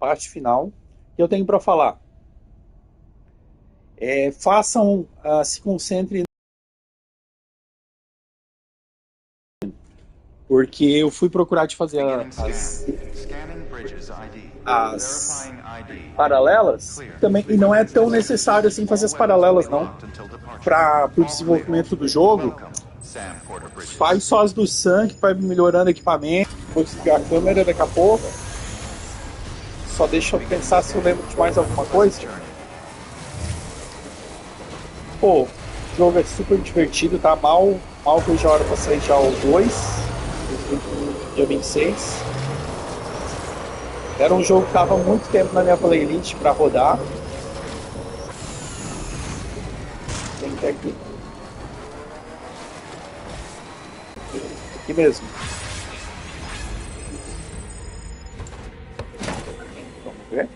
parte final, que eu tenho para falar. Façam, se concentrem, porque eu fui procurar de fazer as paralelas também, e não é tão necessário assim fazer as paralelas não para o desenvolvimento do jogo. Faz só as do Sam, que vai melhorando o equipamento. Vou desligar a câmera daqui a pouco. Só deixa eu pensar se eu lembro de mais alguma coisa. Pô, o jogo é super divertido, tá? Mal vejo a hora pra sair já o 2, dia 26. Era um jogo que tava há muito tempo na minha playlist pra rodar. Tem que aqui. Aqui mesmo. Vamos ver.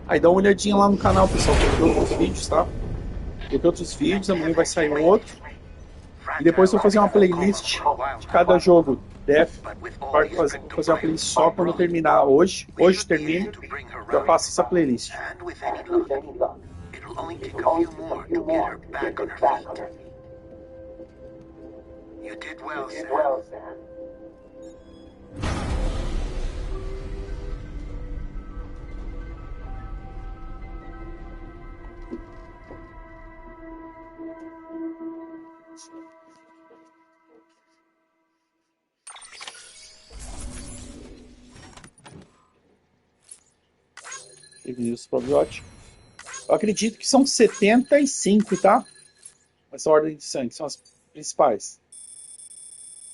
Aí dá uma olhadinha lá no canal, pessoal, tem outros vídeos, tá? Tem outros vídeos, amanhã vai sair um outro. E depois eu vou fazer uma playlist de cada jogo. Death, vou fazer uma playlist só quando eu terminar hoje. Hoje termino, já faço essa playlist. You did well, Sam. Os probióticos. Eu acredito que são 75, tá? Essa ordem de sangue, são as principais.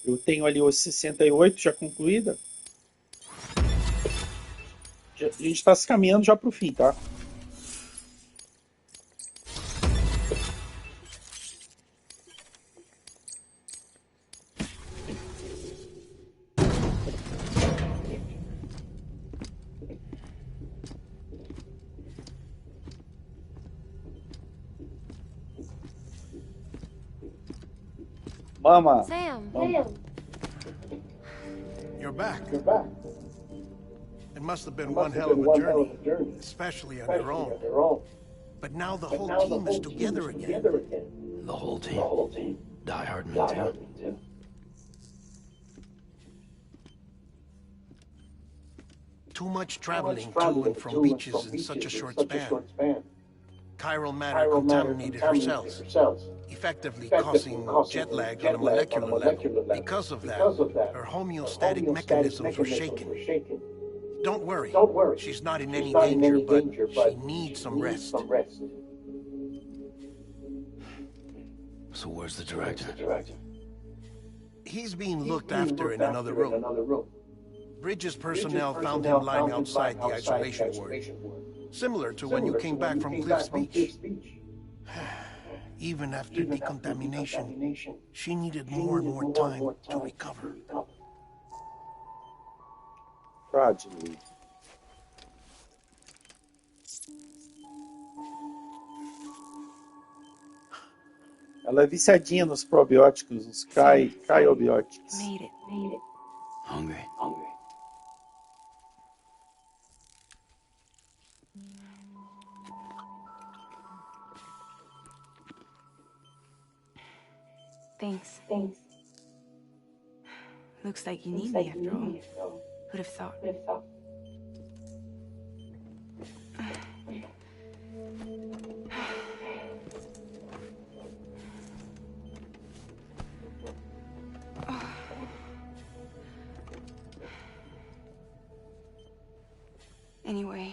Eu tenho ali os 68 já concluída. A gente está se caminhando já para o fim, tá? Mama. Sam. You're back. It must have been one hell of a journey, especially on your own. But now the whole team is together again. The whole team. Die Hard men too. Too much traveling to and from beaches in such a short span. Chiral matter contaminated her cells, effectively causing jet lag on a molecular level. Because of that, her homeostatic mechanisms were shaken. Don't worry, she's not in any danger, but she needs some rest. So where's the director? He's being looked after in another room. Bridges personnel found him lying outside the isolation ward, similar to when you came back from Cliff's Beach. Even after decontamination, she needed more and more time to recover. Tragedy. Ela é viciadinha nos probióticos, nos cryobióticos. Made it. Hungry. Thanks. Looks like you need me after all. Who'd have thought?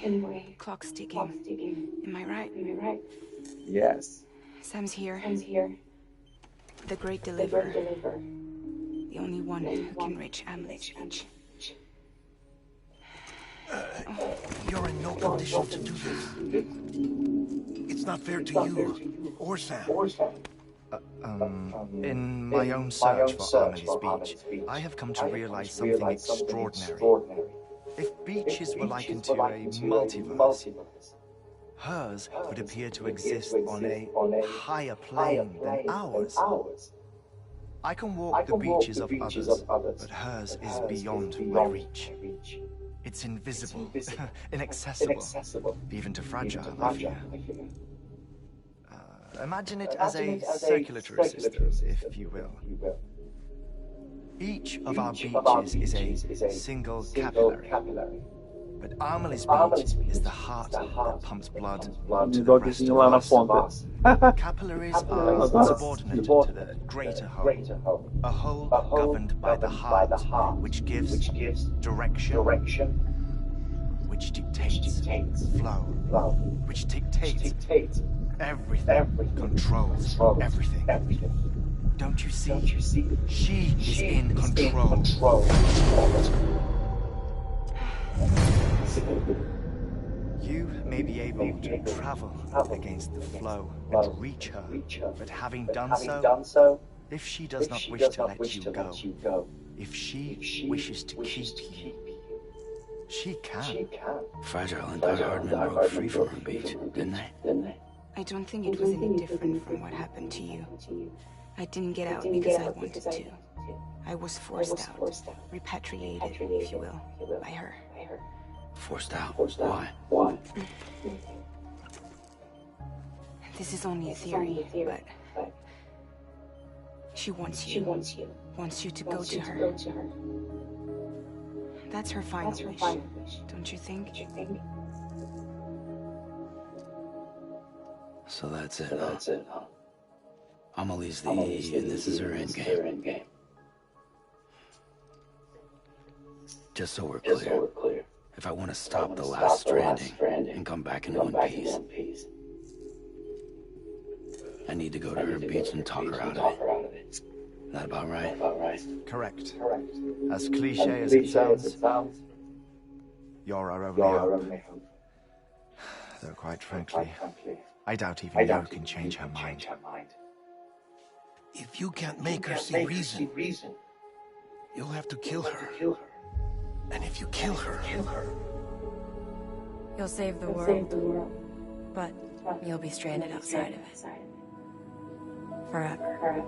Anyway, clock's ticking. Am I right? Yes. Sam's here. The great deliverer. The only one who can reach Amlet's Beach. You're in no condition to do this. It's not fair to you or Sam. In my own search for Amelie's Beach, I have come to realize something extraordinary. If beaches were likened to a multiverse, hers would appear to exist on a higher plane than ours. I can walk the beaches of others, but hers is beyond my reach. It's invisible, inaccessible, even to fragile, I fear. Imagine it as a circulatory system, if you will. Each of our beaches is a single capillary. But Amelie's beach is the heart that pumps blood to the rest of us. Capillaries are subordinate to the greater whole, a whole governed by the heart, which gives direction, which dictates flow, which dictates everything, controls everything. Don't you see? She is in control. You may be able to travel against the flow and reach her, but having done so, if she does not wish to let you go, if she wishes to keep you, she can. Fragile and die-hard men broke free from her beach, didn't they? I don't think it was any different from what happened to you. I didn't get out because I wanted to. I was forced out, repatriated, if you will, by her. Forced out? Why? This is only a theory, but she wants you. Wants you to go to her. That's her final wish, don't you think? So that's it, huh? Amelie's the E, and this is her endgame. Just so we're clear, if I want to stop the last stranding and come back in one piece, I need to go to her beach and talk her out of it. Is that about right? Correct. As cliche as it sounds, you're our only hope. Though quite frankly, I doubt even you can change her mind. If you can't make her see reason, you'll have to kill her. And if you kill her... You'll save the world, but you'll be stranded outside of it. Forever.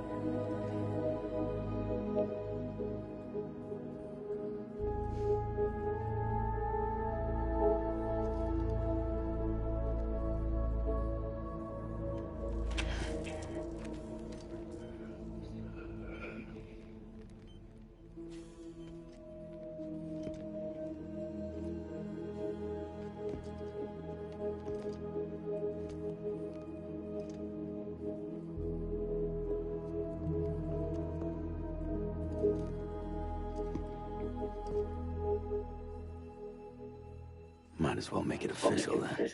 Might as well make it official then.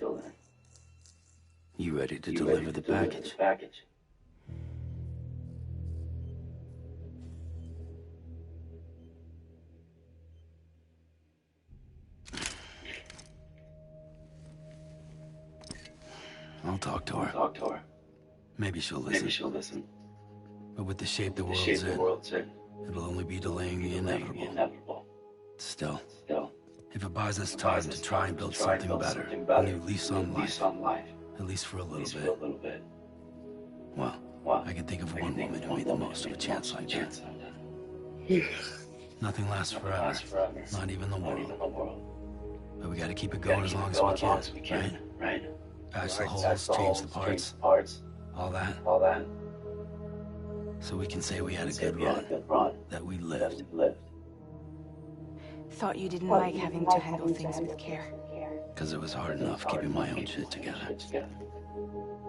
You ready to deliver the package? I'll talk to her. Maybe she'll listen. But with the shape the world's in, it'll only be delaying the inevitable. Still, if it buys us time to try and build something better, a new lease on life, at least for a little bit, well, I can think of one woman who made the most of a chance like that. Nothing lasts forever, not even the world. But we gotta keep it going as long as we can, right? Patch the holes, change the parts, all that. So we can say we had a good run, that we lived. Thought you didn't like having to handle things with care. Because it was hard enough keeping my own shit together.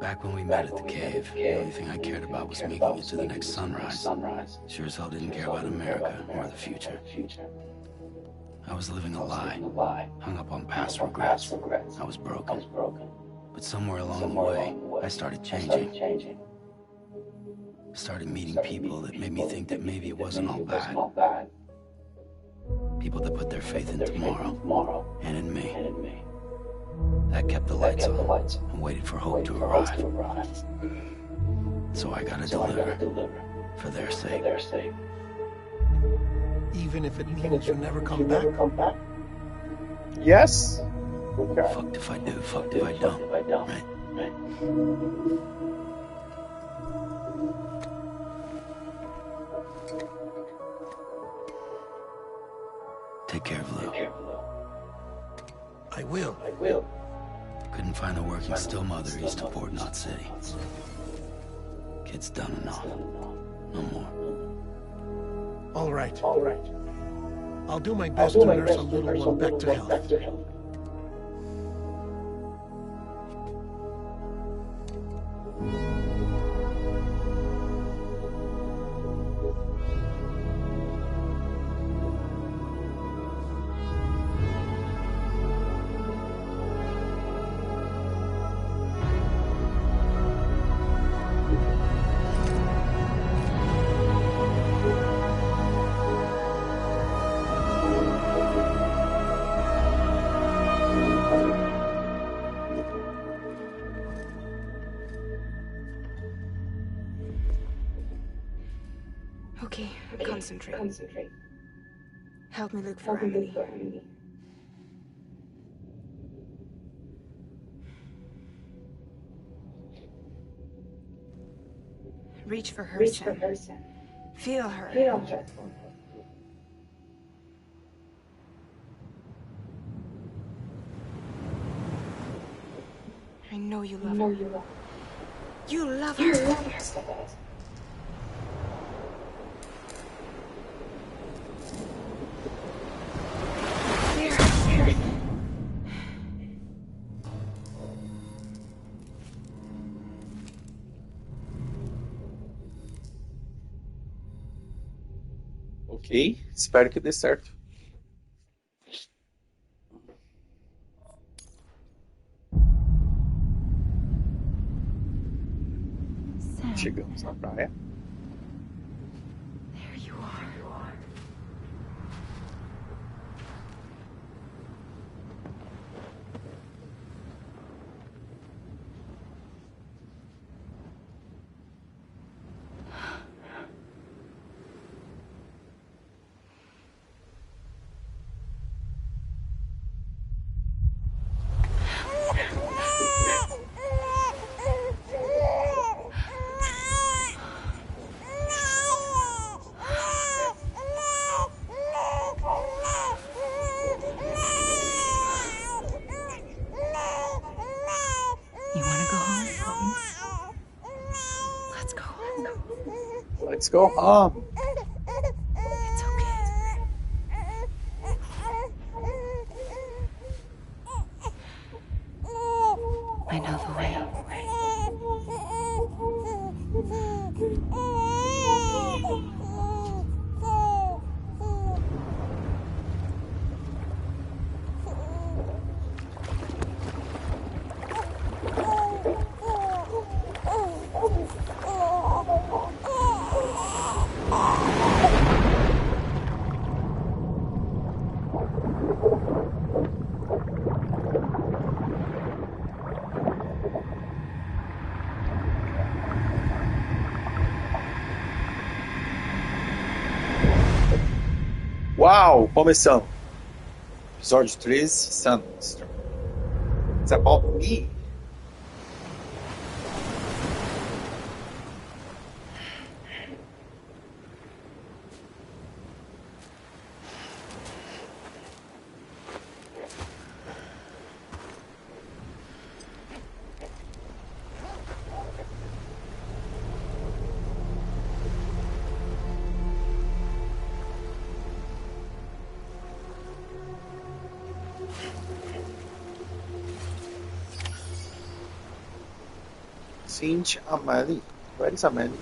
Back when we met at the cave, the only thing I cared about was making it to the next sunrise. Sure as hell didn't care about America or the future. I was living a lie, hung up on past regrets. I was broken. But somewhere along the way, I started changing. Started meeting people that made me think that maybe it wasn't all bad. People that put their faith in tomorrow, and in me. That kept the lights on, and waited for hope to arrive. So I gotta deliver, for their sake. Even if it means you never come back? Yes. Okay. Fucked if I do, fucked if I don't. Right? Take care of Lou. I will. Couldn't find a working still mother east of Port Knot City. Kid's done enough. No more. All right. I'll do my best to nurse a little one back to health. Okay, concentrate. Help me look for Emily. Reach for her, Sam. Feel her. I know you love her. You love her. Ok, espero que dê certo. Sam, Chegamos na praia. there you are. You want to go home? Let's go home. Let's go home. It's okay. I know the way. Uau, começamos. Episódio 13, Sandstrom. It's about me. Saint Amelie. Where is Amelie?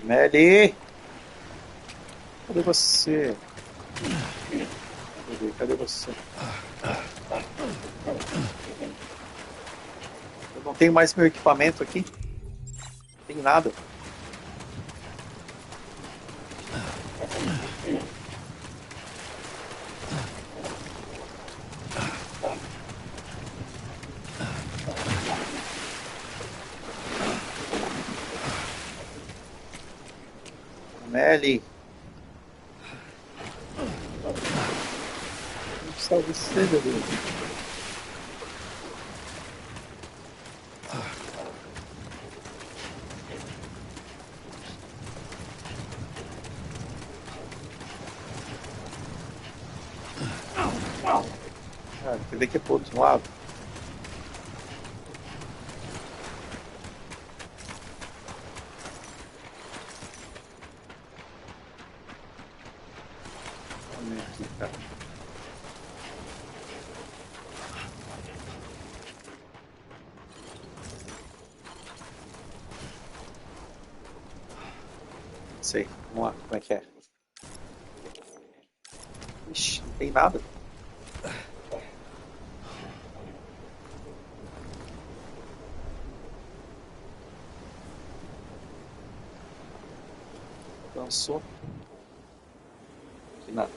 Amelie! Cadê você? Cadê você? Eu não tenho mais meu equipamento aqui. Não tem nada. Melly. Salve você, meu Deus. Quer ver que é pro outro lado? Olha aqui, cara. Não sei, vamos lá, como é que é? Ixi, não tem nada. Lançou. Não tem nada.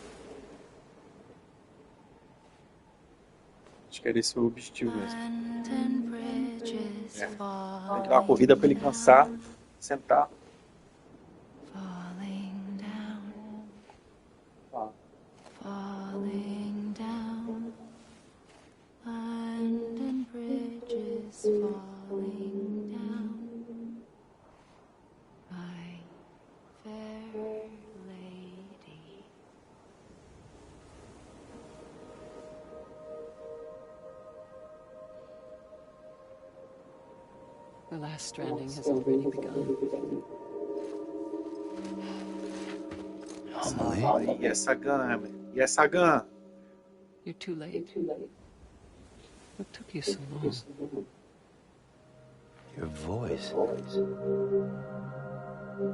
Acho que era esse o objetivo mesmo. Tem que dar uma corrida para ele cansar, sentar. Falling down, London bridges falling down, my fair lady. The last stranding has already begun. E essa gun, e essa gun. You're too late. What took you so long? Your voice.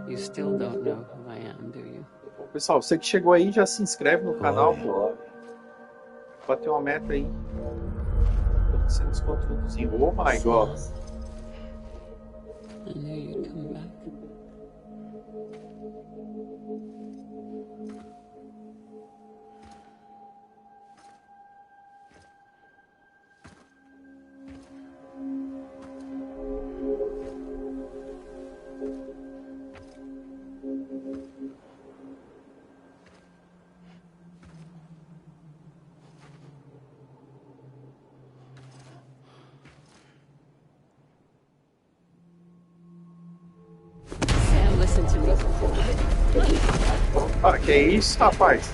You still don't know who I am, do you? Pessoal, você que chegou aí, já se inscreve no canal, pô. Bateu uma meta aí. Acontecendo os conteúdos em oh my god. I knew you'd come back. Sam, listen to me. Ah, que isso, rapaz?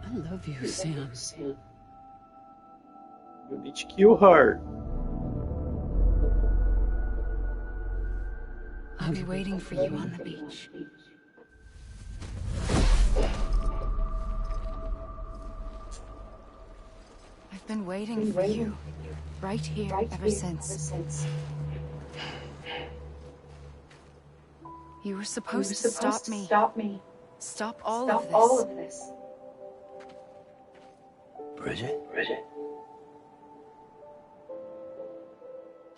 I love you, Sam. You need to kill her. I'll be waiting for you on the beach. I've been waiting for you, right here, ever since. You were supposed to stop me. Stop all of this. Bridget?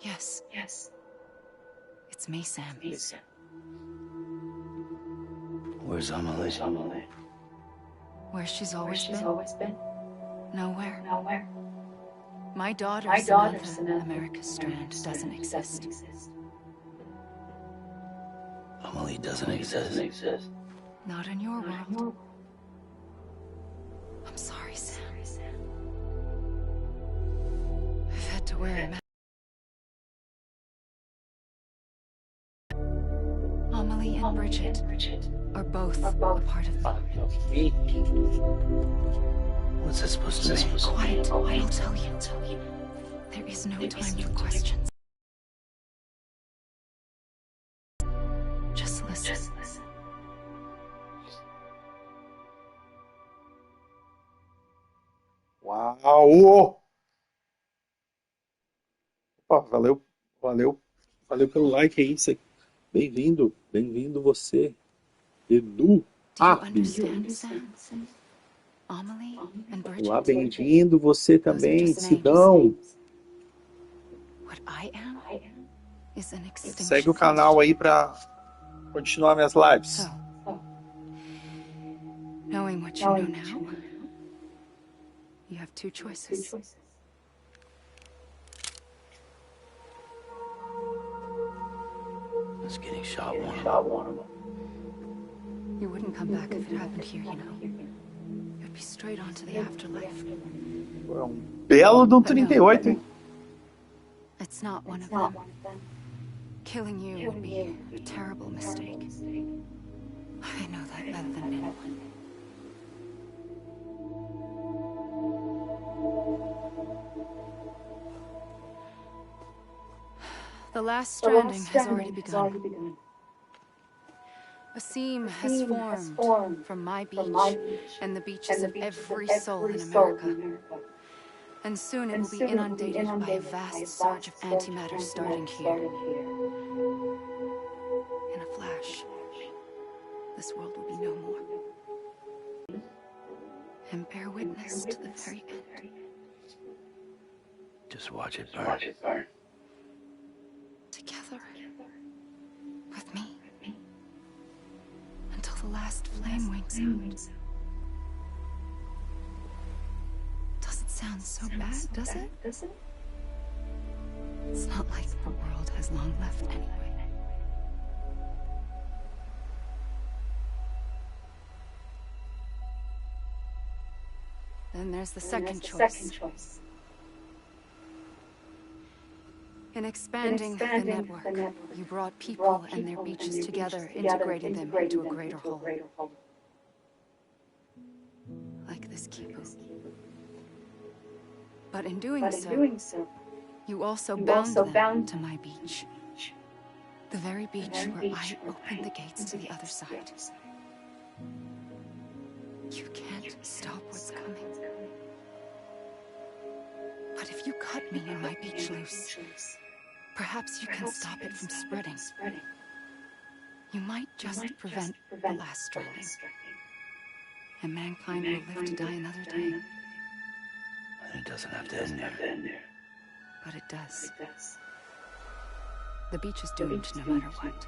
Yes. It's me, Sam. Where's Amelie? Where she's always been. Nowhere. My daughter's another America's strand doesn't exist. Amelie doesn't exist. Not in your world. I'm sorry, Sam. I've had to wear a mask. Amelie and Bridget are both a part of me. What's that supposed to mean? Quiet. I'll tell you. There is no time for questions. Just listen. Uau! Opa, valeu pelo like aí. Bem-vindo você, Edu. Amelie and Bridget. Olá, bem-vindo você também, Sidão. What I am is an extinction. Segue o canal aí pra continuar minhas lives. So, Knowing what you know now, you have two choices. That's getting shot one of them. You wouldn't come back if it happened here, you know. You'd be straight on to the afterlife. Belo de 38, hein? It's not one of them. Killing you would be a terrible mistake. I know that better than anyone. The last stranding has already begun. A seam has formed from my beach and the beaches of every soul in America. And soon it will be inundated by a vast surge of antimatter starting here. In a flash, this world will be no more. And bear witness to the very end. Just watch it burn. Together. With me. Until the last flame winks out. Doesn't sound so bad, does it? It's not like the world has long left anyway. Then there's the second choice. In expanding the network, you brought people and their beaches together, integrating them into a greater whole. Like this kibbutz. But in doing so, you also bound them to my beach. The very beach where I opened the gates to the other side. You can't stop what's coming. But if you cut me and my beach loose, perhaps you can stop it from spreading. You might just prevent the last stranding. And mankind will live to die another day. It doesn't have to end there. But it does. The beach is doomed no matter what.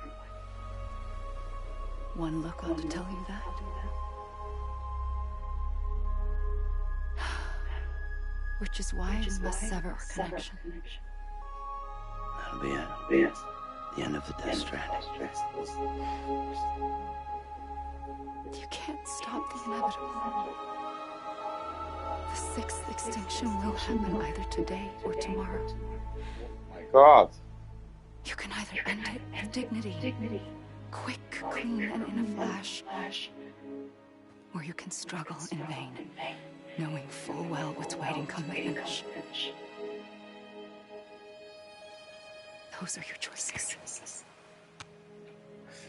One look ought to tell you that. Which is why we must sever our connection. That'll be it. The end of the Death Stranding. You can't stop the inevitable. The sixth extinction will happen either today or tomorrow. Oh my God. You can either end it with dignity, quick, clean, and in a flash, or you can struggle in vain, knowing full well what's waiting come the finish. Those are your choices.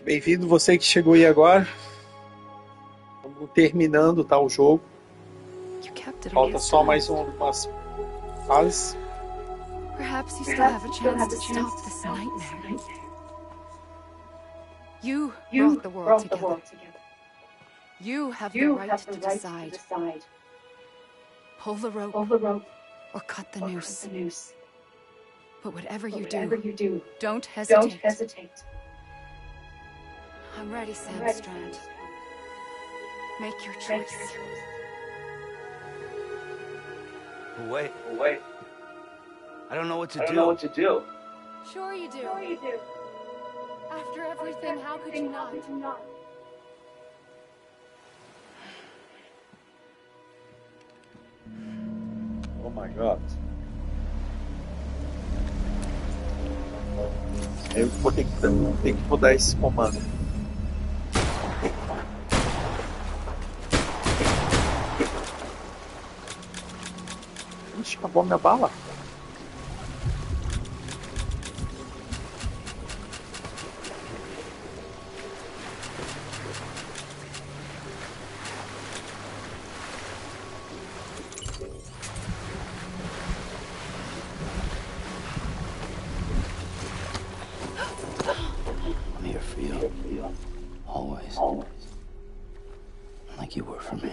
Bem-vindo você que chegou aí agora. Estamos terminando, tá, o jogo. Falta só mais umas fases. Perhaps you still have a chance to stop this nightmare. You brought the world together. You have the right to decide. Pull the rope or cut the noose. But whatever you do, don't hesitate. I'm ready, Sam Strand. Make your choice. Wait. I don't know what to do. Sure you do. After everything, how could you not? Oh my God. Eu vou ter que mudar esse comando. Ixi, acabou minha bala. I'm here for you. Always. Like you were for me.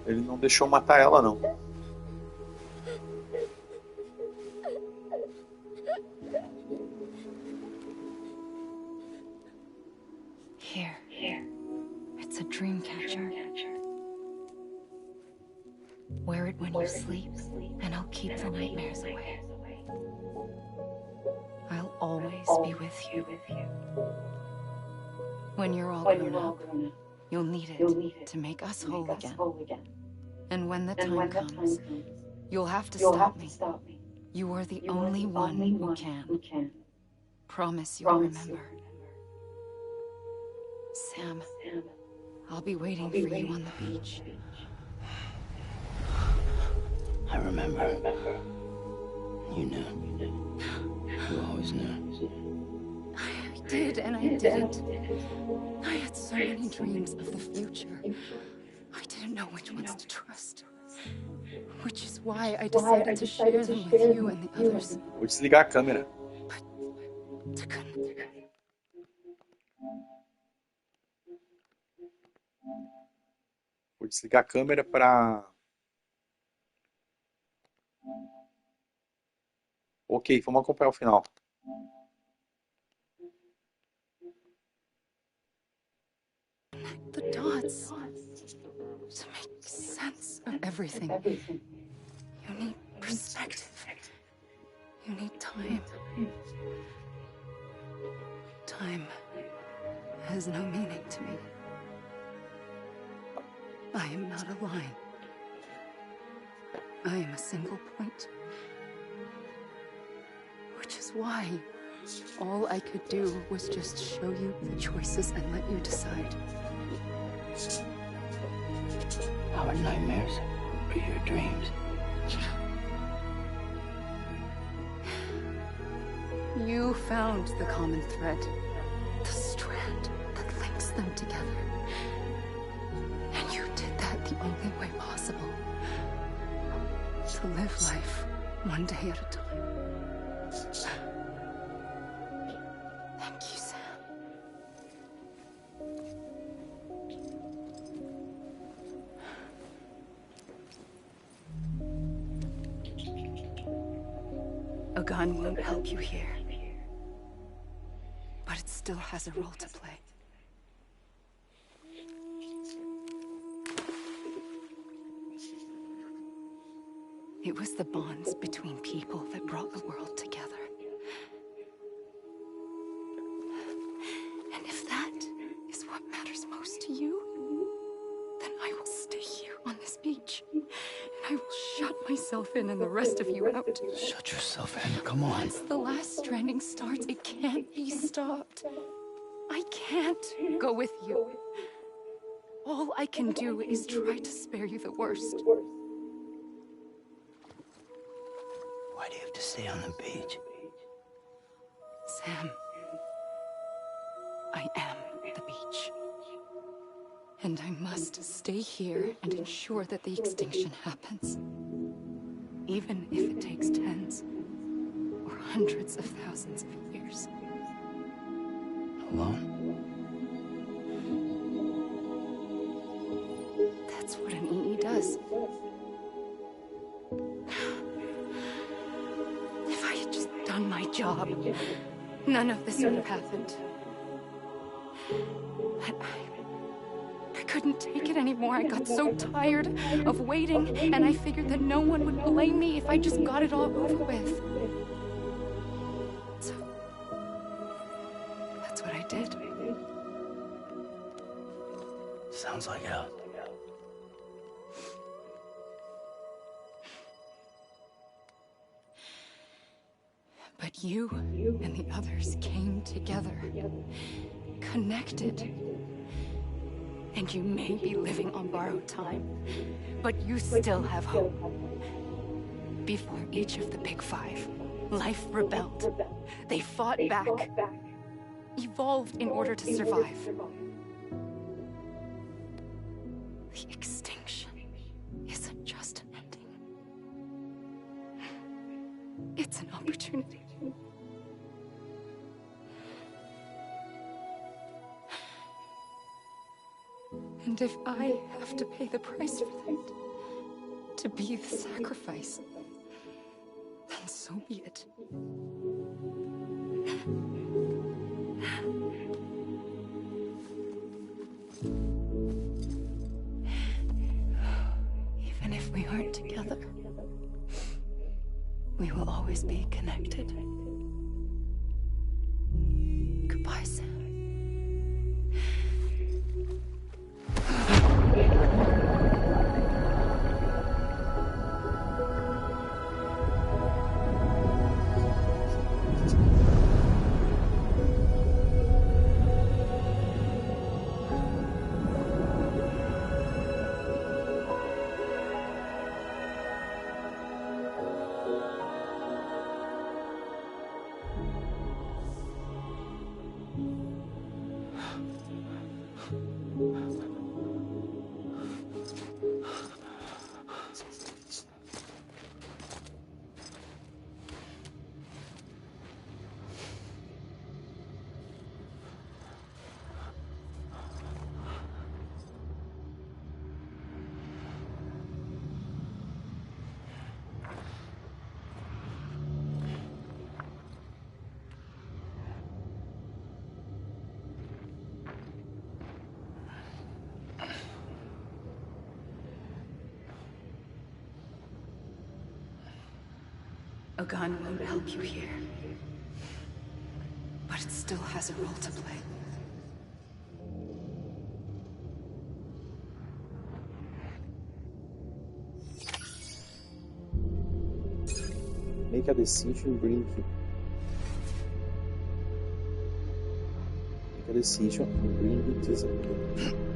Ele não deixou matar ela, não. Wear it when you sleep, and I'll keep the nightmares away. I'll always be with you. When you're all grown up, you'll need it to make us whole again. And when the time comes, you'll have to stop me. You are the only one who can. Promise you'll remember. Sam, I'll be waiting for you on the beach. I remember. You knew. You always knew. I did, and I didn't. I had so many dreams of the future. I didn't know which ones to trust. Which is why I decided to share them with you and the others. Vou desligar a câmera. Vou desligar a câmera para... Ok, vamos acompanhar o final. The dots to make sense of everything. You need perspective. You need time. Time has no meaning to me. I am not a line. I am a single point. Which is why all I could do was just show you the choices and let you decide. Our nightmares are your dreams. You found the common thread, the strand that links them together. And you did that the only way possible. To live life one day at a time. Thank you, Sam. A gun won't help you here. But it still has a role to play. It was the bonds between people that brought the world together. And if that is what matters most to you, then I will stay here on this beach. And I will shut myself in and the rest of you out. Shut yourself in, come on. Once the last stranding starts, it can't be stopped. I can't go with you. All I can do is try to spare you the worst. Why do you have to stay on the beach? Sam, I am the beach. And I must stay here and ensure that the extinction happens. Even if it takes tens or hundreds of thousands of years. Alone? That's what an EE does. If I had just done my job, none of this would have happened. But I couldn't take it anymore. I got so tired of waiting, and I figured that no one would blame me if I just got it all over with. So, that's what I did. Sounds like hell. But you and the others came together, connected. And you may be living on borrowed time, but you still have hope. Before each of the big five, life rebelled. They fought back, evolved in order to survive. The extinction isn't just an ending. It's an opportunity. And if I have to pay the price for that, to be the sacrifice, then so be it. If And if we aren't together, we will always be connected. Goodbye, Sam. A gun won't help you here, but it still has a role to play. Make a decision, bring. Make a decision, bring it to the...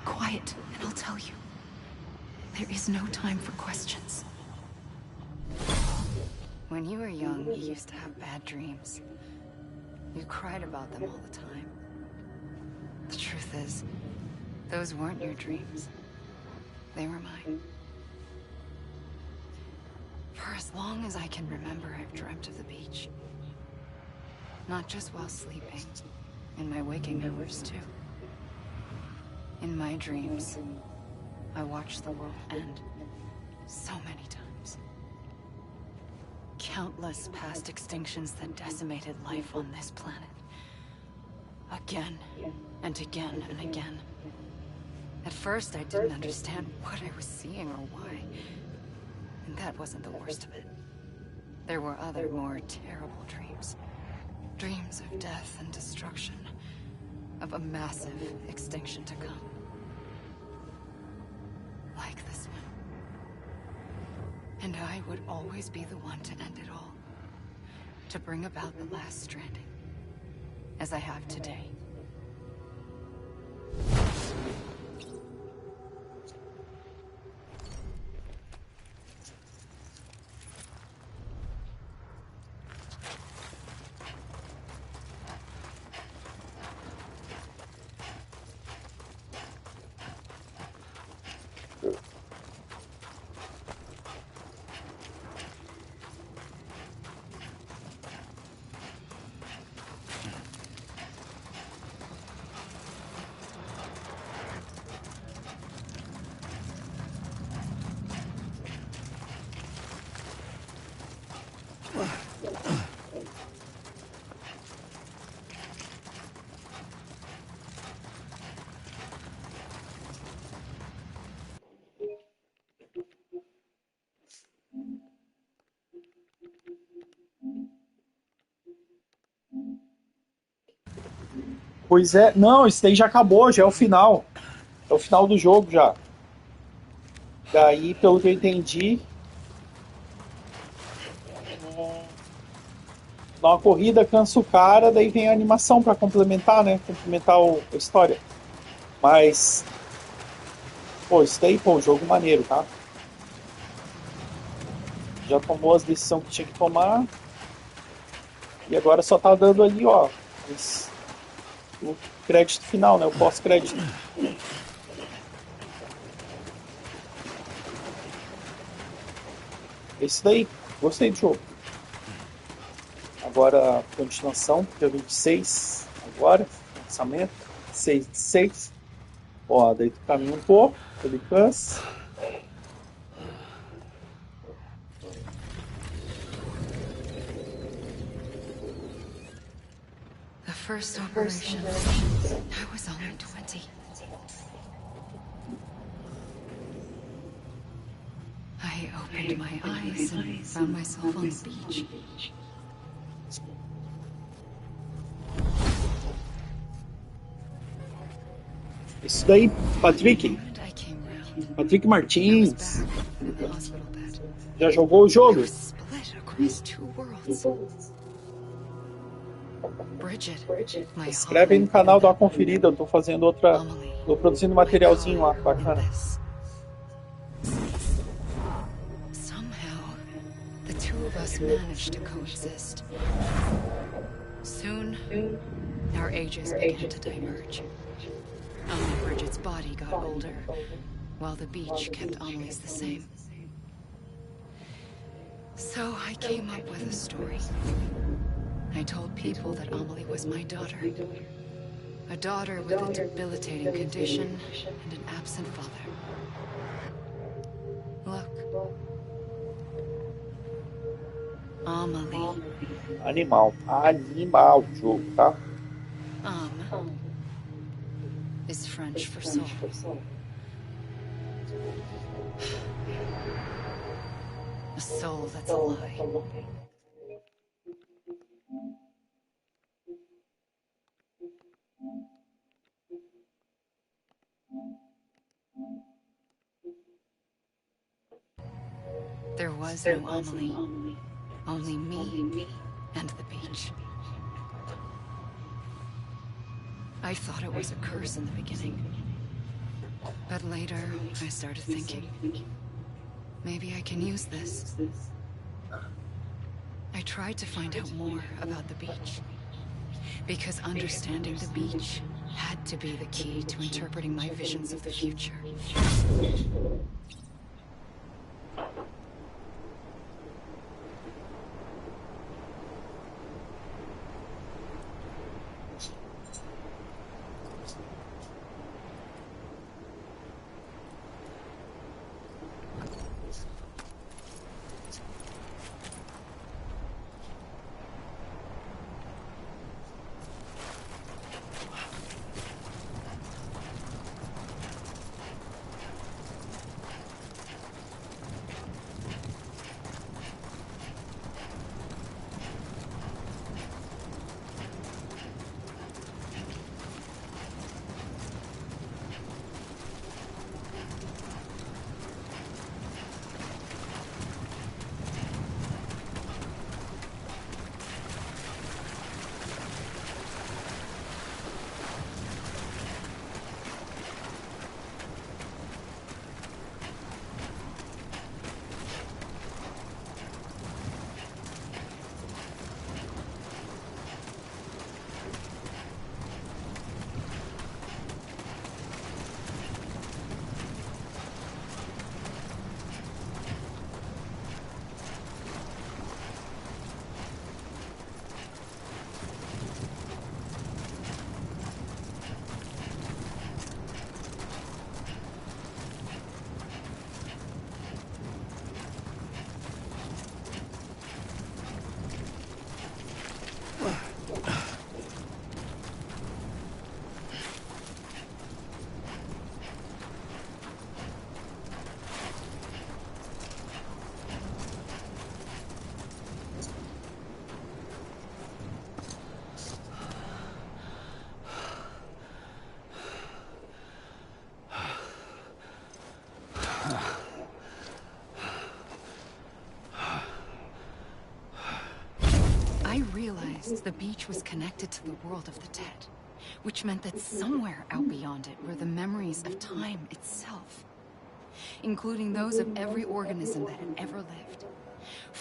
Quiet, and I'll tell you. There is no time for questions. When you were young, you used to have bad dreams. You cried about them all the time. The truth is, those weren't your dreams. They were mine. For as long as I can remember, I've dreamt of the beach. Not just while sleeping, in my waking hours too. In my dreams, I watched the world end so many times. Countless past extinctions that decimated life on this planet. Again, and again, and again. At first, I didn't understand what I was seeing or why. And that wasn't the worst of it. There were other, more terrible dreams. Dreams of death and destruction. Of a massive extinction to come. Like this one. And I would always be the one to end it all. To bring about the last stranding. As I have today. Pois é, não, isso daí já acabou, já é o final. É o final do jogo já. Daí, pelo que eu entendi, dá uma corrida, cansa o cara, daí vem a animação pra complementar, né? Complementar a história. Mas, pô, isso daí, pô, jogo maneiro, tá? Já tomou as decisões que tinha que tomar. E agora só tá dando ali, ó, o crédito final, né? O pós-crédito. Esse daí, gostei do jogo. Agora, continuação, dia 26, agora, lançamento, 6 de 6. Ó, daí tu caminha um pouco, ele cansa. The first operation, I was only 20. I opened my eyes and found myself on the beach. Isso daí, Patrick. And I came round. Patrick I was Martins. back in the hospital bed. Já jogou o jogo? Split across two worlds. Bridget, my Escreve aí no canal, dá uma conferida. Eu tô fazendo outra. Tô produzindo materialzinho lá, bacana. Somehow, the two of us managed to coexist. Soon, our ages began to diverge. Only Bridget's body got older, while the beach kept Amelie's the same. So I came up with a story. I told people that Amelie was my daughter. A daughter with a debilitating condition and an absent father. Look. Amelie. Animal. Animal o jogo, tá? Is French for soul. A soul that's alive. There was no Amelie. Only me and the beach. I thought it was a curse in the beginning. But later, I started thinking, maybe I can use this. I tried to find out more about the beach. Because understanding the beach had to be the key to interpreting my visions of the future. realized the beach was connected to the world of the dead, which meant that somewhere out beyond it were the memories of time itself, including those of every organism that had ever lived.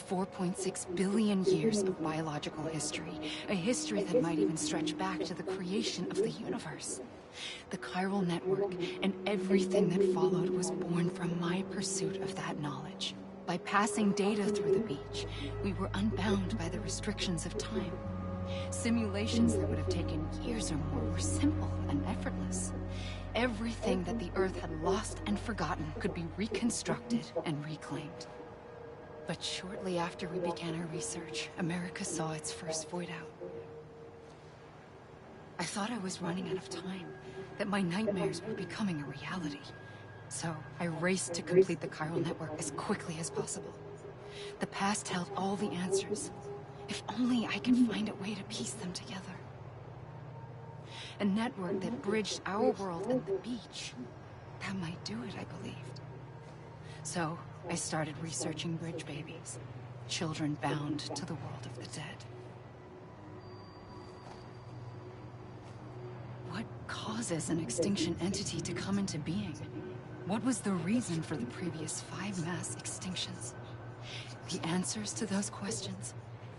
4.6 billion years of biological history, a history that might even stretch back to the creation of the universe. The chiral network and everything that followed was born from my pursuit of that knowledge. By passing data through the beach, we were unbound by the restrictions of time. Simulations that would have taken years or more were simple and effortless. Everything that the Earth had lost and forgotten could be reconstructed and reclaimed. But shortly after we began our research, America saw its first void out. I thought I was running out of time, that my nightmares were becoming a reality. So I raced to complete the chiral network as quickly as possible. The past held all the answers. If only I could find a way to piece them together. A network that bridged our world and the beach. That might do it, I believed. So I started researching bridge babies, children bound to the world of the dead. What causes an extinction entity to come into being? What was the reason for the previous 5 mass extinctions? The answers to those questions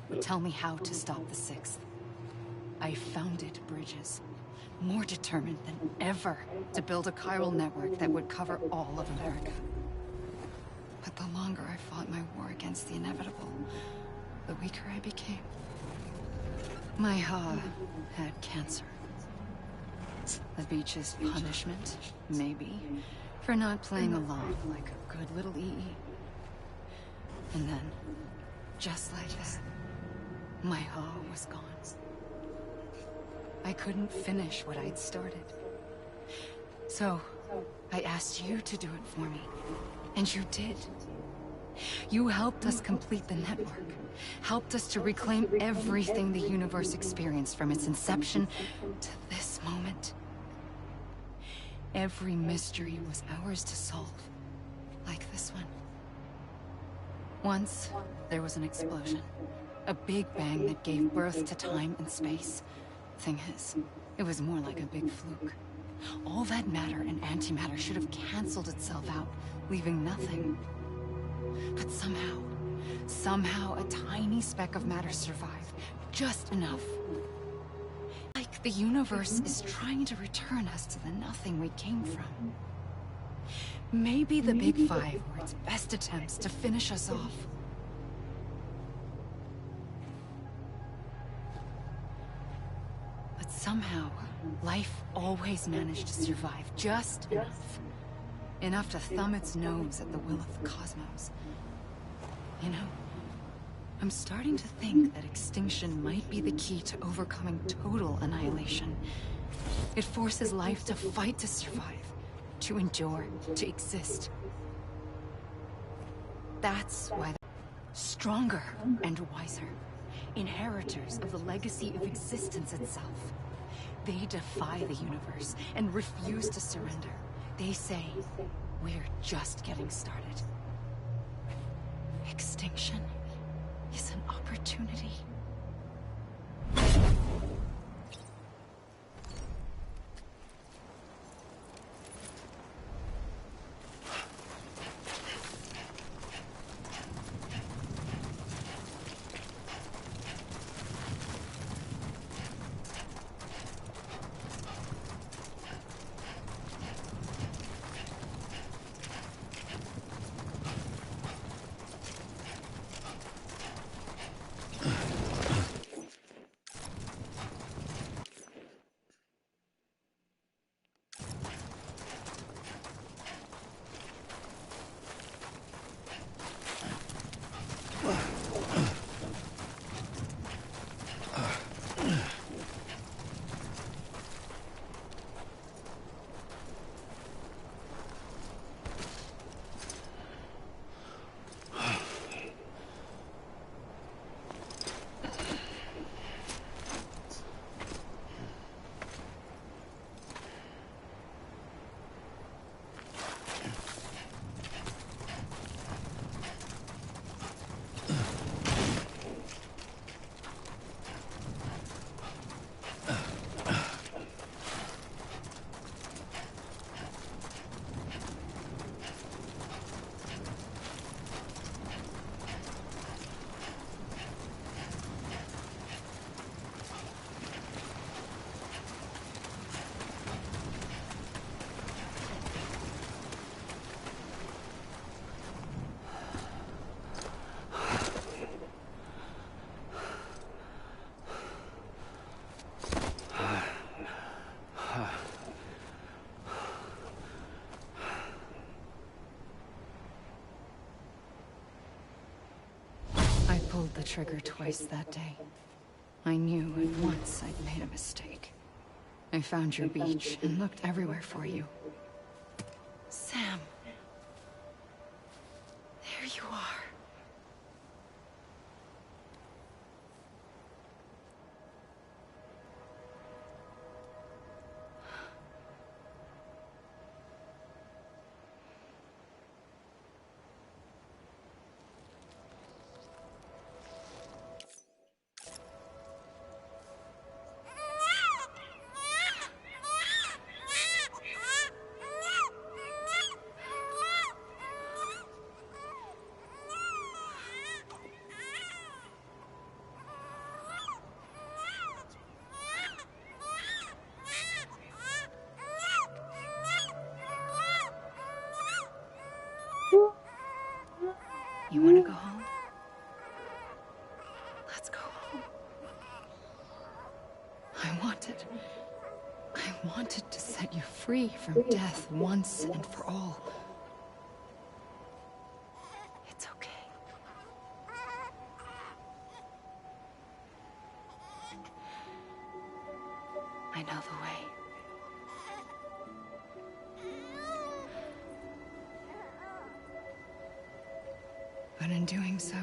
would tell me how to stop the 6th. I founded Bridges, more determined than ever to build a chiral network that would cover all of America. But the longer I fought my war against the inevitable, the weaker I became. My Ha had cancer. The beach's punishment, maybe, for not playing along like a good little EE. And then, just like that, my Ha was gone. I couldn't finish what I'd started. So, I asked you to do it for me. And you did. You helped us complete the network. Helped us to reclaim everything the universe experienced from its inception to this moment. Every mystery was ours to solve. Like this one. Once, there was an explosion. A big bang that gave birth to time and space. Thing is, it was more like a big fluke. All that matter and antimatter should have canceled itself out, leaving nothing. But somehow a tiny speck of matter survived. Just enough. Like the universe is trying to return us to the nothing we came from. Maybe the Big Five were its best attempts to finish us off. But somehow, life always managed to survive just enough. Enough to thumb its nose at the will of the cosmos. You know, I'm starting to think that extinction might be the key to overcoming total annihilation. It forces life to fight to survive, to endure, to exist. That's why they're stronger and wiser, inheritors of the legacy of existence itself. They defy the universe and refuse to surrender. They say, we're just getting started. Extinction is an opportunity. the trigger twice that day. I knew at once I'd made a mistake. I found your beach and looked everywhere for you. Sam. There you are. You want to go home? Let's go home. I wanted to set you free from death once and for all. It's okay. I know the way. But in doing so,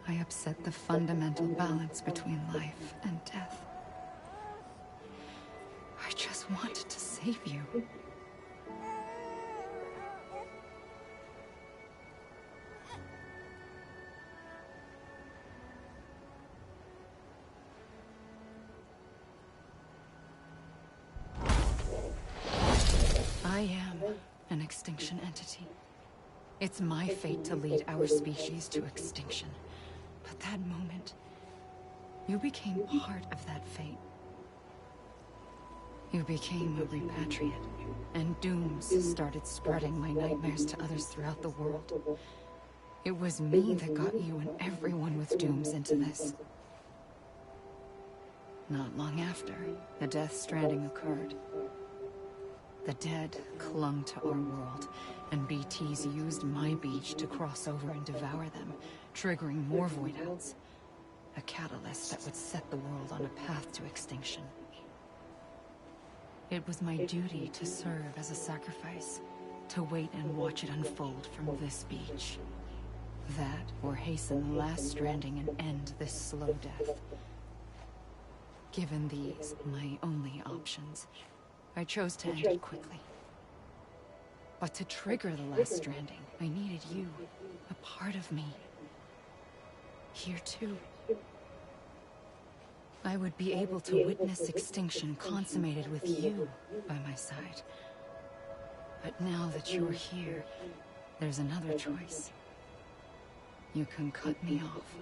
I upset the fundamental balance between life and death. I just wanted to save you. I am an extinction entity. It's my fate to lead our species to extinction. But that moment, you became part of that fate. You became a repatriate, and dooms started spreading my nightmares to others throughout the world. It was me that got you and everyone with dooms into this. Not long after, the Death Stranding occurred. The dead clung to our world, and BTs used my beach to cross over and devour them, triggering more void-outs. A catalyst that would set the world on a path to extinction. It was my duty to serve as a sacrifice, to wait and watch it unfold from this beach. That, or hasten the last stranding and end this slow death. Given these, my only options, I chose to end it quickly. But to trigger the last stranding, I needed you, a part of me. Here too. I would be able to witness extinction consummated with you by my side. But now that you're here, there's another choice. You can cut me off.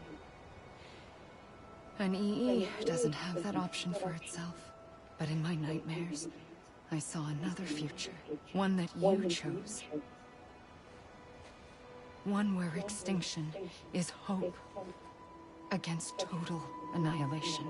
An EE doesn't have that option for itself. But in my nightmares, I saw another future. One that you chose. One where extinction is hope against total annihilation.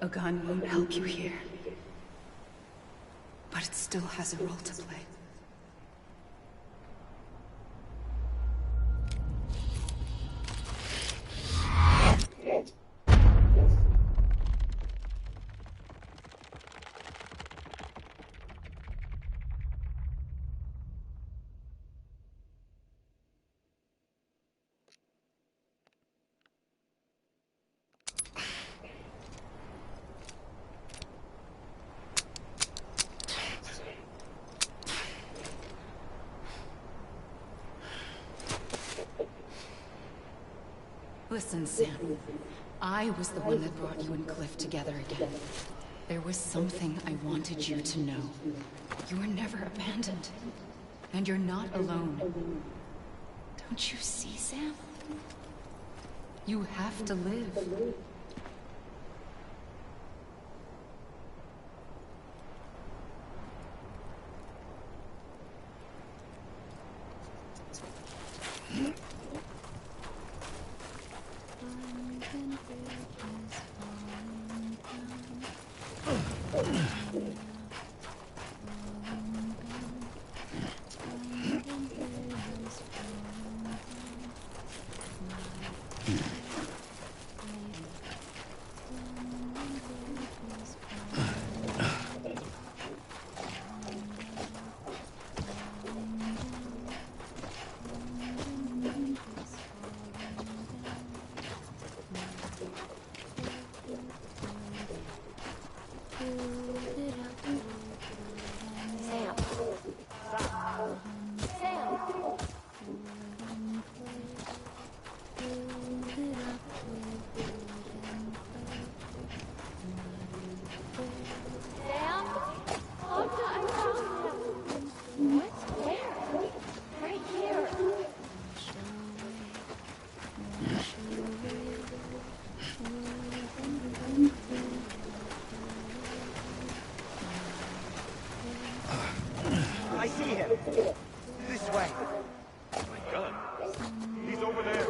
A gun won't help you here. But it still has a role to play. Listen, Sam. I was the one that brought you and Cliff together again. There was something I wanted you to know. You were never abandoned. And you're not alone. Don't you see, Sam? You have to live. This way. My gun. He's over there.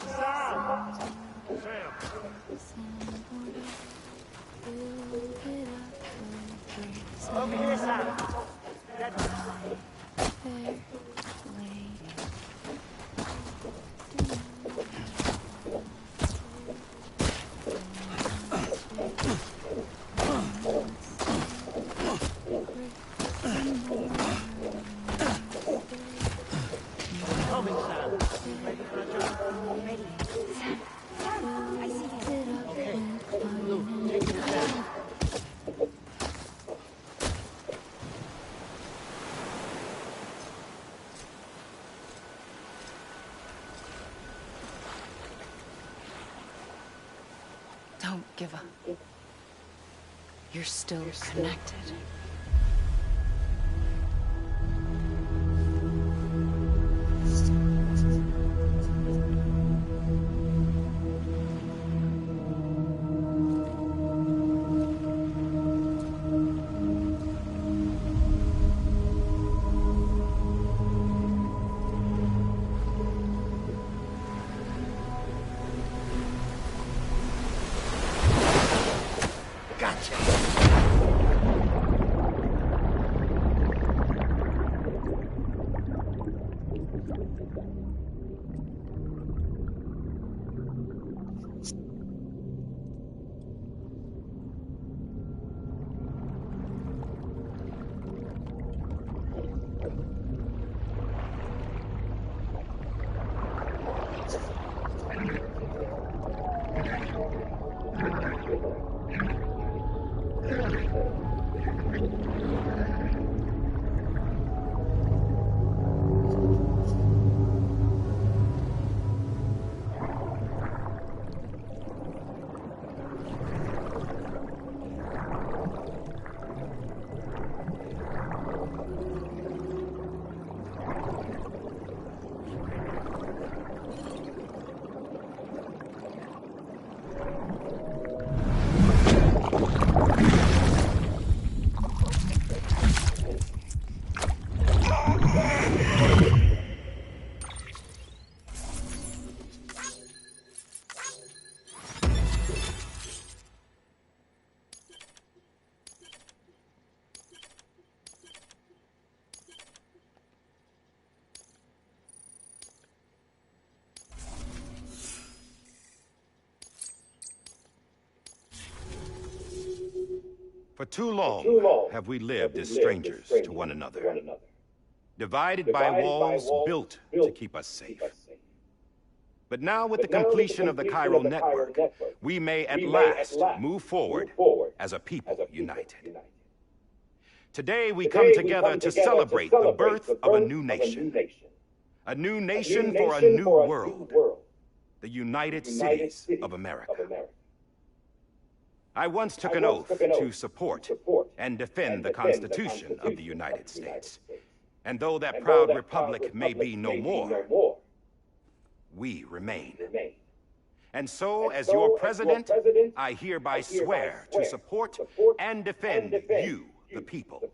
Sam! Sam! Over here, Sam. Coming, Sam. Ready for a jump? Ready. Sam, I see him. Okay. Blue, take it down. Don't give up. You're still connected. For too long have we lived as strangers to one another, divided by walls built to keep us safe. But now, with the completion of the chiral network, we may at last move forward as a people united. Today we come together to celebrate the birth of a new nation for a new world, the United Cities of America. I once took an oath to support and defend the Constitution of the United States. And though that proud republic may be no more, we remain. And so, as your president, I hereby swear to support and defend you, the people.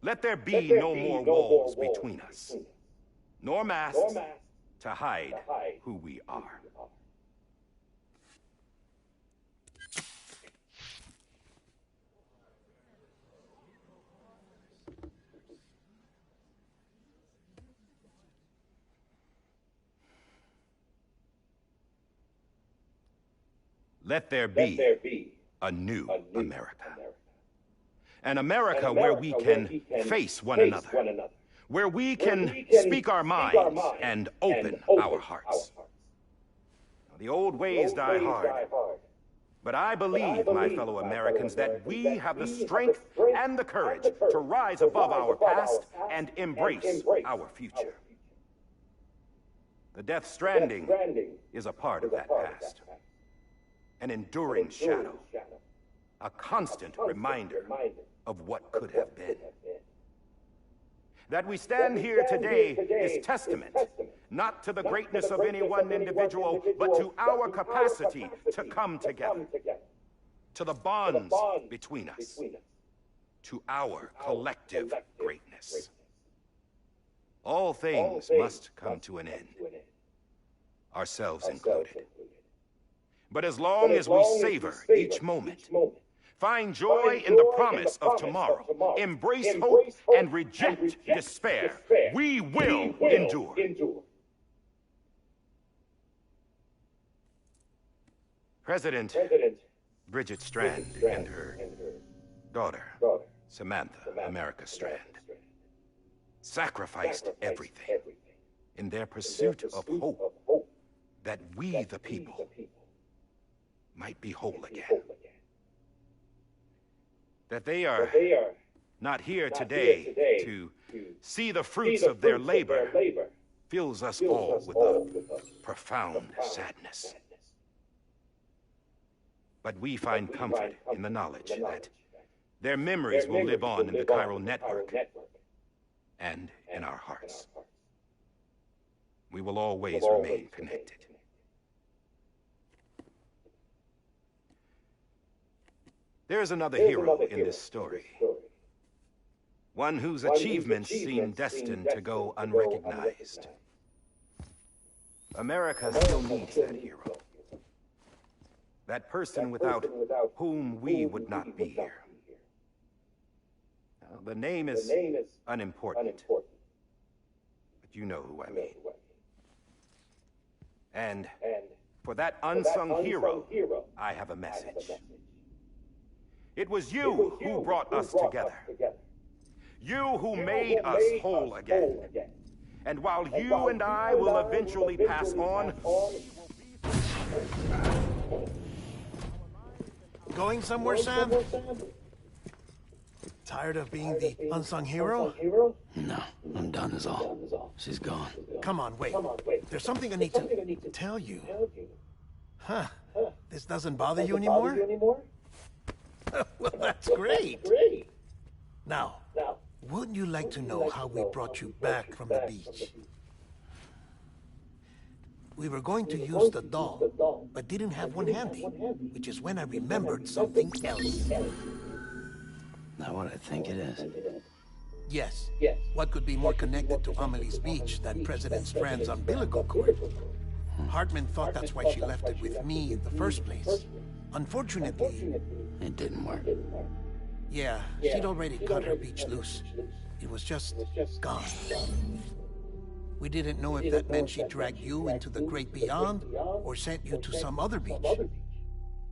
Let there be no more walls between us, nor masks to hide who we are. Let there be a new America. An America where we can face one another, where we can speak our minds and open our hearts. The old ways die hard, but I believe, my fellow Americans, that we have the strength and the courage to rise above our past and embrace our future. The Death Stranding is a part of that past. An enduring shadow, a constant reminder of what could have been. That we stand here today is testament, not to the greatness of any one individual, but to our capacity to come together, to the bonds between us, to our collective greatness. All things must come to an end, ourselves included. But as long as we savor each moment, find joy in the promise of tomorrow, embrace hope, and reject despair, we will endure. President Bridget Strand and her daughter, Samantha America Strand, sacrificed everything in their pursuit of hope that we, the people, might be whole again. That they are not here today to see the fruits of their labor fills us all with a profound sadness. But we find comfort in the knowledge that their memories will live on in the chiral network and in our hearts. We will always remain connected. There's another hero in this story. One whose achievements seem destined to go unrecognized. America still needs that hero. That person without whom we would not be here. Now, the name is unimportant, but you know who I mean. And for that unsung hero, I have a message. It was you who brought us together. You who made us whole again. And while you and I will eventually pass on, going somewhere, Sam? Tired of being the unsung hero? No, I'm done is all. She's gone. Come on, wait. There's something I need to tell you. Huh. This doesn't bother you anymore? Well, that's great. Now, wouldn't you like to know how we brought you back from the beach? We were going to use the doll, but didn't have one handy, which is when I remembered something else. Not what I think it is. Yes. What could be more connected to Amelie's beach than President Strand's umbilical cord? Hartman thought that's why she left it with me in the first place. Unfortunately, it didn't work. Yeah, she'd already cut her beach loose. It was just gone. We didn't know if that meant she dragged you into the great beyond or sent you to some other beach.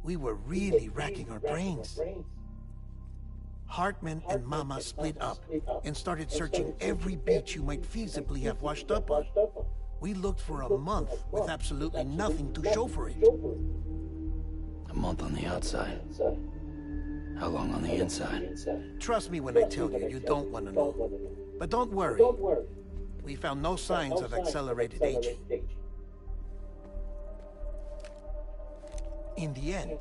We were really racking our brains. Hartman and Mama split up and started searching every beach you might feasibly have washed up on. We looked for a month with absolutely nothing to show for it. A month on the outside. How long on the inside? Trust me when I tell you, you don't want to know. But don't worry. We found no signs of accelerated aging. In the end,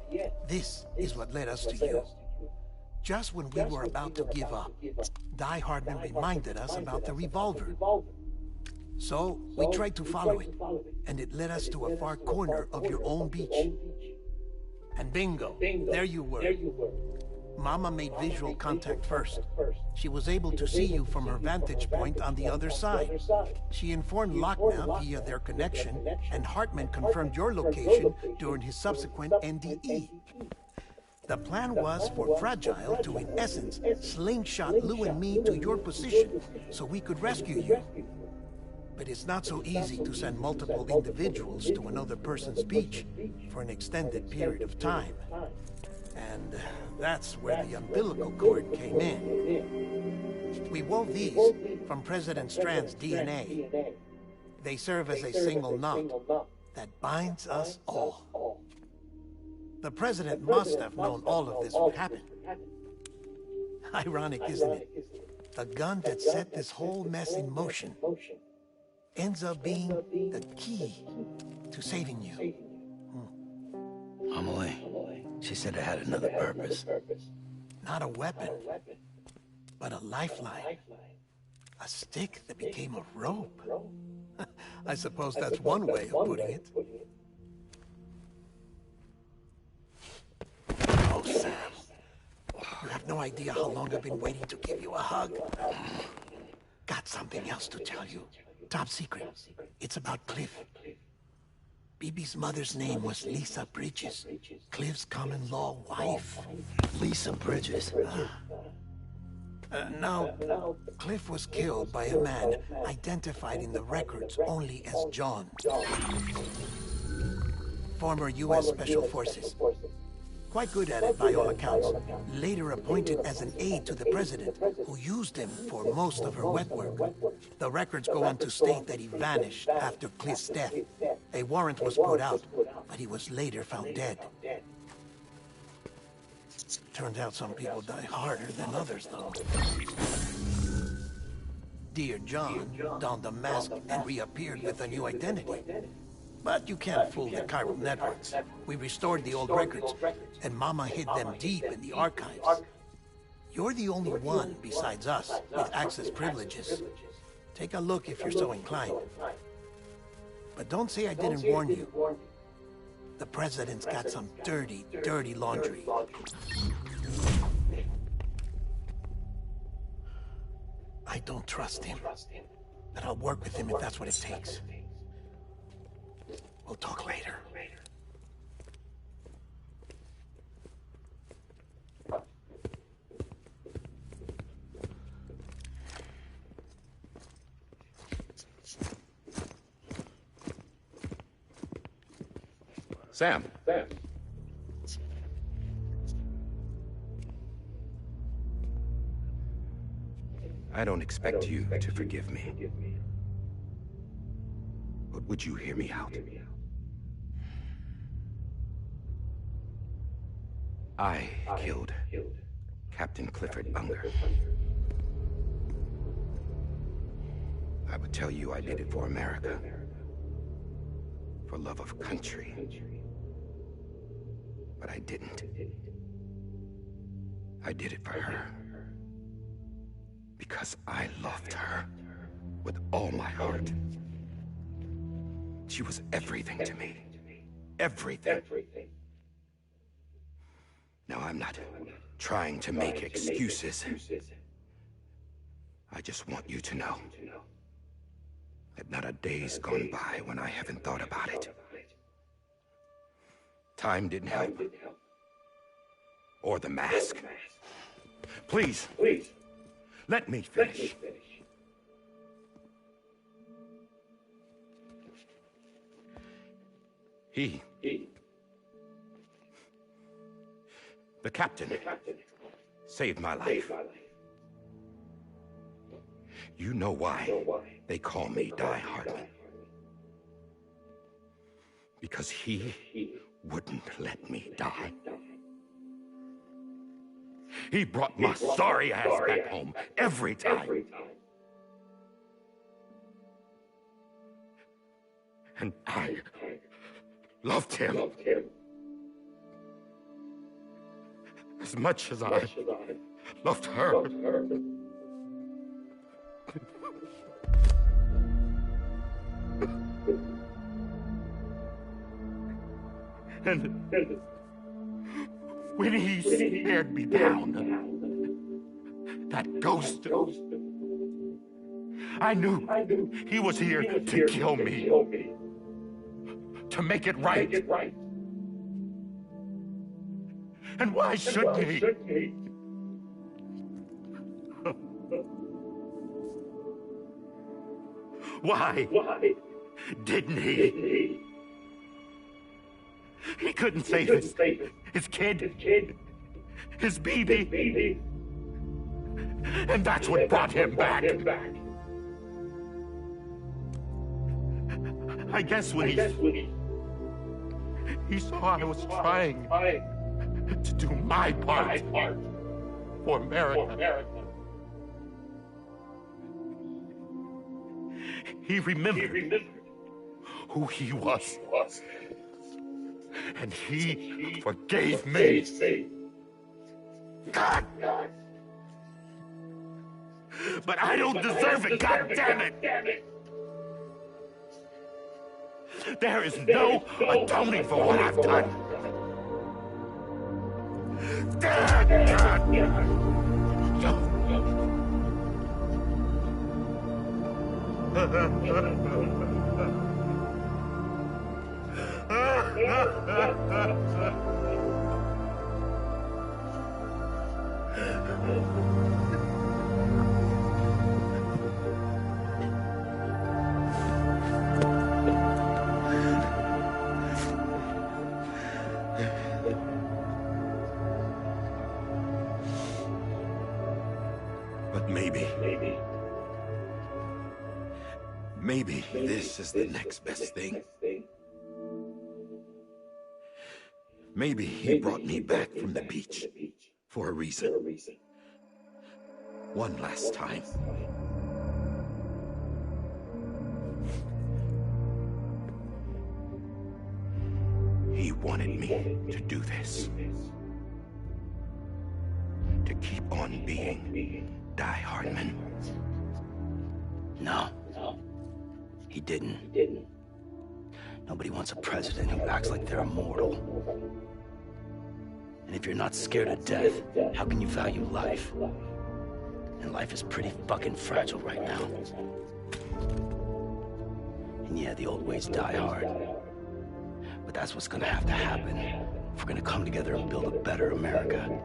this is what led us to you. Just when we were about to give up, Die Hartman reminded us about the revolver. So, we tried to follow it, and it led us to a far corner of your own beach. And bingo, there you were. Mama made visual contact first. She was able to see you from her vantage point on the other side. She informed Lockdown via their connection, and Hartman confirmed your location during his subsequent NDE. The plan was for Fragile to, in essence, slingshot Lou and me to your position so we could rescue you. But it's not so easy to send multiple individuals to another person's beach for an extended period of time. And that's where the umbilical cord came in. We wove these from President Strand's DNA. They serve as a single knot that binds us all. The President must have known all of this would happen. Ironic, isn't it? The gun that set this whole mess in motion ends up being the key to saving you. Amelie, she said it had another purpose. Not a weapon, but a lifeline. A stick that became a rope. I suppose that's one way of putting it. Oh, Sam. You have no idea how long I've been waiting to give you a hug. got something else to tell you. Top secret. It's about Cliff. Bibi's mother's name was Lisa Bridges. Cliff's common-law wife. Lisa Bridges. Now, Cliff was killed by a man identified in the records only as John. Former U.S. Special Forces. Quite good at it by all accounts. Later appointed as an aide to the president, who used him for most of her wet work. The records go on to state that he vanished after Cliff's death. A warrant was put out, but he was later found dead. Turns out some people die harder than others, though. Dear John donned a mask and reappeared with a new identity. But you can't fool the chiral networks. We restored the old records, and Mama hid them deep in the archives. You're the only one, besides us, with access privileges. Take a look if you're so inclined. But don't say I didn't warn you. The president's got some dirty, dirty laundry. I don't trust him, but I'll work with him if that's what it takes. We'll talk later. Sam. I don't expect you to forgive me. But would you hear me out? I killed Captain Clifford Unger. I would tell you I did it for America. For love of country. But I didn't. I did it for her. Because I loved her with all my heart. She was everything to me. Everything. Now, I'm not trying to make excuses. I just want you to know that not a day's gone by when I haven't thought about it. Time didn't help. Or the mask. Please, let me finish. The captain saved my life. You know why they call me Die Hardman. Because he wouldn't let me die. He brought my sorry ass back home every time. And I loved him. As much as I loved her. And when he stared me down, that ghost, I knew he was here to kill me, to make it right. And why shouldn't he? Why didn't he? He couldn't save his kid, his baby. And that's what brought him back. I guess when he saw I was trying to do my part for America. He remembered who he was. And he forgave me. God. But I don't deserve it, God damn it. There is no atoning for what I've done. But maybe this is the next best thing. Maybe he brought me back from the beach for a reason. One last time. He wanted me to do this. To keep on being Die Hardman. No. He didn't. Nobody wants a president who acts like they're immortal. And if you're not scared of death, how can you value life? And life is pretty fucking fragile right now. And yeah, the old ways die hard. But that's what's gonna have to happen if we're gonna come together and build a better America.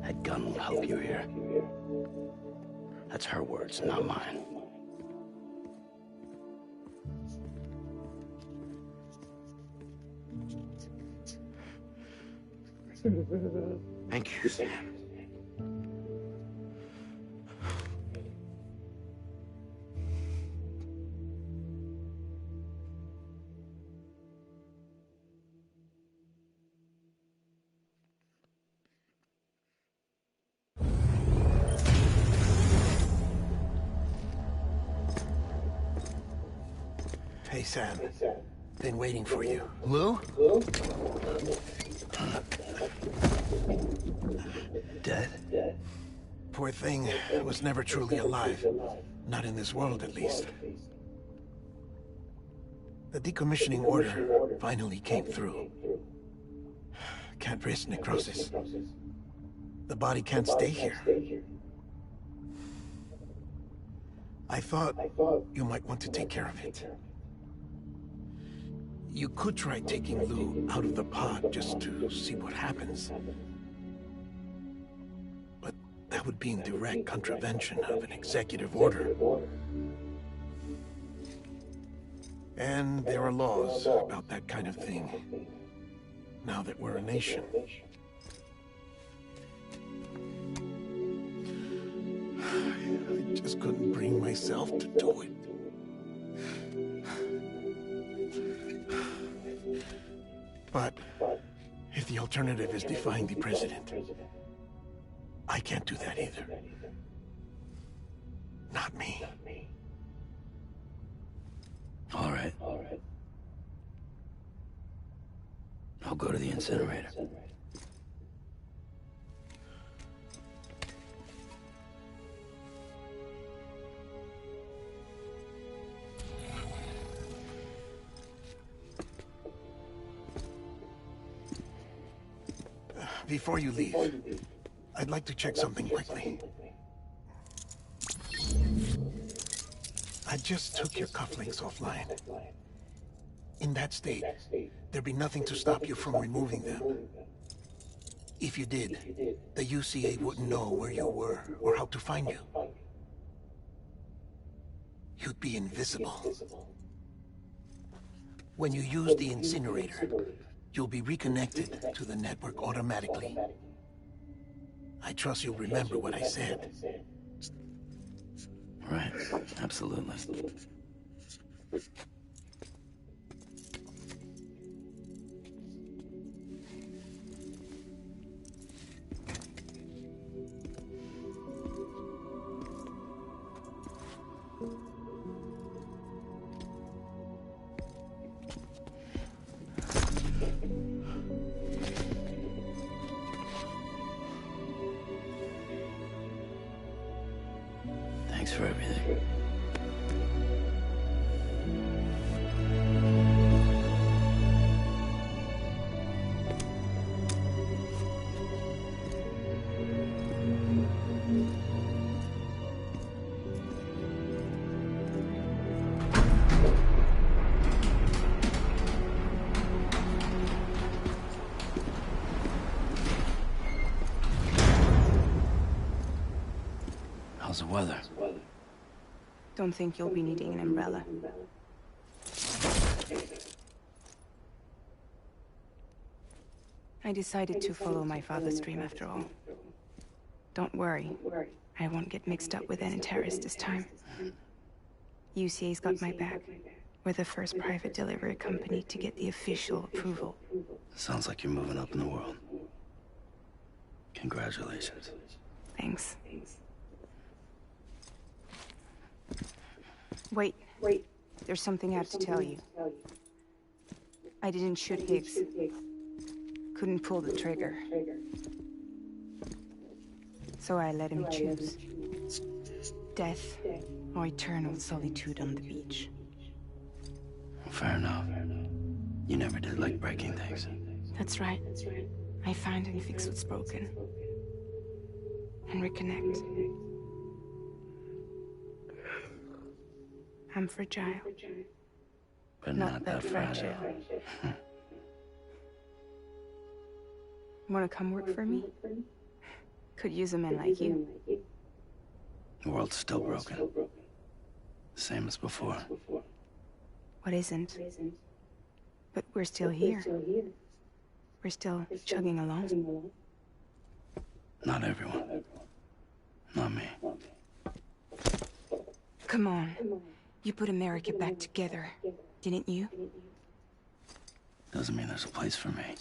That gun won't help you here. That's her words, not mine. Thank you, Sam. Hey, Sam. Been waiting for you. Lou? Dead? Poor thing was never truly alive. Not in this world, at least. The decommissioning order finally came through. Can't risk necrosis. The body can't stay here. I thought you might want to take care of it. You could try taking Lou out of the pod just to see what happens. But that would be in direct contravention of an executive order. And there are laws about that kind of thing, now that we're a nation. I just couldn't bring myself to do it. But if the alternative is defying the president, I can't do that either. Not me. All right. I'll go to the incinerator. Before you leave, I'd like to check something quickly. I just took your cufflinks offline. In that state, there'd be nothing to stop you from removing them. If you did, the UCA wouldn't know where you were or how to find you. You'd be invisible. When you use the incinerator, you'll be reconnected to the network automatically. I trust you'll remember what I said. Right, absolutely. Thanks for everything. How's the weather? Don't think you'll be needing an umbrella. I decided to follow my father's dream after all. Don't worry. I won't get mixed up with any terrorists this time. UCA's got my back. We're the first private delivery company to get the official approval. Sounds like you're moving up in the world. Congratulations. Thanks. Wait. There's something I have to tell you. I didn't shoot Higgs. Couldn't pull the trigger. So I let him choose. Death or eternal solitude on the beach. Fair enough. You never did like breaking things. That's right. I find and fix what's broken. And reconnect. I'm fragile. But not that fragile. Wanna come work for me? Could use a man like you. The world's still broken. Same as before. What isn't? But we're still here. We're still chugging along. Not everyone. Not me. Come on. You put America back together, didn't you? Doesn't mean there's a place for me.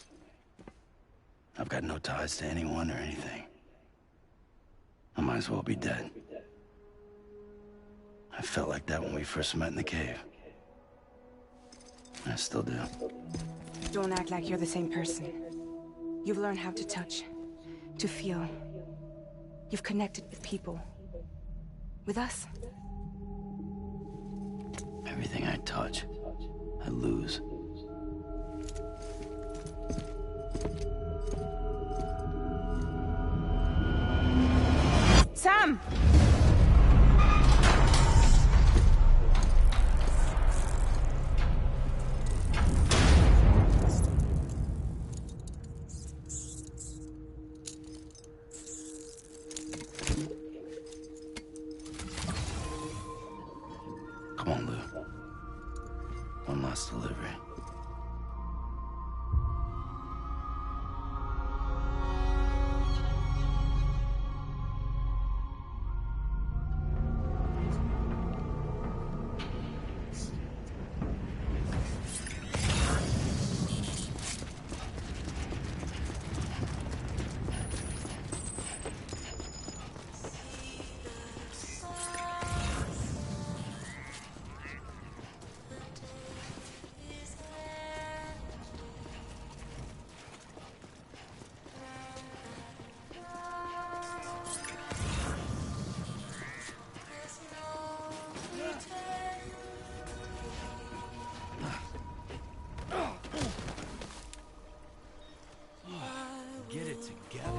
I've got no ties to anyone or anything. I might as well be dead. I felt like that when we first met in the cave. I still do. Don't act like you're the same person. You've learned how to touch, to feel. You've connected with people. With us. Everything I touch, I lose. Sam! Come on, Lou. One last delivery. Get it together.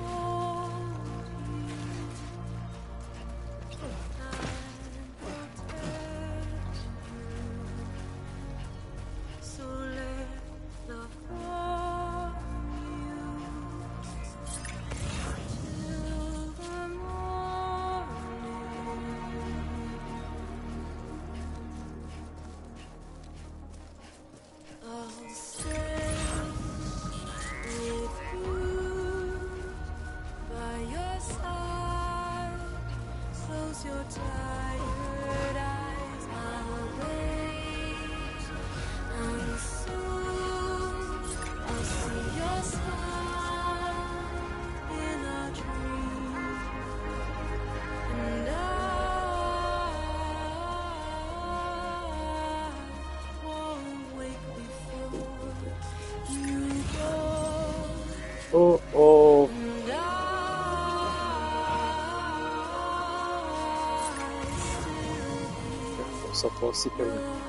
Oh. Só posso ir pelo.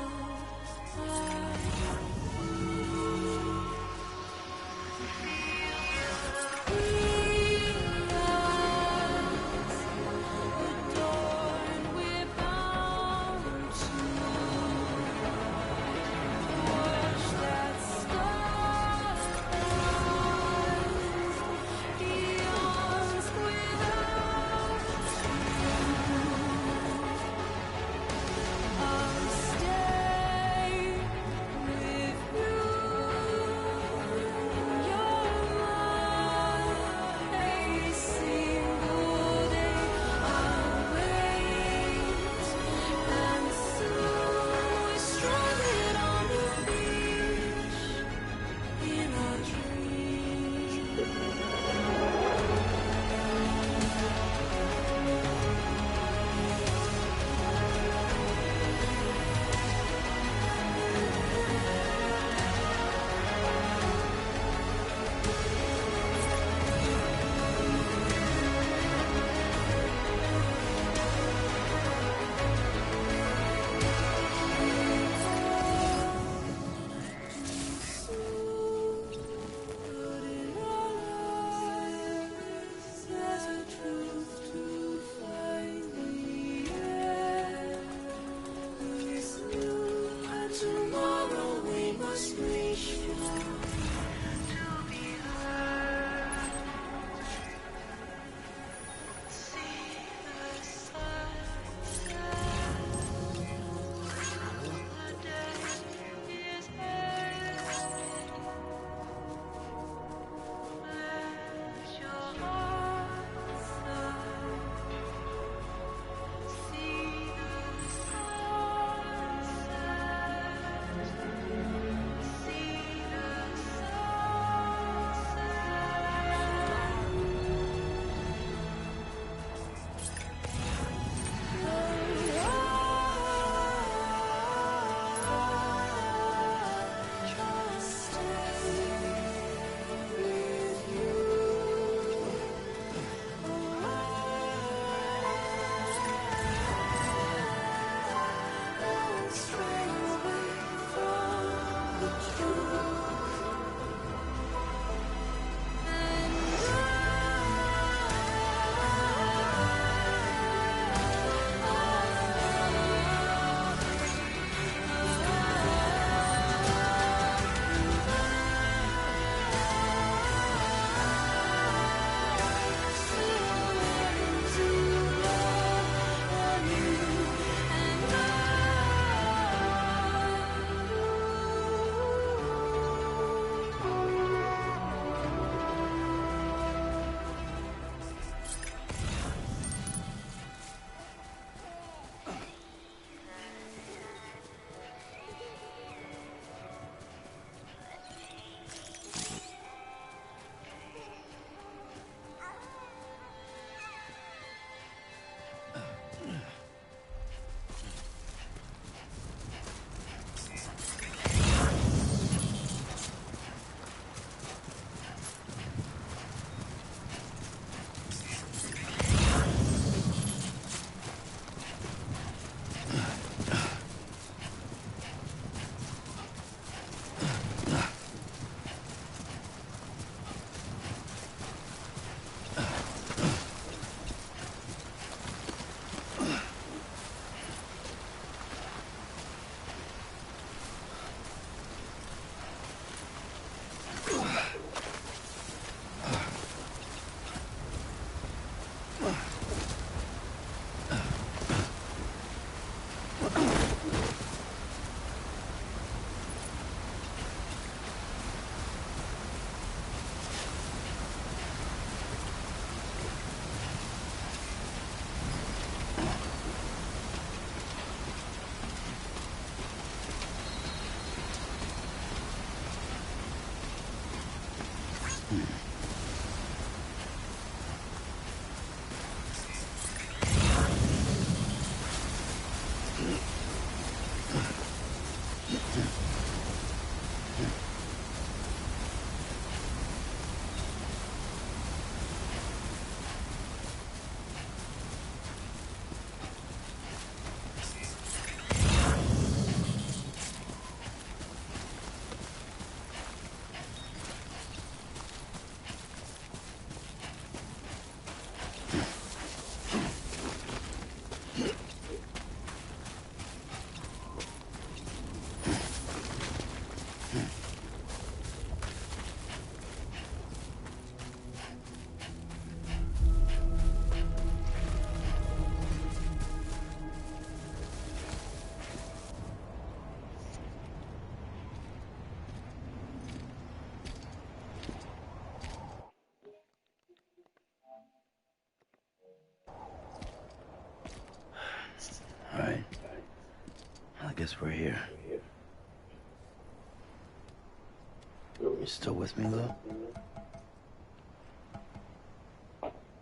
Alright. I guess we're here. You still with me, Lou?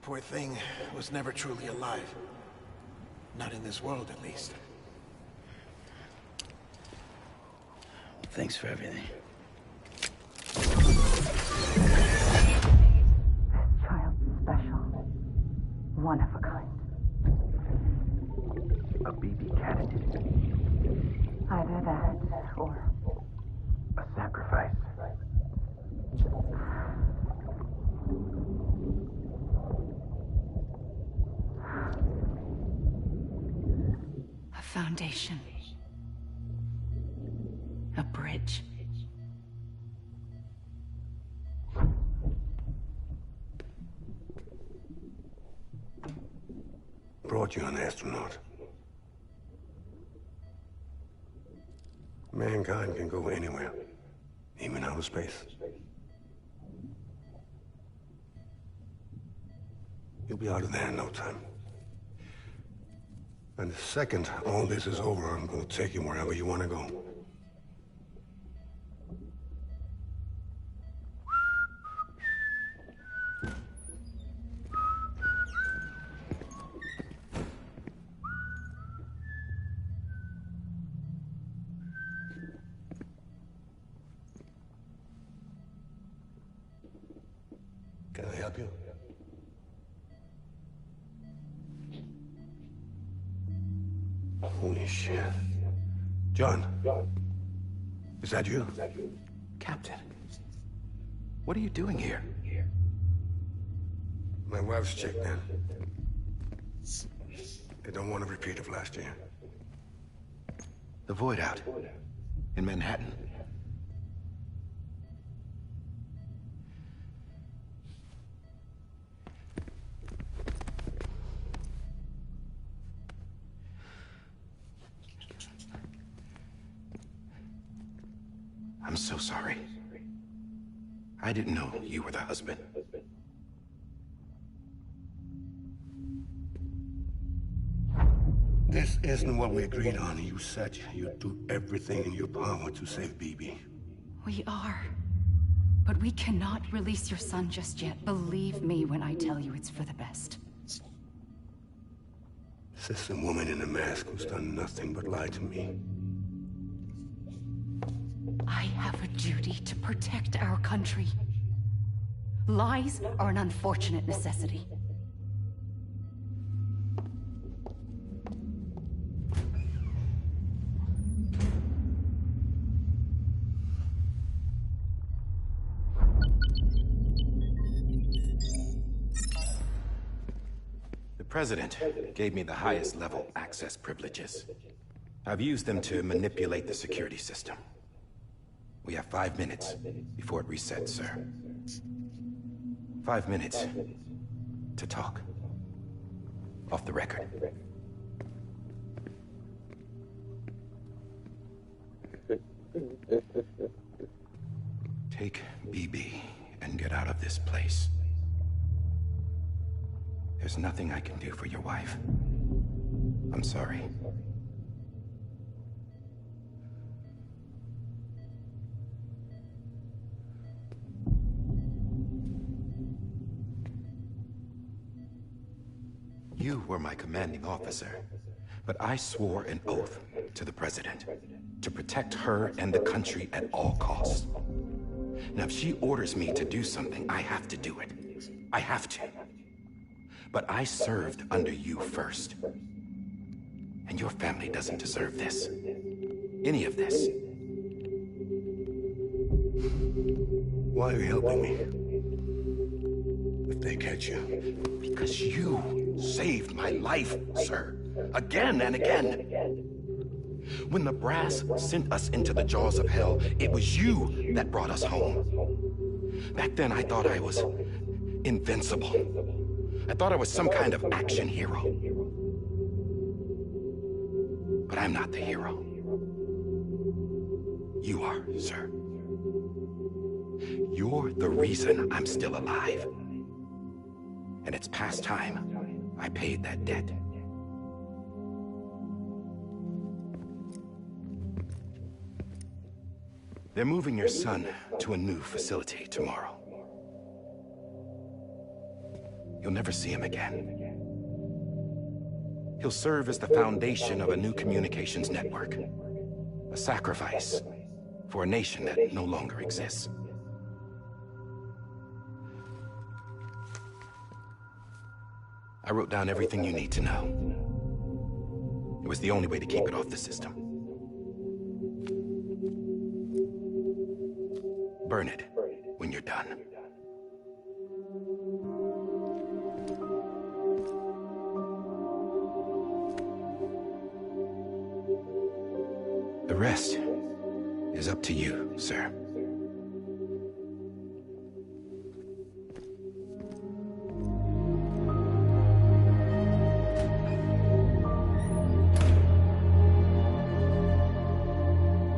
Poor thing was never truly alive. Not in this world, at least. Thanks for everything. Child special. One of a kind. A BB candidate. Either that, or... a sacrifice. A foundation. A bridge. Brought you an astronaut. Mankind can go anywhere, even outer space. You'll be out of there in no time. And the second all this is over, I'm gonna take you wherever you wanna go. Can I help you? Holy shit. John. Is that you? Captain, what are you doing here? My wife's checked in. They don't want a repeat of last year. The Void out. In Manhattan. I'm so sorry. I didn't know you were the husband. This isn't what we agreed on. You said you'd do everything in your power to save BB. We are. But we cannot release your son just yet. Believe me when I tell you it's for the best. This is a woman in a mask who's done nothing but lie to me. I have a duty to protect our country. Lies are an unfortunate necessity. The President gave me the highest level access privileges. I've used them to manipulate the security system. We have 5 minutes before it resets, sir. 5 minutes to talk. Off the record. Take BB and get out of this place. There's nothing I can do for your wife. I'm sorry. You were my commanding officer, but I swore an oath to the President to protect her and the country at all costs. Now, if she orders me to do something, I have to do it. I have to. But I served under you first. And your family doesn't deserve this. Any of this. Why are you helping me? If they catch you. Because you saved my life, sir. Again and again. When the brass sent us into the jaws of hell, it was you that brought us home. Back then, I thought I was invincible. I thought I was some kind of action hero. But I'm not the hero. You are, sir. You're the reason I'm still alive. And it's past time I paid that debt. They're moving your son to a new facility tomorrow. You'll never see him again. He'll serve as the foundation of a new communications network. A sacrifice for a nation that no longer exists. I wrote down everything you need to know. It was the only way to keep it off the system. Burn it when you're done. The rest is up to you, sir.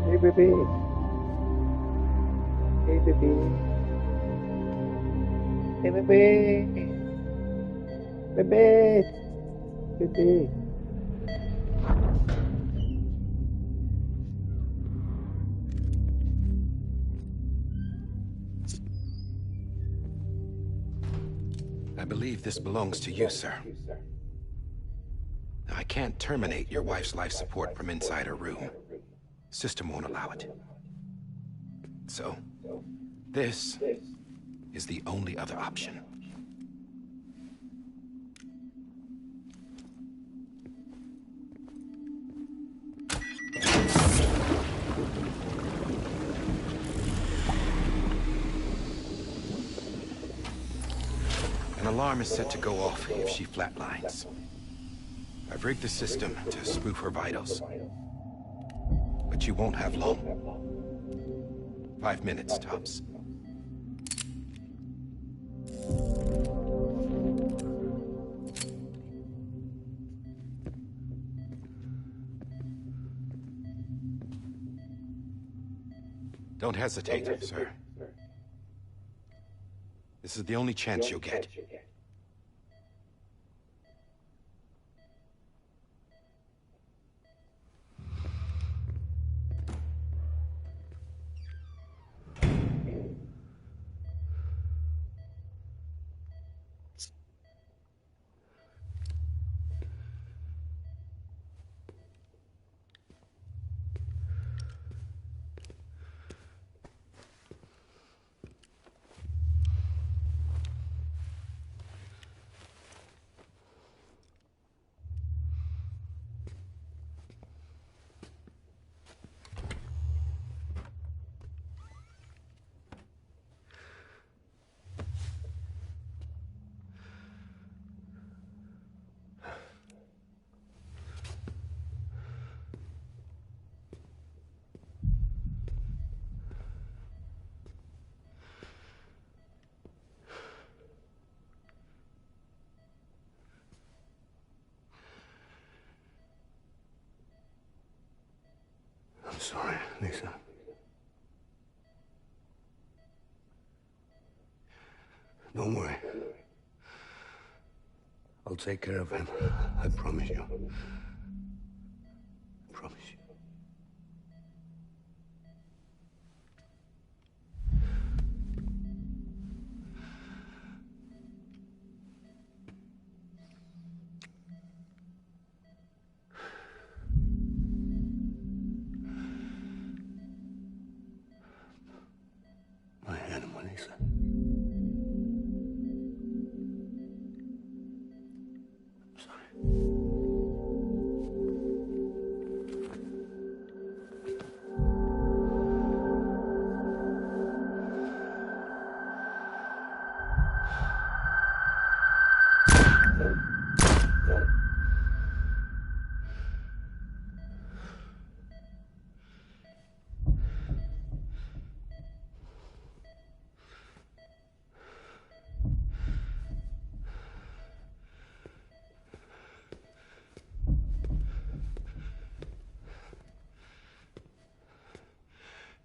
Hey, baby. Hey, baby. Hey, baby. Baby. Baby. I believe this belongs to you, sir. I can't terminate your wife's life support from inside her room. System won't allow it. So, this is the only other option. An alarm is set to go off if she flatlines. I've rigged the system to spoof her vitals. But you won't have long. 5 minutes, tops. Don't hesitate, sir. This is the only chance you'll get. I'm sorry, Lisa. Don't worry. I'll take care of him. I promise you. I promise you. My animal, Lisa. I'm sorry.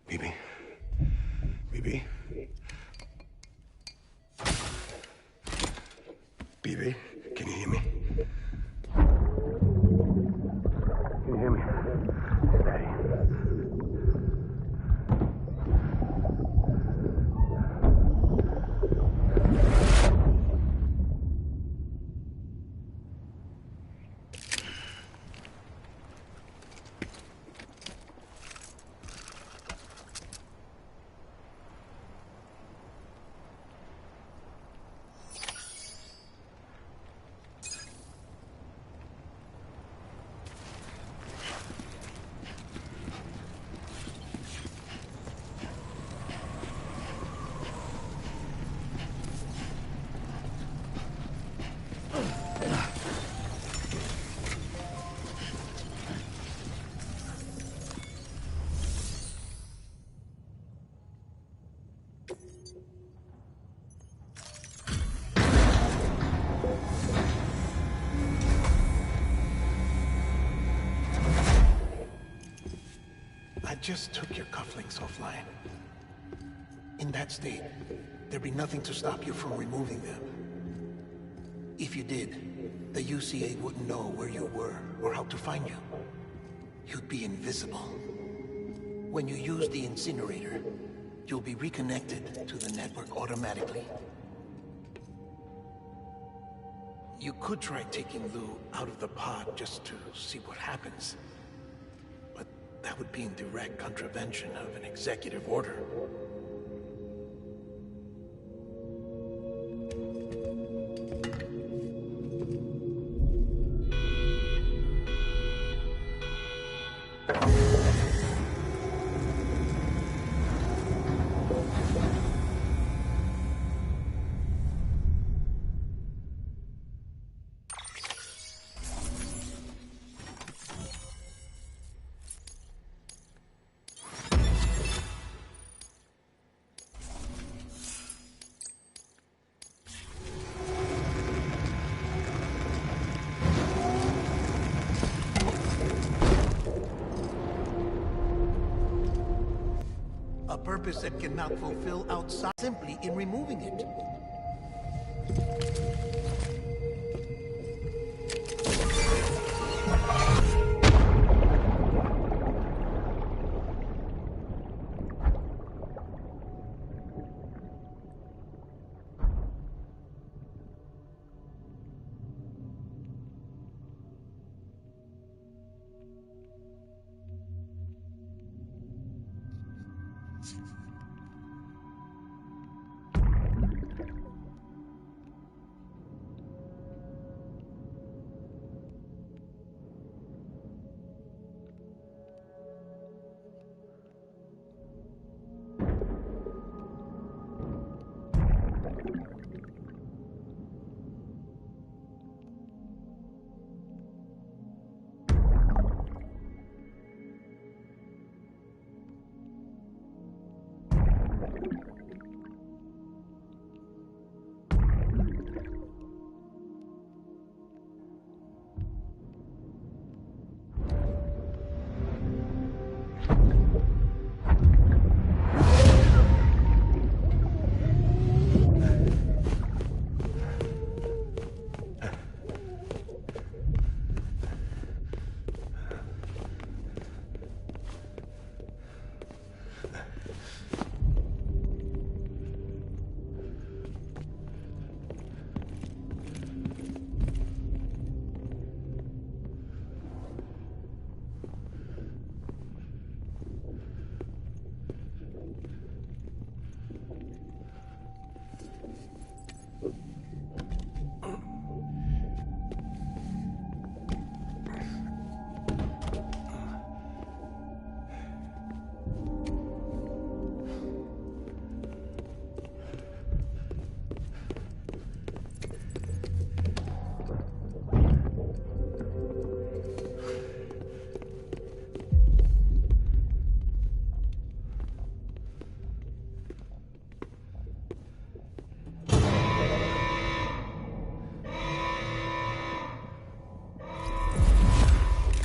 Bibi. Bibi. Bibi, can you hear me? Can you hear me? Daddy. I just took your cufflinks offline. In that state, there'd be nothing to stop you from removing them. If you did, the UCA wouldn't know where you were or how to find you. You'd be invisible. When you use the incinerator, you'll be reconnected to the network automatically. You could try taking Lou out of the pod just to see what happens. But that would be in direct contravention of an executive order. A purpose that cannot fulfill outside simply in removing it.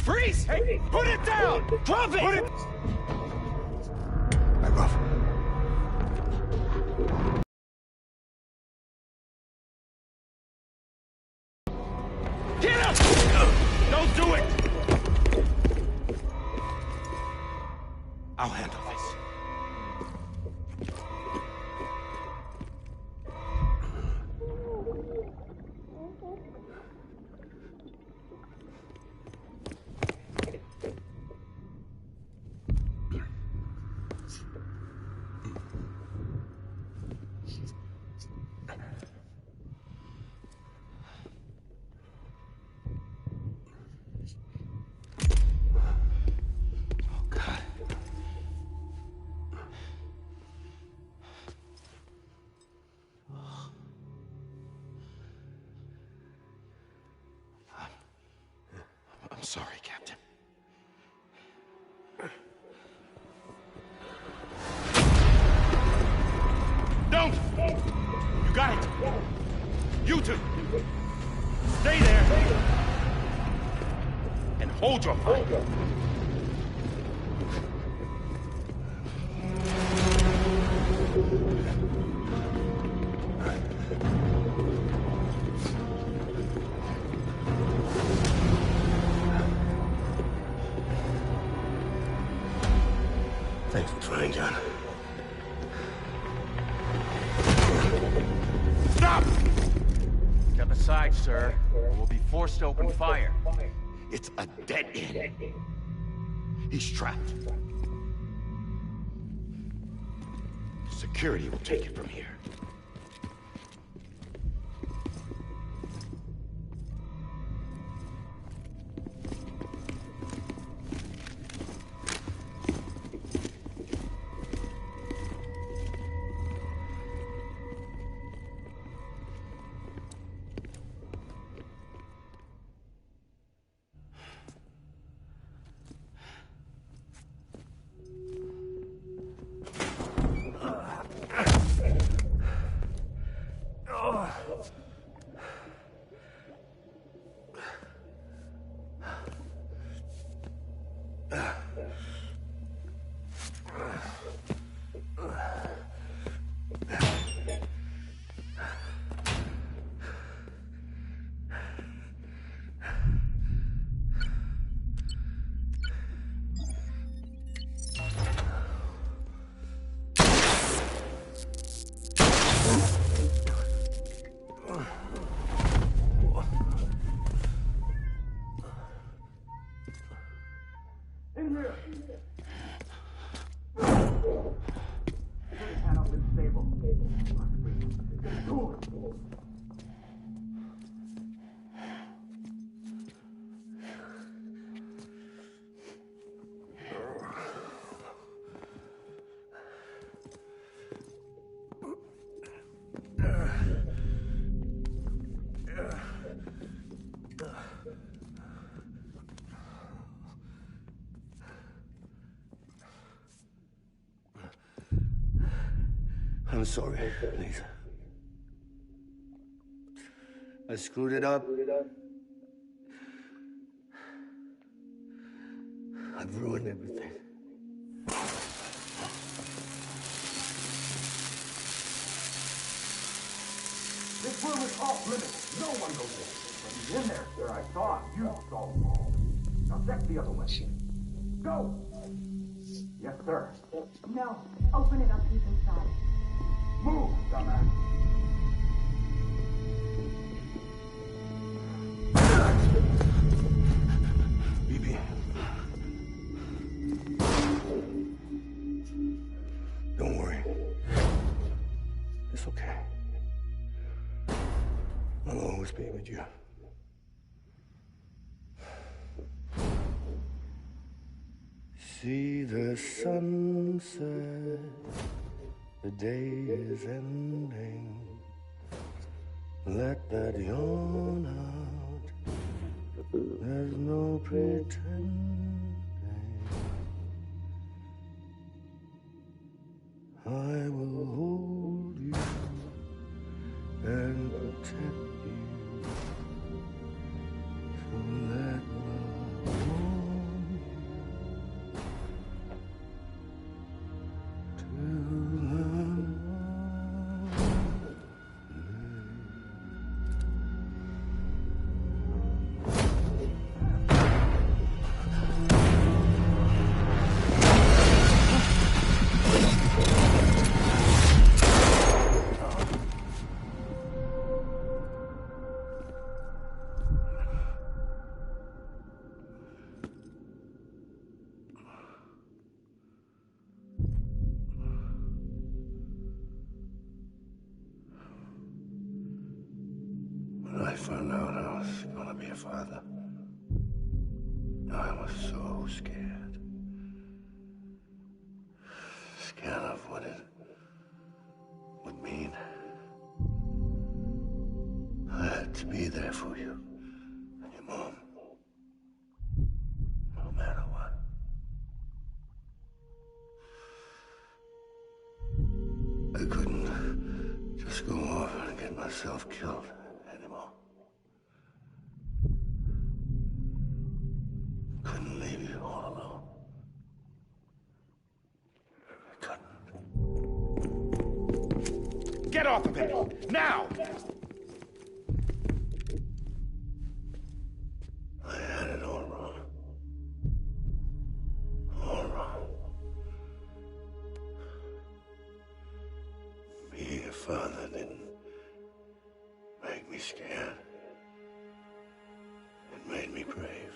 Freeze! Hey, put it down! Drop it! Put it... Back off. Get up! Don't do it! I'll handle this. I'm sorry, Captain. Don't! You got it! You two! Stay there! And hold your fire! Thanks for trying, John. Stop! Step aside, sir, or we'll be forced to open fire. It's a dead end. He's trapped. Security will take it from here. I'm sorry, Lisa. I screwed it up. I've ruined everything. This room is off limits. No one goes in. When he's in there, sir, I thought you saw them all. Now check the other way. Go! Yes, sir. No. Open it up. He's inside. Move, dumbass. Bibi. Don't worry. It's okay. I'll always be with you. See the sunset. The day is ending. Let that yawn out. There's no pretending. I will hold you and protect you. So let love warm you to love. When I found out I was gonna be a father, I was so scared. Scared of what it would mean. I had to be there for you and your mom, no matter what. I couldn't just go off and get myself killed anymore. Couldn't leave you all alone. I couldn't. Get off of him! Now! I had it all wrong. All wrong. Being a father didn't make me scared. It made me brave.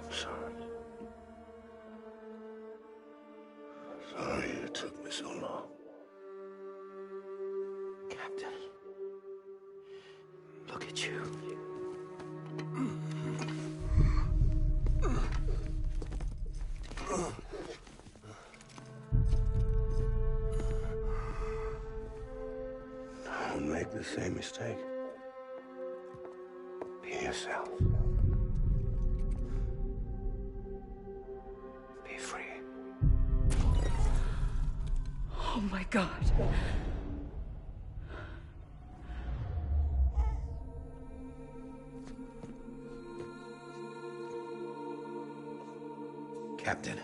I'm sorry. Sorry it took me so long. Captain, look at you. Don't make the same mistake. Be yourself. Be free. Oh my God. Captain,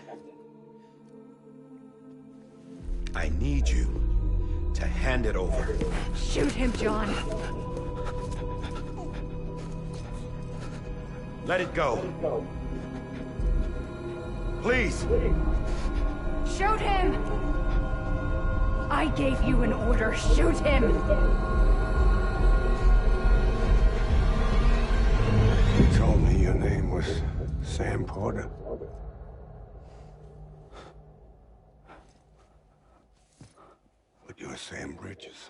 I need you to hand it over. Shoot him, John. Let it go. Please. Shoot him! I gave you an order. Shoot him! You told me your name was Sam Porter. But you're Sam Bridges.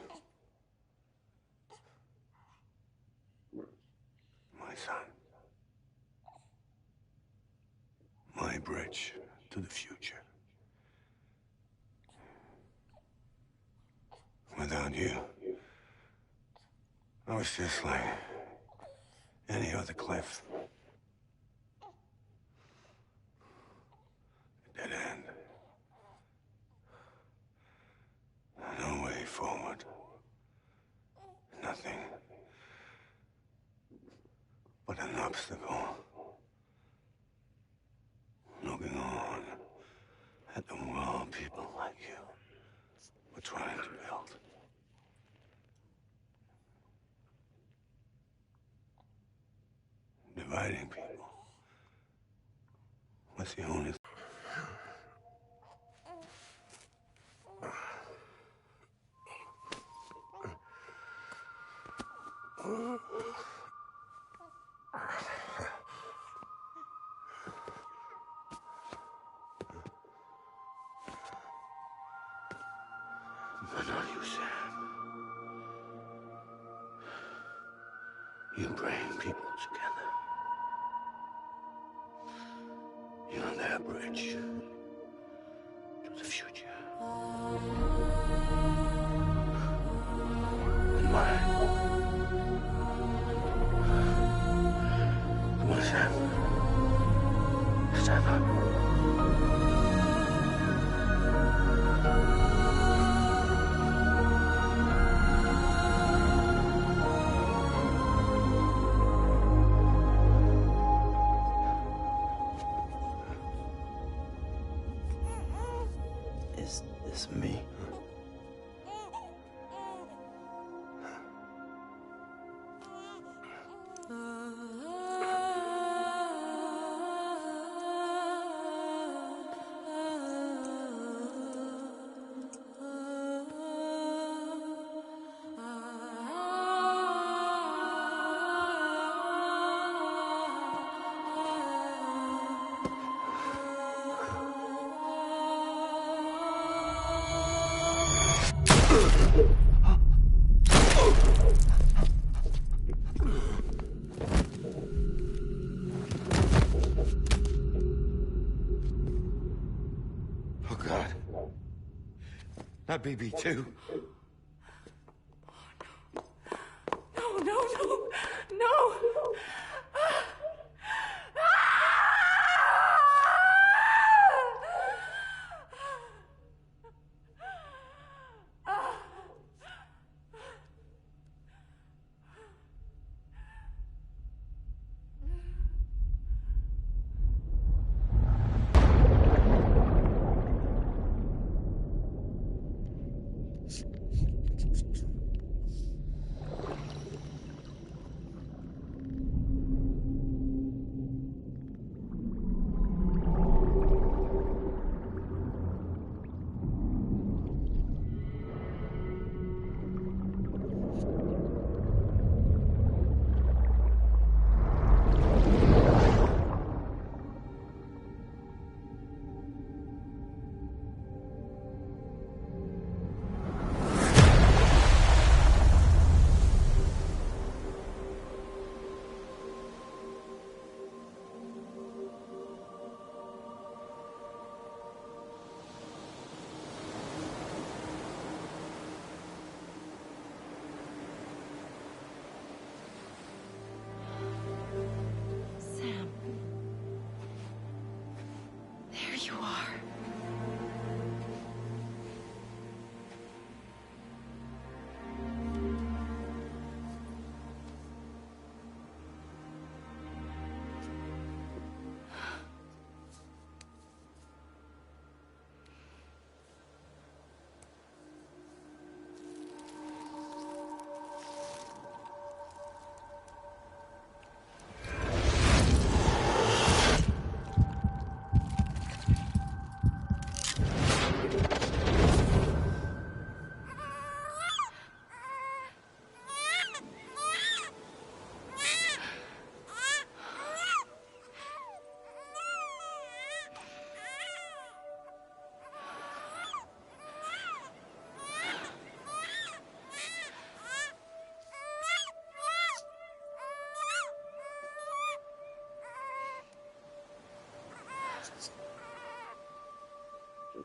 My son. My bridge to the future. Without you, I was just like any other Cliff. A dead end. No way forward. Nothing but an obstacle. Looking on at the world people like you were trying to build. Dividing people was the only But not you, Sam. You bring people together. You're their bridge to the future. And mine. Come on, Sam. Stand up. Is this me? Oh, God. Not BB2. No, no, no, no!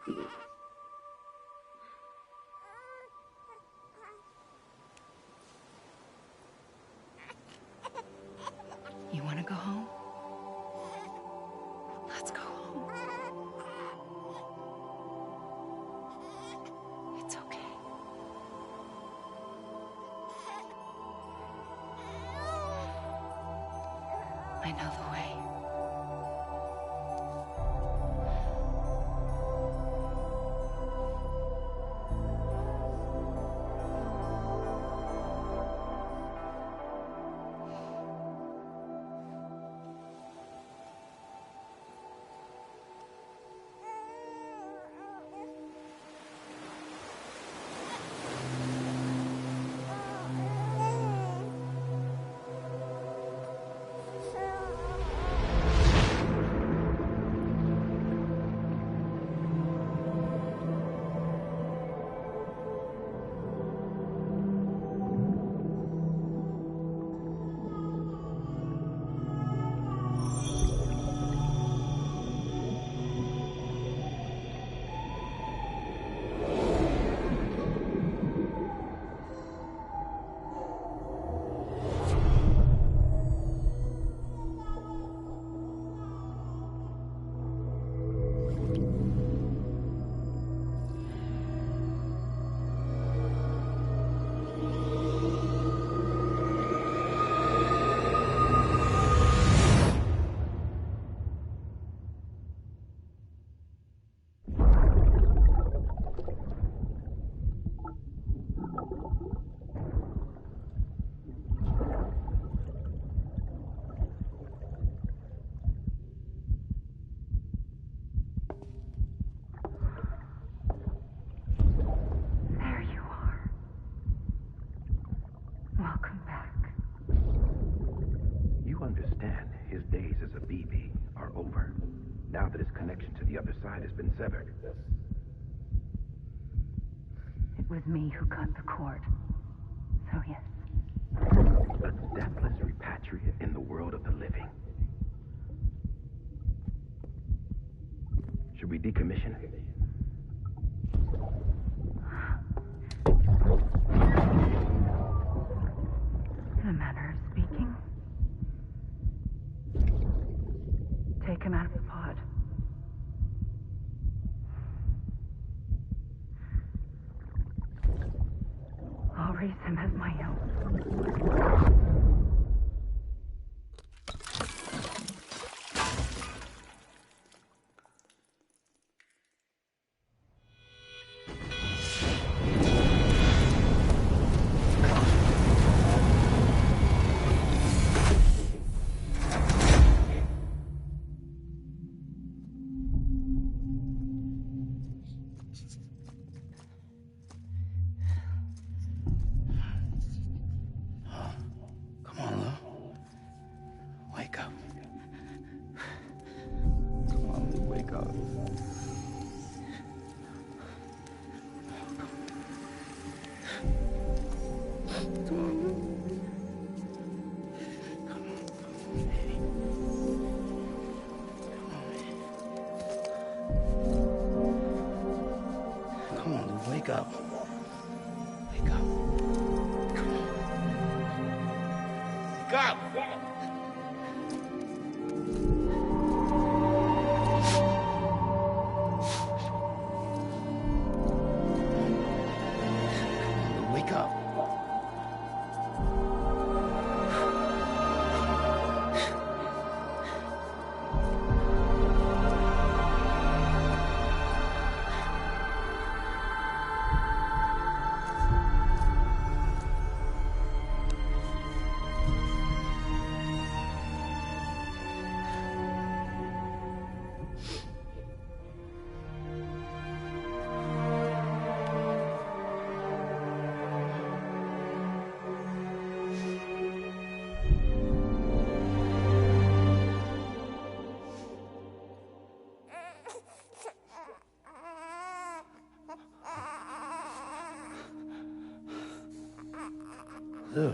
You want to go home? Let's go home. It's okay. I know the way. Now that his connection to the other side has been severed. It was me who cut the cord. So yes. A deathless repatriate in the world of the living. Should we decommission? In a manner of speaking. Take him out of the pod. I'll raise him as my own. Wake up. Wake up. Come on. Wake up! Wake up. Lou.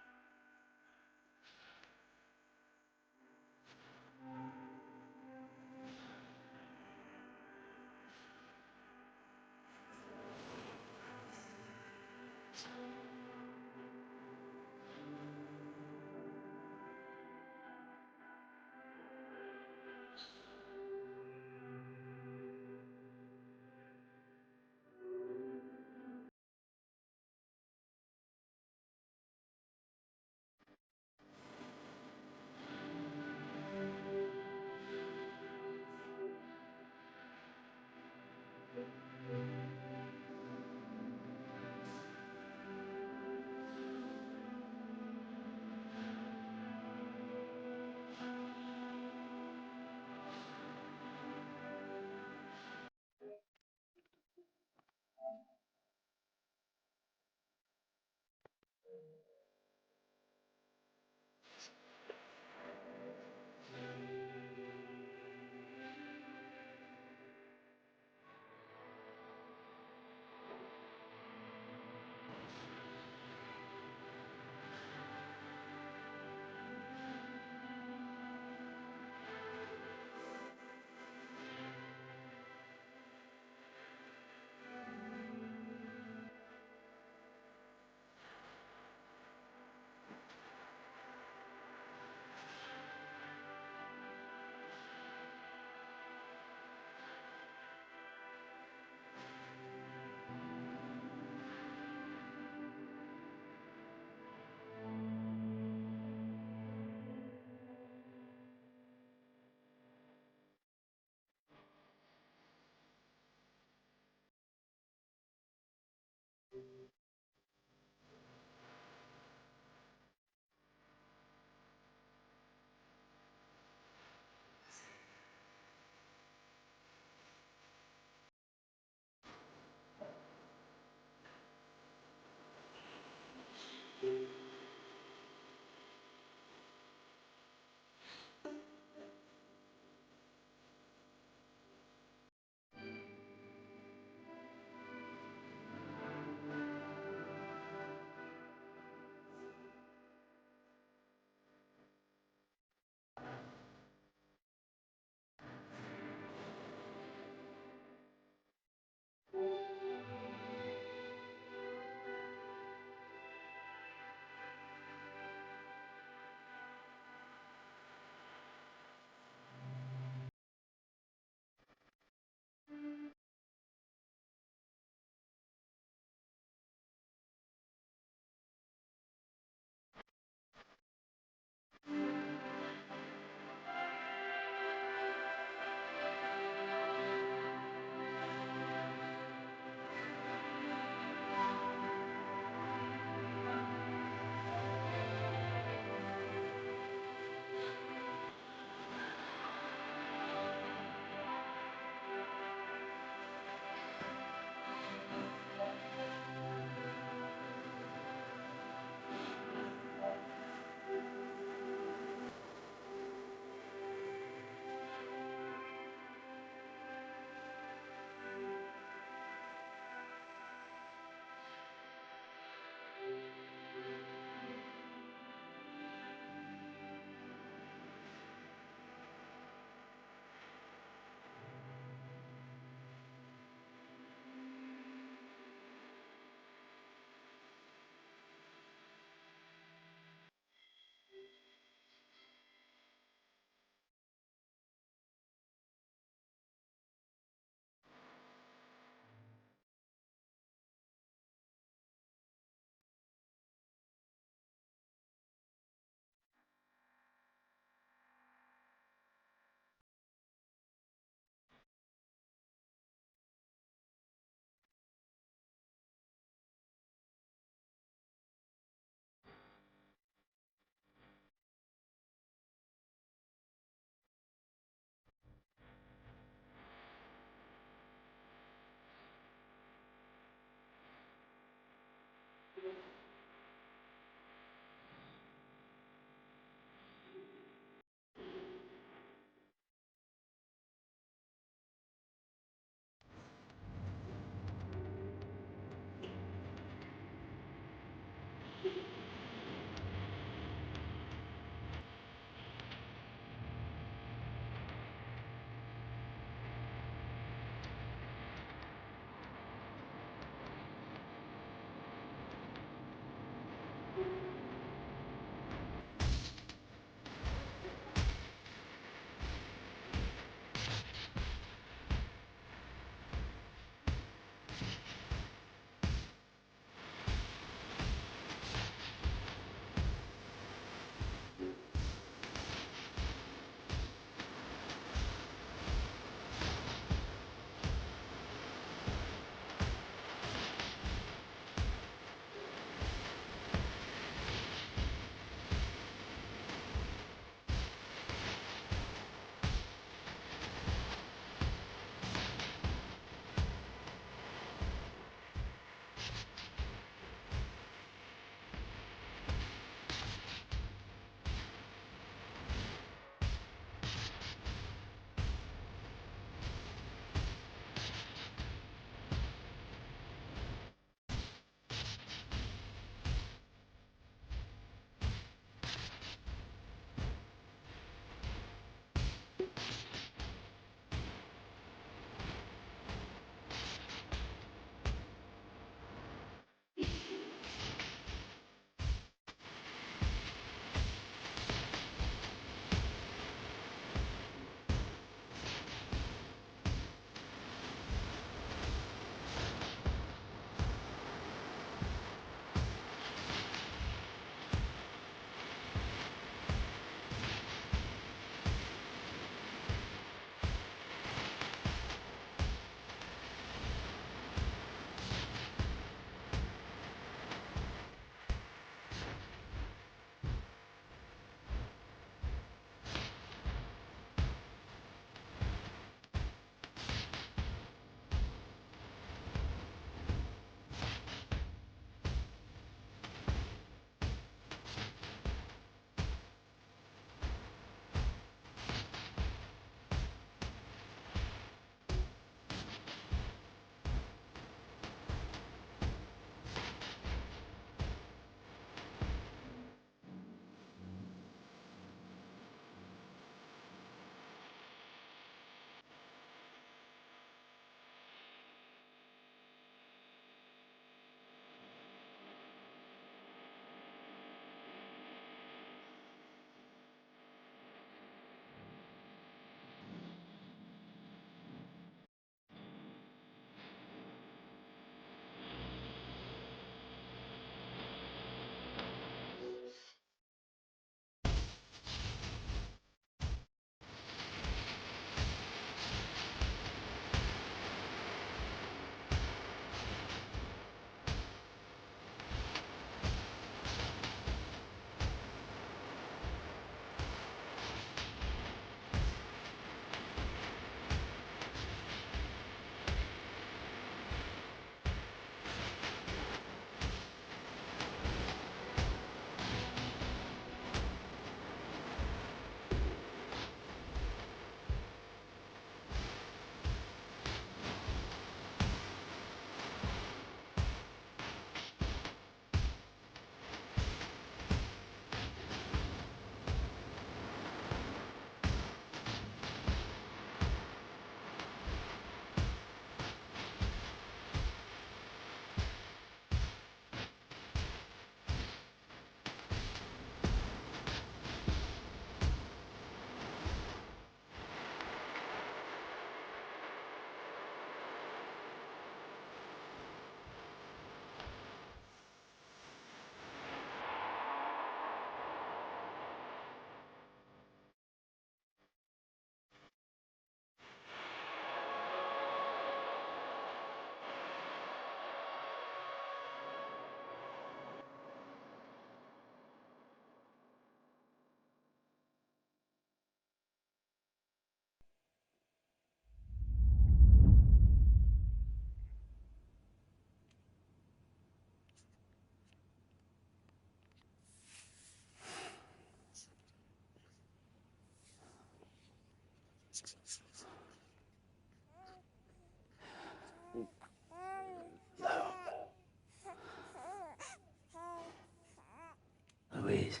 Louise.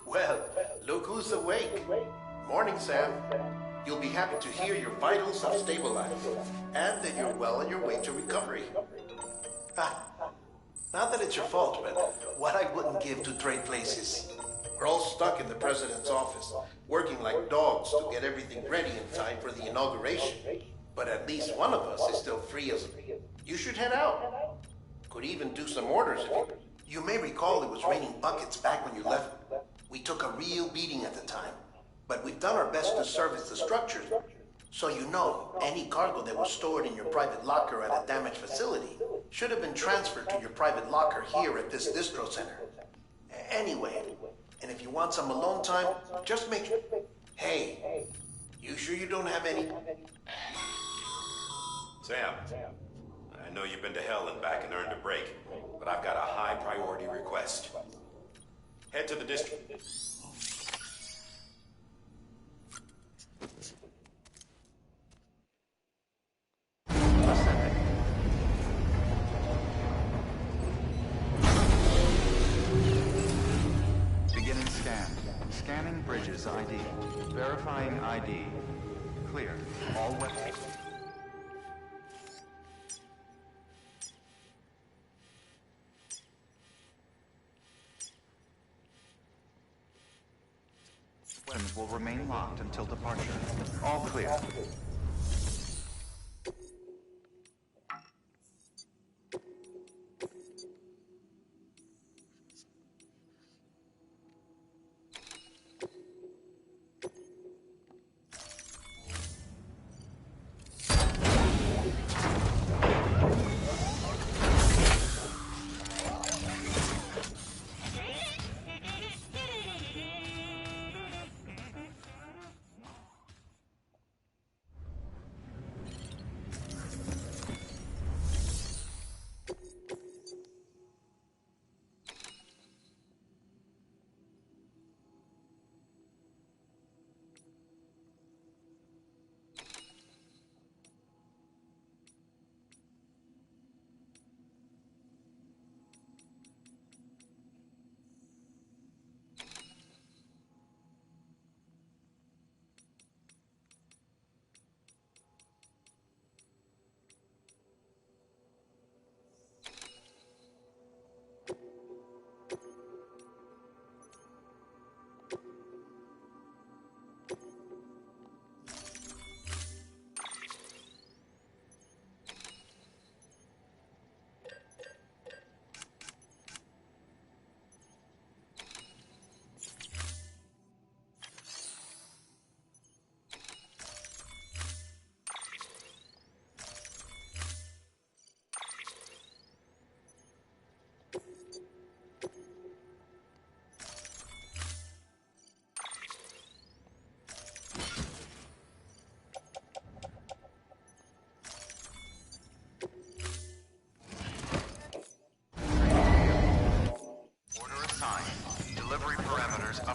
Well, look who's awake. Morning, Sam. You'll be happy to hear your vitals have stabilized, and that you're well on your way to recovery. Not that it's your fault, but what I wouldn't give to trade places. We're all stuck in the president's office, working like dogs to get everything ready in time for the inauguration. But at least one of us is still free as... You should head out. Could even do some orders if you... You may recall it was raining buckets back when you left. We took a real beating at the time, but we've done our best to service the structures. So you know, any cargo that was stored in your private locker at a damaged facility should have been transferred to your private locker here at this distro center. Anyway, and if you want some alone time, just make... Hey, you sure you don't have any... Sam, I know you've been to hell and back and earned a break, but I've got a high priority request. Head to the district. Beginning scan. Scanning Bridges ID. Verifying ID. Clear. All weapons. Weapons will remain locked until departure. All clear.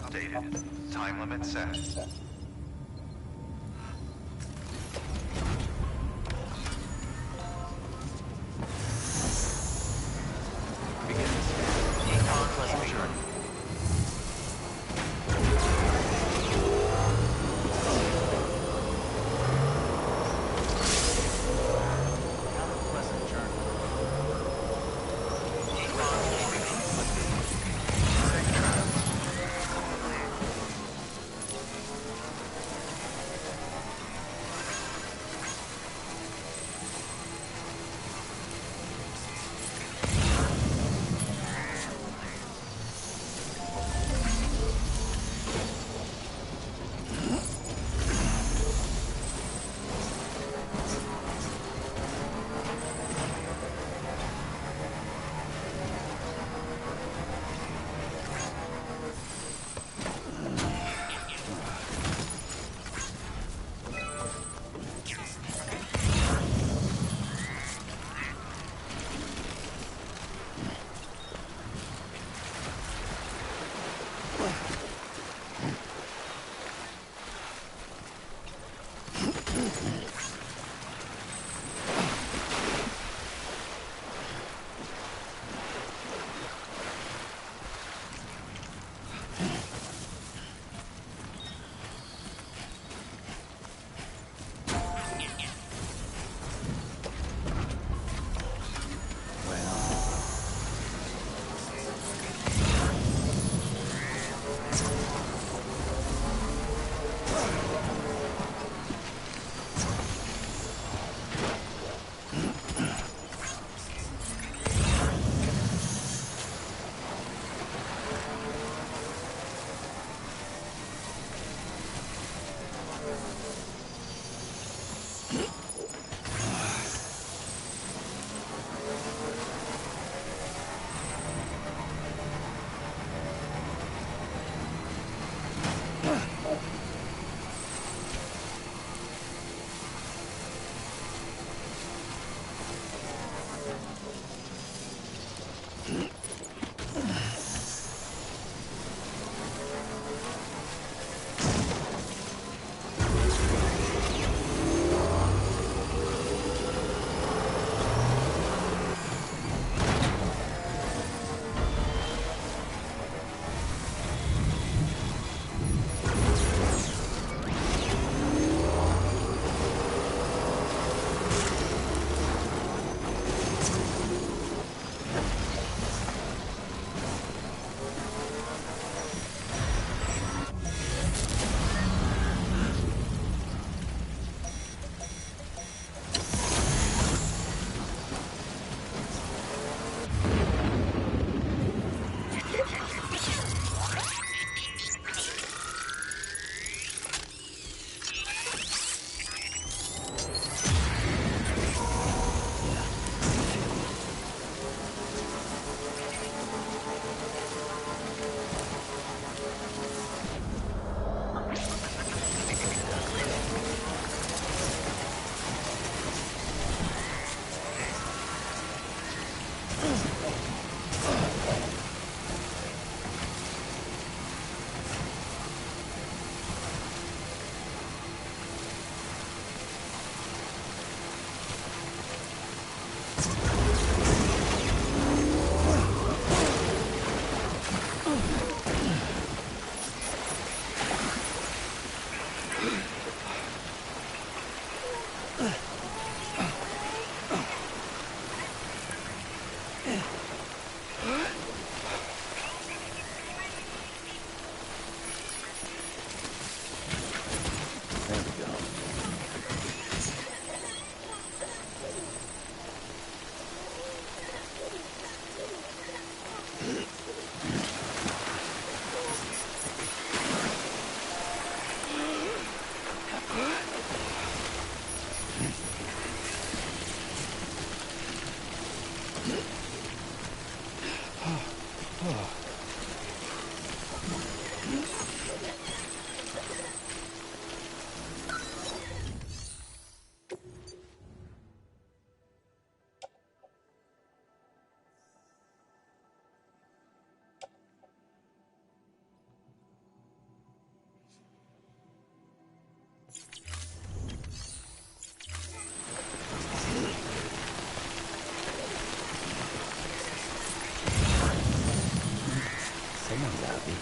updated. Time limit set. Pleasant journey. Someone's happy.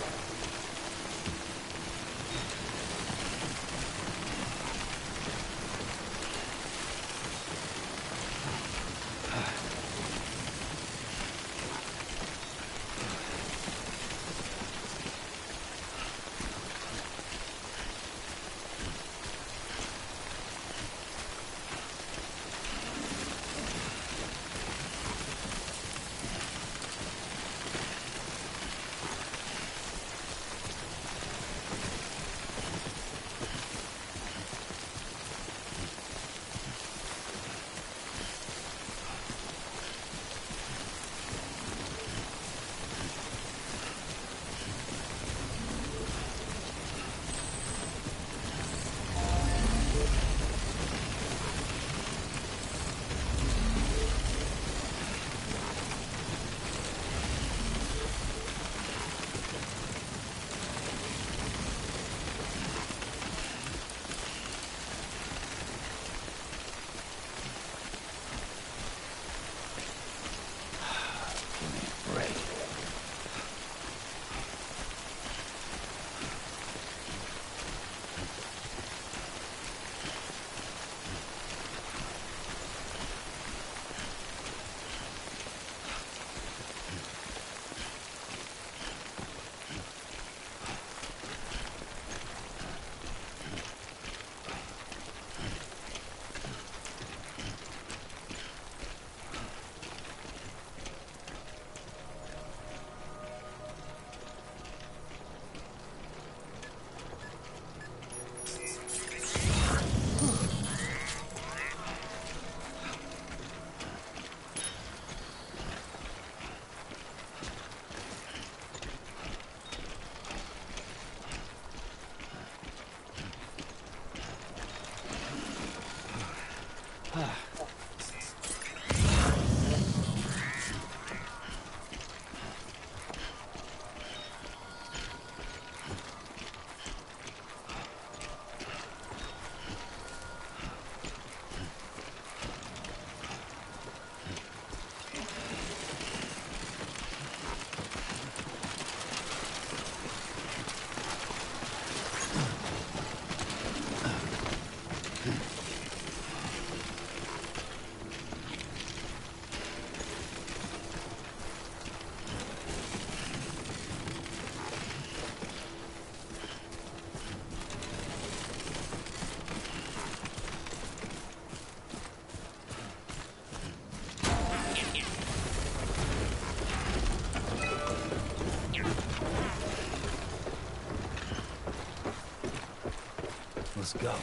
Let's go.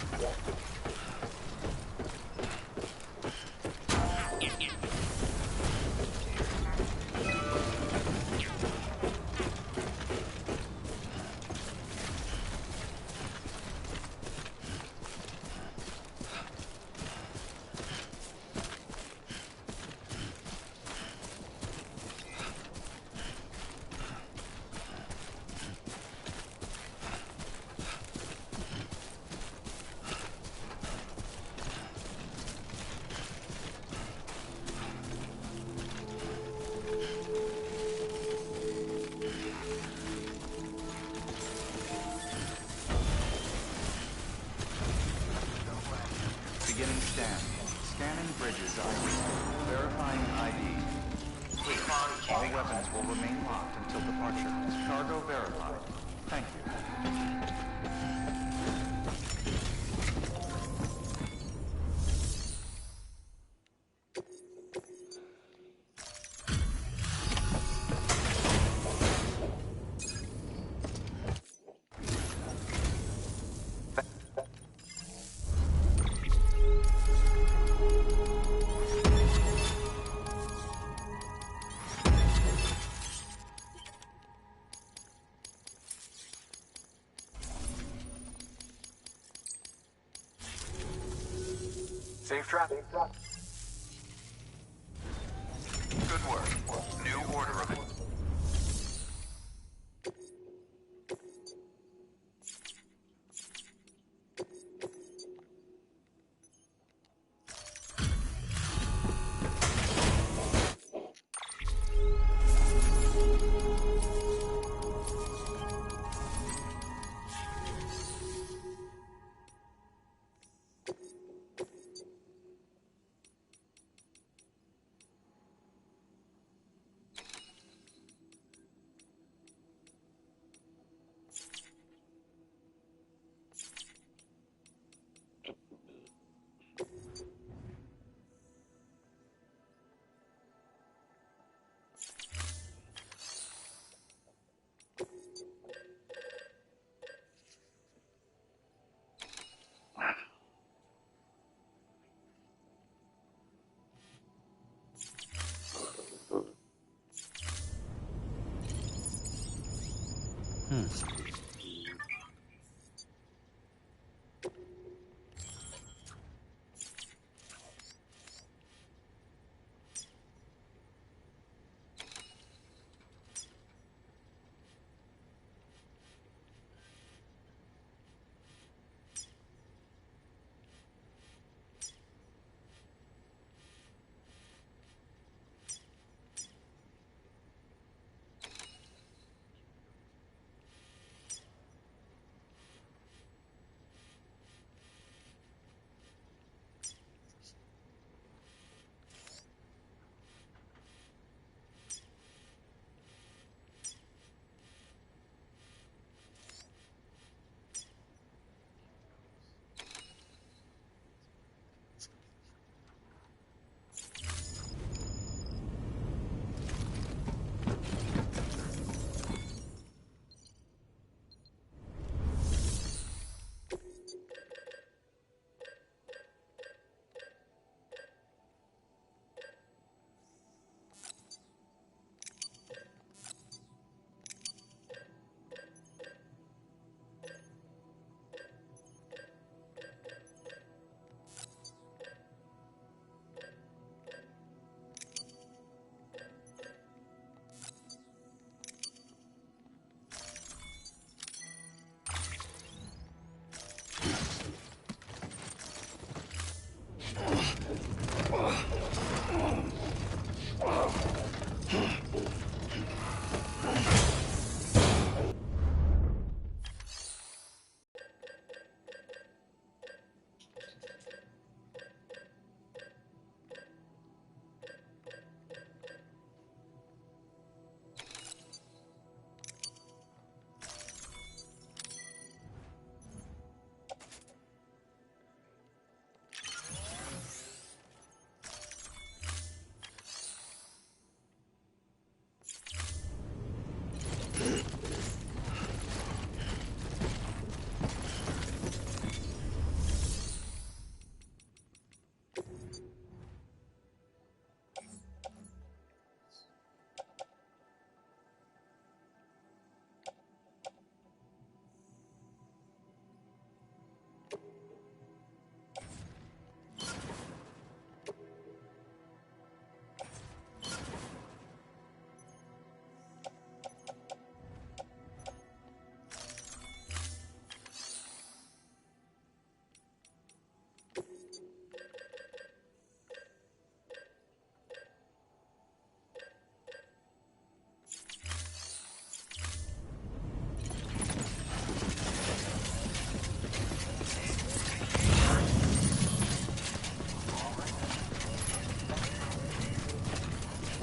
Beginning scan. Scanning bridges ID. Verifying ID. Please, all weapons will remain locked until departure. Cargo verified. Thank you. Safe traffic. Good work. New order of it.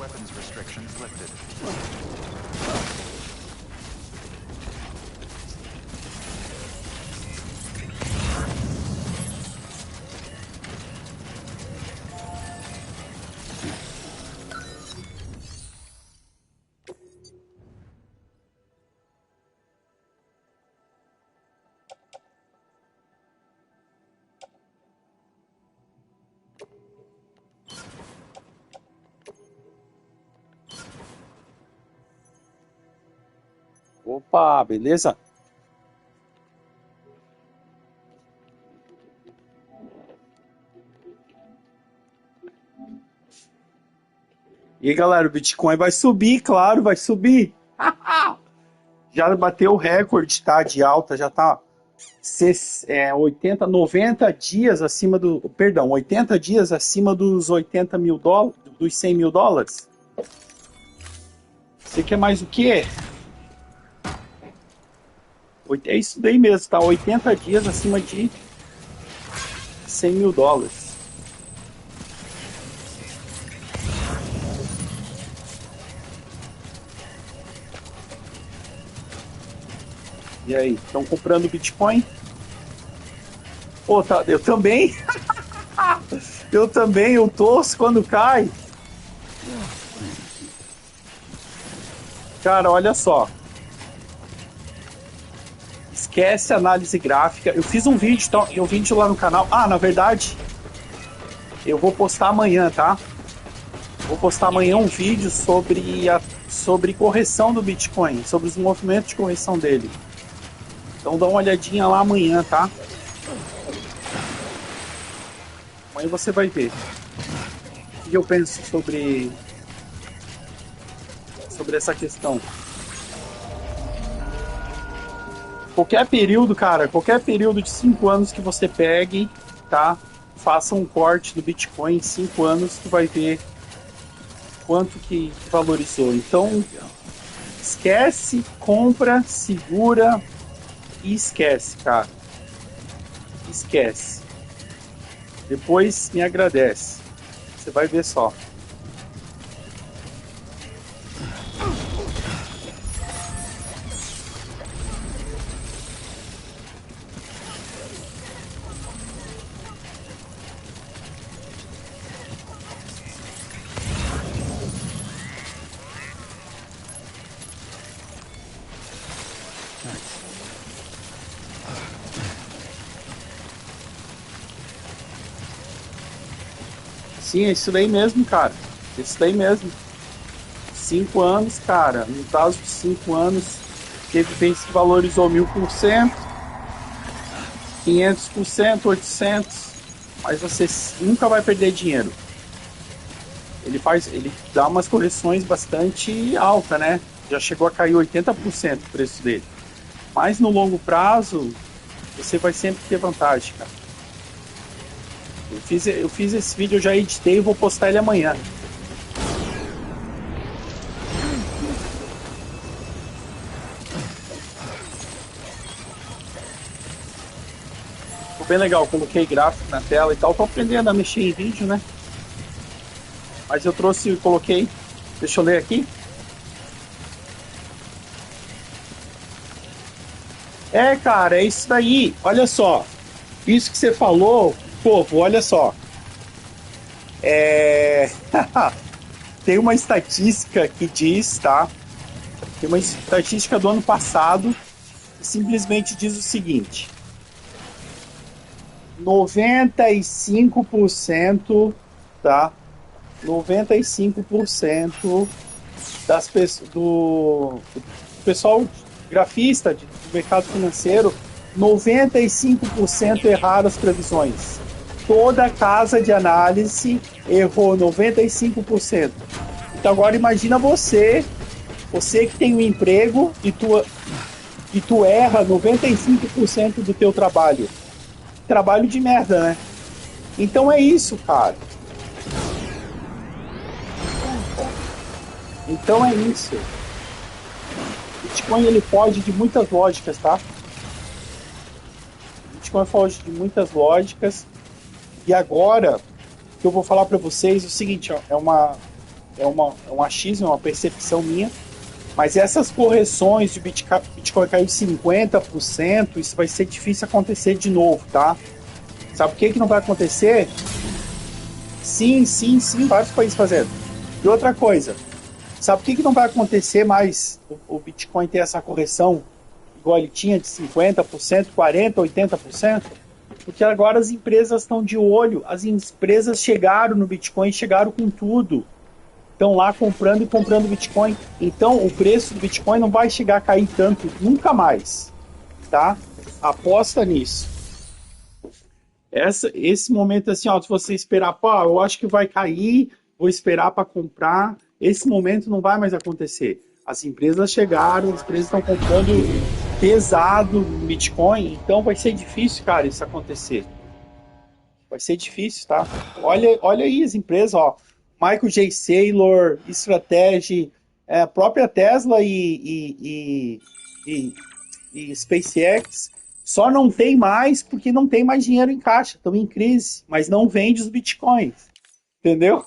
Weapons restrictions lifted. Opa, beleza? E aí, galera, o Bitcoin vai subir, claro, vai subir. Já bateu o recorde, tá? De alta, já tá 90 dias acima do... Perdão, 80 dias acima dos 80 mil dólares, dos 100 mil dólares. Você quer mais o quê? É isso daí mesmo, tá? 80 dias acima de 100 mil dólares. E aí, estão comprando Bitcoin? Pô, tá, eu também. Eu também, eu torço quando cai. Cara, olha só. Esquece a análise gráfica. Eu fiz um vídeo, então, um vídeo lá no canal. Ah, na verdade, eu vou postar amanhã, tá? Vou postar amanhã um vídeo sobre correção do Bitcoin, sobre os movimentos de correção dele. Então dá uma olhadinha lá amanhã, tá? Amanhã você vai ver o que eu penso sobre essa questão. Qualquer período, cara, qualquer período de 5 anos que você pegue, tá? Faça um corte do Bitcoin em 5 anos, tu vai ver quanto que valorizou. Então, esquece, compra, segura e esquece, cara. Esquece. Depois me agradece. Você vai ver só. Sim, é isso daí mesmo, cara. Isso daí mesmo. 5 anos, cara. No prazo de 5 anos, teve vezes que valorizou 1000%, 500%, 800%. Mas você nunca vai perder dinheiro. Ele dá umas correções bastante altas, né? Já chegou a cair 80% o preço dele. Mas no longo prazo, você vai sempre ter vantagem, cara. Eu fiz esse vídeo, eu já editei e vou postar ele amanhã. Ficou bem legal, coloquei gráfico na tela e tal. Tô aprendendo a mexer em vídeo, né? Mas eu trouxe e coloquei. Deixa eu ler aqui. É, cara, é isso daí. Olha só. Isso que você falou, povo, olha só. Tem uma estatística que diz, tá? Tem uma estatística do ano passado que simplesmente diz o seguinte: 95%, tá? 95% das pessoas do pessoal grafista do mercado financeiro, 95% erraram as previsões. Toda casa de análise errou 95%. Então agora imagina você que tem um emprego e tu erra 95% do teu trabalho. Trabalho de merda, né? Então é isso, cara. Então é isso. O Bitcoin, ele foge de muitas lógicas, tá? O Bitcoin foge de muitas lógicas. E agora, o que eu vou falar para vocês é o seguinte, ó, é um achismo, é uma percepção minha, mas essas correções de Bitcoin cair 50%, isso vai ser difícil acontecer de novo, tá? Sabe por que não vai acontecer? Sim, vários países fazendo. E outra coisa, sabe por que não vai acontecer mais o Bitcoin ter essa correção igual ele tinha de 50%, 40%, 80%? Porque agora as empresas estão de olho, as empresas chegaram no Bitcoin, chegaram com tudo. Estão lá comprando Bitcoin. Então o preço do Bitcoin não vai chegar a cair tanto, nunca mais. Tá? Aposta nisso. Esse momento assim, ó, se você esperar, pô, eu acho que vai cair, vou esperar para comprar, esse momento não vai mais acontecer. As empresas chegaram, as empresas estão comprando pesado Bitcoin, então vai ser difícil, cara, isso acontecer. Vai ser difícil, tá? Olha aí as empresas, ó. Michael J. Saylor, Strategy, a própria Tesla e SpaceX só não tem mais porque não tem mais dinheiro em caixa, estão em crise, mas não vende os Bitcoins, entendeu?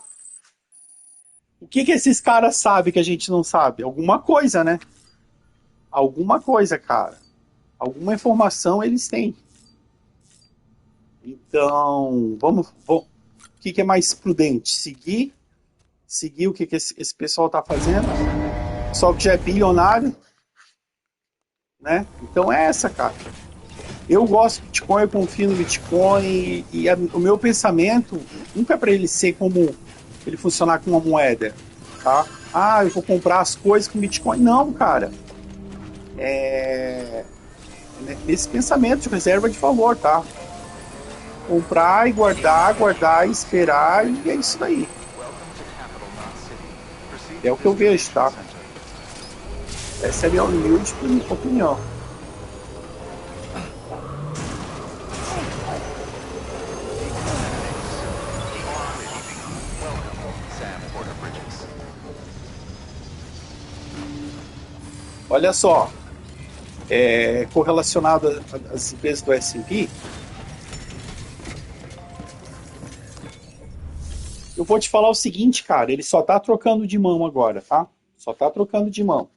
O que esses caras sabem que a gente não sabe? Alguma coisa, né? Alguma coisa, cara. Alguma informação eles têm. Então, vamos o que é mais prudente? Seguir o que esse pessoal está fazendo? Só que já é bilionário, né? Então é essa, cara. Eu gosto do Bitcoin, eu confio no Bitcoin e o meu pensamento nunca é para ele ser como ele funcionar como uma moeda, tá? Ah, eu vou comprar as coisas com Bitcoin. Não, cara. Nesse pensamento de reserva de valor, tá? Comprar e guardar, guardar e esperar, e é isso daí. É o que eu vejo, tá? Essa é a minha humilde opinião. Olha só, correlacionado às empresas do S&P, eu vou te falar o seguinte, cara, ele só tá trocando de mão agora, tá? Só tá trocando de mão.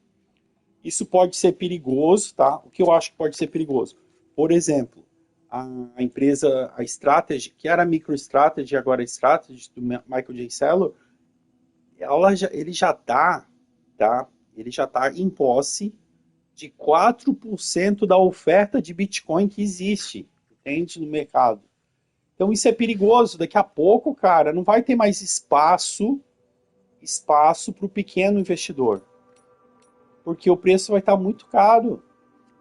Isso pode ser perigoso, tá? O que eu acho que pode ser perigoso? Por exemplo, a empresa, a Strategy, que era a MicroStrategy, agora a Strategy, do Michael J. Saylor, ele já tá? Ele já tá em posse de 4% da oferta de Bitcoin que existe, entende, no mercado. Então isso é perigoso. Daqui a pouco, cara, não vai ter mais espaço para o pequeno investidor. Porque o preço vai estar muito caro.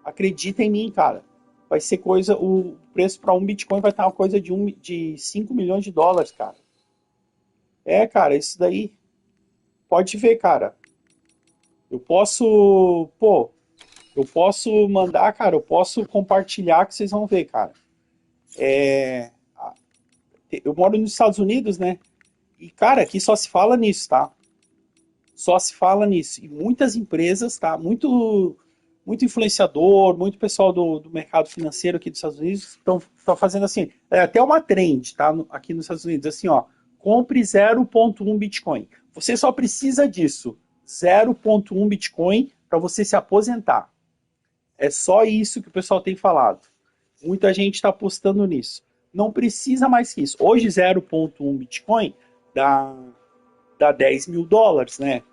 Acredita em mim, cara. Vai ser coisa... O preço para um Bitcoin vai estar uma coisa de 5 milhões de dólares, cara. Cara, isso daí. Pode ver, cara. Eu posso mandar, cara, eu posso compartilhar que vocês vão ver, cara. Eu moro nos Estados Unidos, né? E, cara, aqui só se fala nisso, tá? Só se fala nisso. E muitas empresas, tá? Muito influenciador, muito pessoal do mercado financeiro aqui dos Estados Unidos estão fazendo assim. Até uma trend, tá? Aqui nos Estados Unidos, assim, ó. Compre 0,1 Bitcoin. Você só precisa disso. 0,1 Bitcoin para você se aposentar. É só isso que o pessoal tem falado. Muita gente está apostando nisso. Não precisa mais que isso. Hoje 0,1 Bitcoin dá 10 mil dólares, né?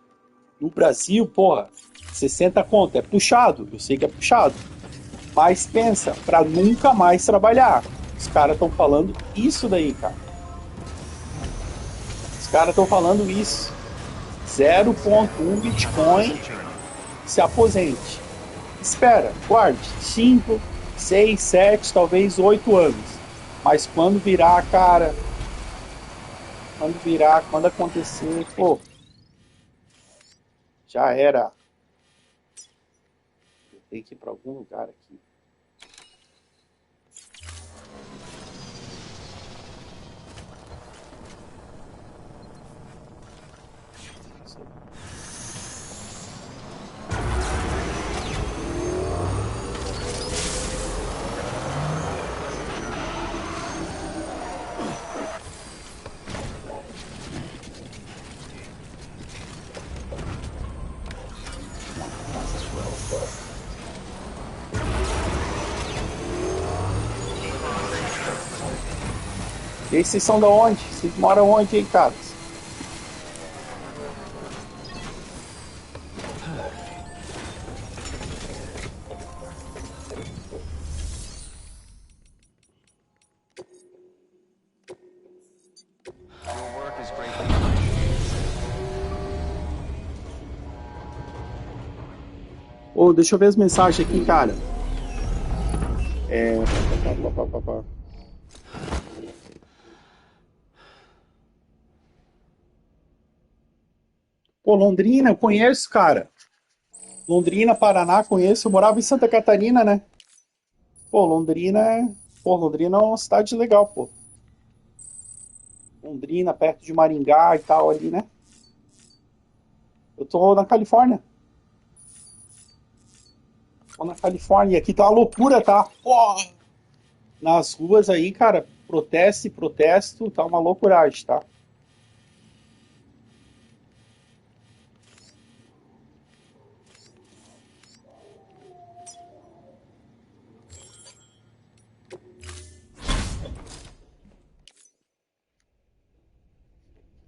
No Brasil, porra, 60 conto. É puxado, eu sei que é puxado. Mas pensa, para nunca mais trabalhar. Os caras estão falando isso daí, cara. Os caras estão falando isso. 0,1 Bitcoin, se aposente. Espera, guarde. 5, 6, 7, talvez 8 anos. Mas quando virar, cara... Quando acontecer, pô... Já era. Eu tenho que ir para algum lugar aqui. E aí, vocês são da onde? Vocês moram onde aí, cara? Ô, deixa eu ver as mensagens aqui, cara. Pô, Londrina, eu conheço, cara. Londrina, Paraná, conheço. Eu morava em Santa Catarina, né? Pô, Londrina é uma cidade legal, pô. Londrina, perto de Maringá e tal ali, né? Eu tô na Califórnia. Tô na Califórnia. E aqui tá uma loucura, tá? Pô! Nas ruas aí, cara, protesto, tá uma loucuragem, tá?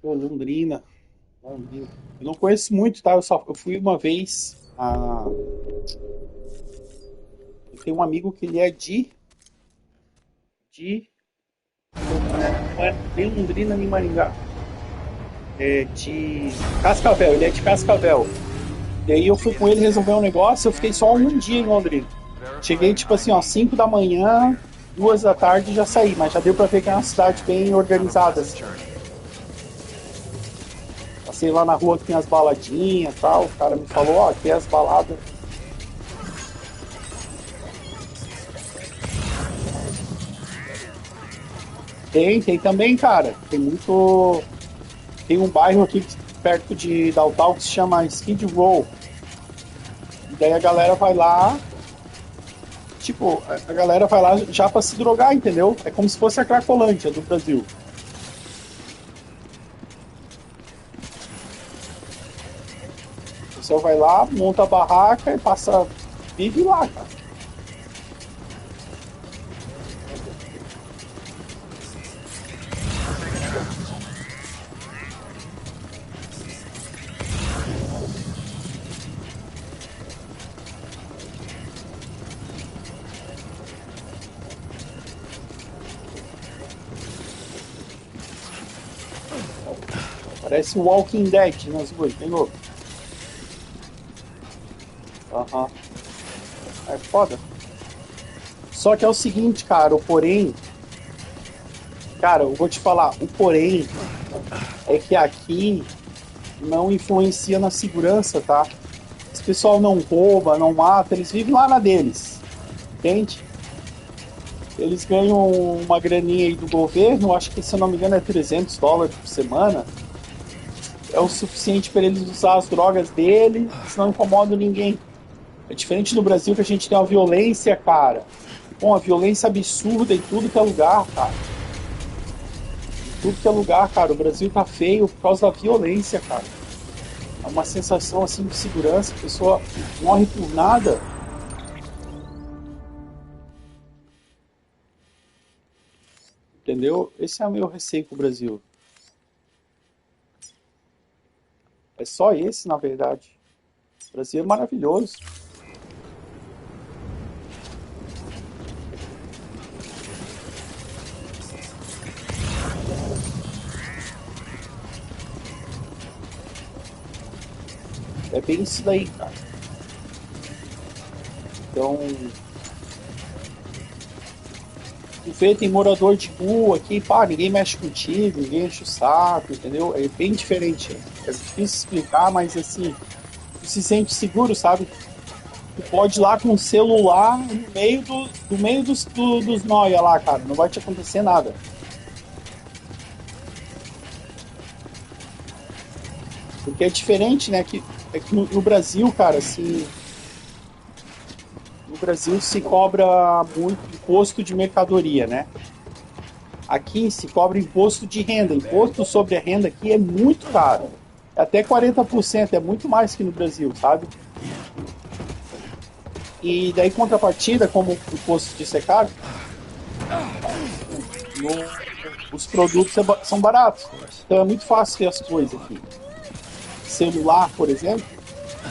Pô, Londrina. Eu não conheço muito, tá? Eu fui uma vez eu tenho um amigo que ele é de Londrina, nem Maringá. é de Cascavel, ele é de Cascavel. E aí eu fui com ele resolver um negócio, eu fiquei só um dia em Londrina. Cheguei tipo assim, ó, 5 da manhã, 2 da tarde e já saí, mas já deu pra ver que é uma cidade bem organizada, assim. Passei lá na rua que tem as baladinhas e tal, o cara me falou, ó, aqui é as baladas. Tem também, cara. Tem muito. Tem um bairro aqui perto de Downtown que se chama Skid Row. E daí a galera vai lá. Tipo, a galera vai lá já pra se drogar, entendeu? É como se fosse a Cracolândia do Brasil. O pessoal vai lá, monta a barraca e passa. Vive lá, cara. Parece o Walking Dead nas ruas, entendeu? Aham. É foda. Só que é o seguinte, cara, o porém. Cara, eu vou te falar, o porém é que aqui não influencia na segurança, tá? Esse pessoal não rouba, não mata, eles vivem lá na deles. Entende? Eles ganham uma graninha aí do governo, acho que se eu não me engano é $300 por semana. É o suficiente para eles usar as drogas dele, não incomodam ninguém. É diferente no Brasil que a gente tem uma violência, cara. Bom, uma violência absurda em tudo que é lugar, cara. Em tudo que é lugar, cara. O Brasil tá feio por causa da violência, cara. É uma sensação assim de segurança, a pessoa morre por nada. Entendeu? Esse é o meu receio com o Brasil. É só esse, na verdade. O Brasil é maravilhoso. É bem isso daí, cara. Então, tu vê, tem morador de rua aqui, pá, ninguém mexe contigo, ninguém enche o saco, entendeu? É bem diferente. É difícil explicar, mas assim, tu se sente seguro, sabe? Tu pode ir lá com o celular no meio do meio dos nóia lá, cara. Não vai te acontecer nada. Porque é diferente, né? É que no Brasil, cara, assim. No Brasil se cobra muito imposto de mercadoria, né? Aqui se cobra imposto de renda. Imposto sobre a renda aqui é muito caro. É até 40%, é muito mais que no Brasil, sabe? E daí, contrapartida, como o imposto disso é caro, os produtos são baratos. Então é muito fácil ter as coisas aqui. Celular, por exemplo,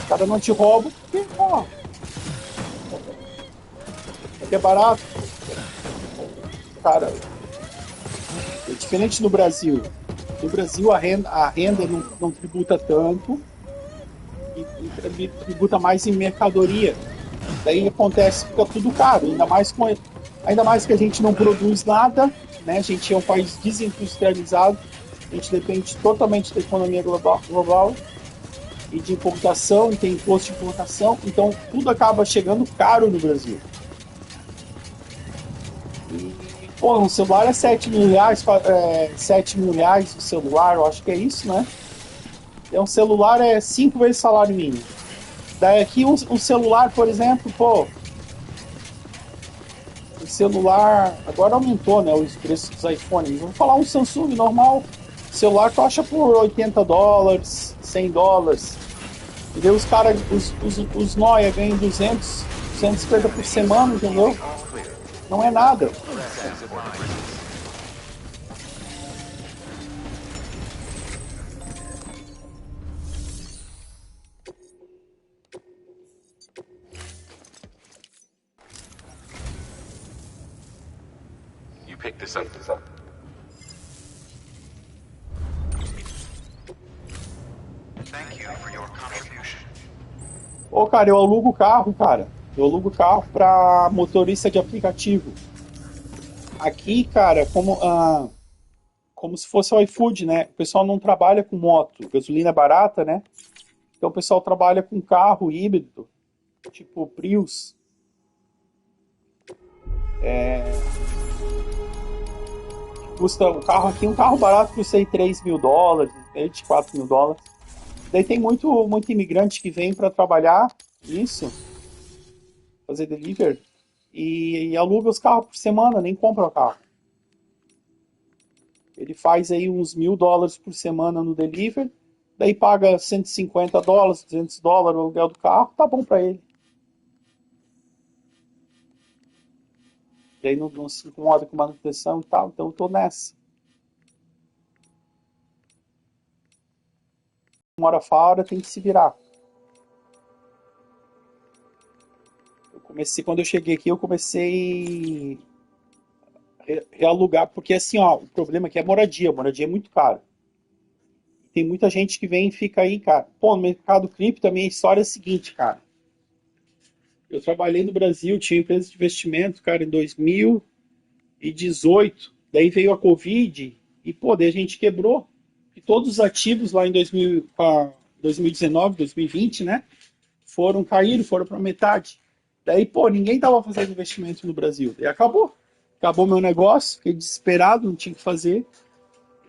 o cara não te rouba porque, ó, porque é barato. Cara, é diferente no Brasil. No Brasil a renda não tributa tanto e tributa mais em mercadoria. Daí acontece, fica tudo caro, ainda mais que a gente não produz nada, né? A gente é um país desindustrializado, a gente depende totalmente da economia global e de importação, e tem imposto de importação, então tudo acaba chegando caro no Brasil. E, pô, um celular é R$7 mil, R$7 mil o celular, eu acho que é isso, né? Então, um celular é 5 vezes salário mínimo. Daí aqui um celular, por exemplo, pô, o celular agora aumentou, né, os preços dos iPhones. Vou falar um Samsung normal, celular tu acha por $80, $100. E daí os caras, os nóia ganham 200, 250 por semana, entendeu? Não é nada. You picked this up. Ô, cara, eu alugo o carro, cara. Eu alugo o carro pra motorista de aplicativo. Aqui, cara, como se fosse o iFood, né? O pessoal não trabalha com moto. Gasolina é barata, né? Então o pessoal trabalha com carro híbrido, tipo Prius. Custa um carro aqui, um carro barato custa aí $3.000, $24.000. Daí tem muito imigrante que vem para trabalhar nisso, fazer delivery, e aluga os carros por semana, nem compra o carro. Ele faz aí uns $1.000 por semana no delivery, daí paga $150, $200 o aluguel do carro, tá bom para ele. Daí não se incomoda com manutenção e tal, então eu tô nessa. Uma hora fora tem que se virar. Quando eu cheguei aqui, eu comecei a realugar, porque assim, ó, o problema aqui é moradia é muito caro. Tem muita gente que vem e fica aí, cara. Pô, no mercado cripto também a história é a seguinte, cara. Eu trabalhei no Brasil, tinha empresa de investimento, cara, em 2018. Daí veio a Covid e, pô, daí a gente quebrou. E todos os ativos lá em 2019, 2020, né? Foram para metade. Daí, pô, ninguém tava fazendo investimento no Brasil. Daí acabou. Acabou meu negócio, fiquei desesperado, não tinha o que fazer.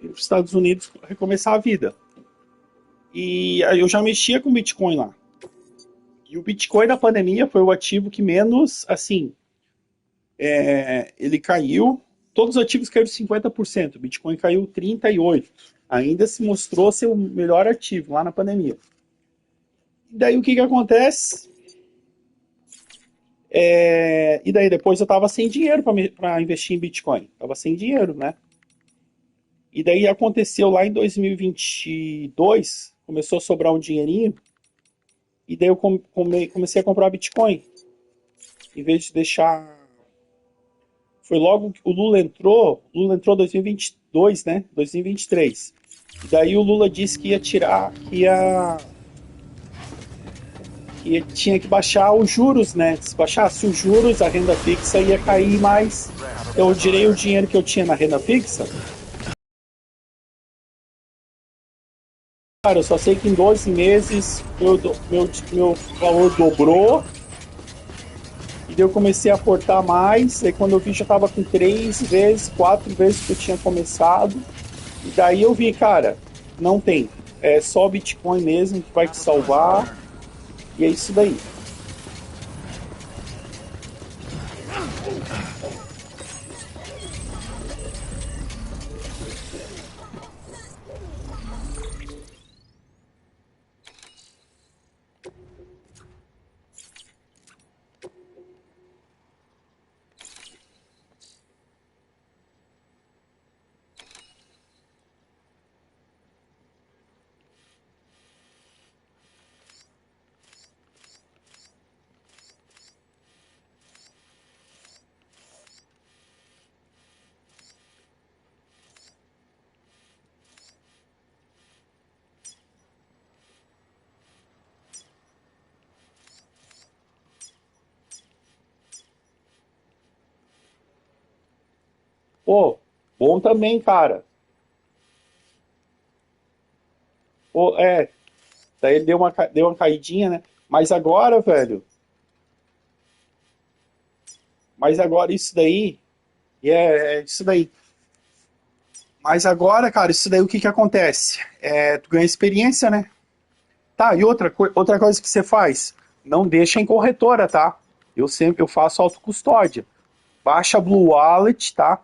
E os Estados Unidos recomeçar a vida. E aí eu já mexia com Bitcoin lá. E o Bitcoin na pandemia foi o ativo que menos, assim, ele caiu. Todos os ativos caíram 50%. O Bitcoin caiu 38%. Ainda se mostrou ser o melhor ativo lá na pandemia. E daí o que acontece? E daí depois eu tava sem dinheiro para investir em Bitcoin. Tava sem dinheiro, né? E daí aconteceu lá em 2022, começou a sobrar um dinheirinho, e daí eu comecei a comprar Bitcoin. Em vez de deixar... Foi logo que o Lula entrou em 2022, né? 2023. E daí o Lula disse que ia tirar, que tinha que baixar os juros, né? Se baixasse os juros, a renda fixa ia cair mais. Eu tirei o dinheiro que eu tinha na renda fixa. Cara, eu só sei que em 12 meses meu valor dobrou. E daí eu comecei a aportar mais. Aí quando eu vi, já estava com 3 vezes, 4 vezes que eu tinha começado. E daí eu vi, cara, não tem. É só Bitcoin mesmo que vai te salvar. E é isso daí. Pô, bom também, cara. Pô, daí ele deu uma caidinha, né? Mas agora, velho. Mas agora isso daí. É isso daí. Mas agora, cara, isso daí o que acontece? Tu ganha experiência, né? Tá, e outra coisa que você faz? Não deixa em corretora, tá? Eu faço autocustódia. Baixa Blue Wallet, tá?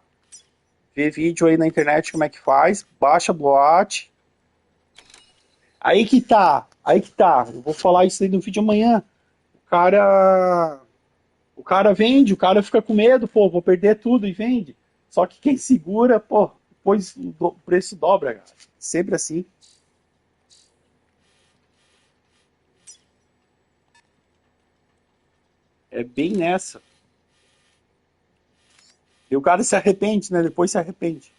Vê vídeo aí na internet como é que faz. Baixa Blue Wallet. Aí que tá. Eu vou falar isso aí no vídeo amanhã. O cara vende, o cara fica com medo, pô, vou perder tudo e vende. Só que quem segura, pô, depois o preço dobra, cara. Sempre assim. É bem nessa. E o cara se arrepende, né? Depois se arrepende.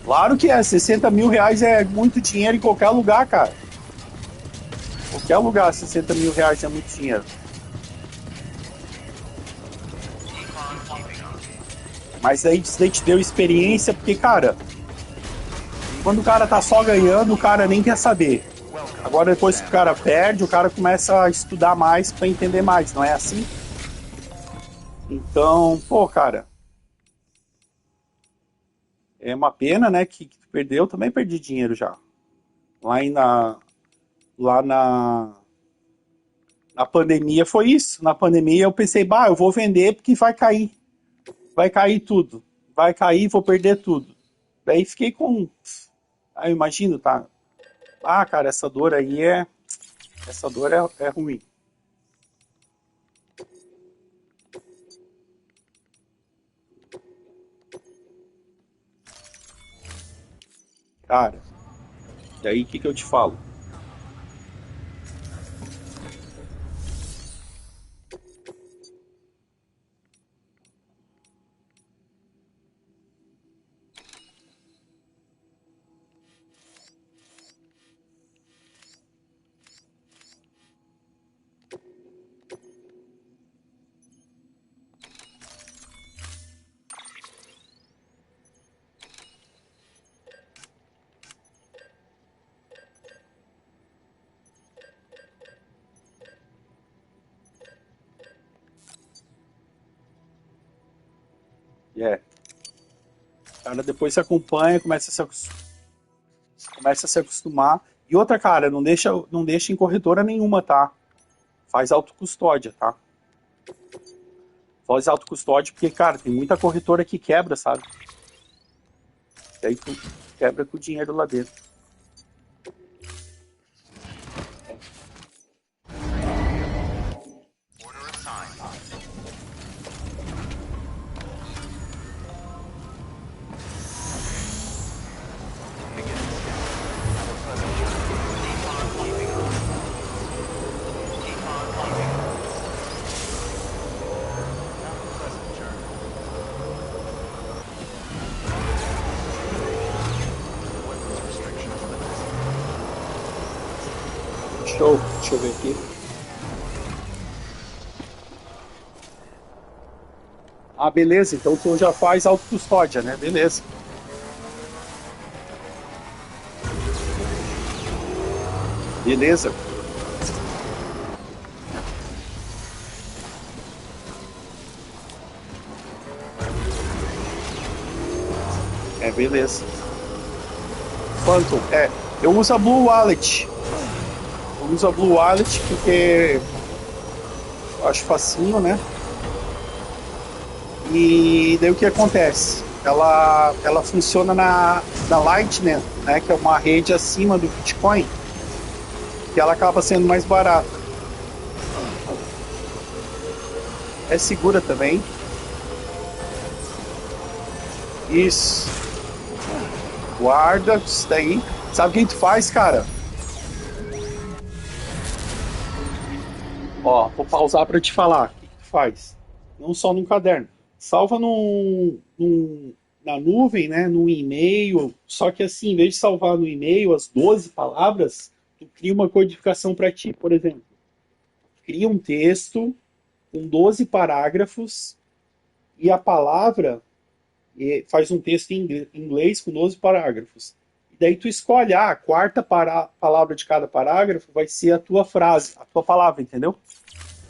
Claro que é, 60 mil reais é muito dinheiro em qualquer lugar, cara. Qualquer lugar, 60 mil reais é muito dinheiro. Mas aí isso daí te deu experiência, porque, cara, quando o cara tá só ganhando, o cara nem quer saber. Agora, depois que o cara perde, o cara começa a estudar mais pra entender mais, não é assim? Então, pô, cara, é uma pena, né, que tu perdeu. Eu também perdi dinheiro já. Lá na pandemia foi isso. Na pandemia eu pensei, bah, eu vou vender porque vai cair. Vai cair tudo. Vai cair, vou perder tudo. Daí fiquei com... Ah, eu imagino, tá? Ah, cara, essa dor aí é... Essa dor é ruim. Cara, daí o que eu te falo? É. Cara, depois se acompanha, começa a se acostumar. E outra, cara, não deixa em corretora nenhuma, tá? Faz autocustódia, tá? Faz autocustódia porque, cara, tem muita corretora que quebra, sabe? E aí tu quebra com o dinheiro lá dentro. Show, deixa eu ver aqui. Ah, beleza, então tu já faz autocustódia, né? Beleza. Beleza. É, beleza. Phantom, eu uso a Blue Wallet. Eu uso a Blue Wallet porque eu acho facinho, né? E daí o que acontece? Ela funciona na Lightning, né? Que é uma rede acima do Bitcoin, que ela acaba sendo mais barata. É segura também. Isso. Guarda isso daí. Sabe o que tu faz, cara? Ó, vou pausar para te falar. O que tu faz? Não só num caderno. Salva na nuvem, né? Num e-mail. Só que assim, em vez de salvar no e-mail as 12 palavras, tu cria uma codificação para ti, por exemplo. Cria um texto com 12 parágrafos e a palavra faz um texto em inglês com 12 parágrafos. E daí tu escolhe, a quarta palavra de cada parágrafo vai ser a tua frase, a tua palavra, entendeu?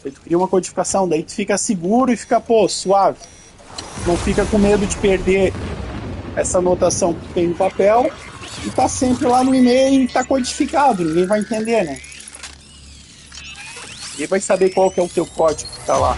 Aí tu cria uma codificação, daí tu fica seguro e fica, pô, suave. Não fica com medo de perder essa anotação que tem no papel e tá sempre lá no e-mail e tá codificado, ninguém vai entender, né? Ninguém vai saber qual que é o teu código que tá lá.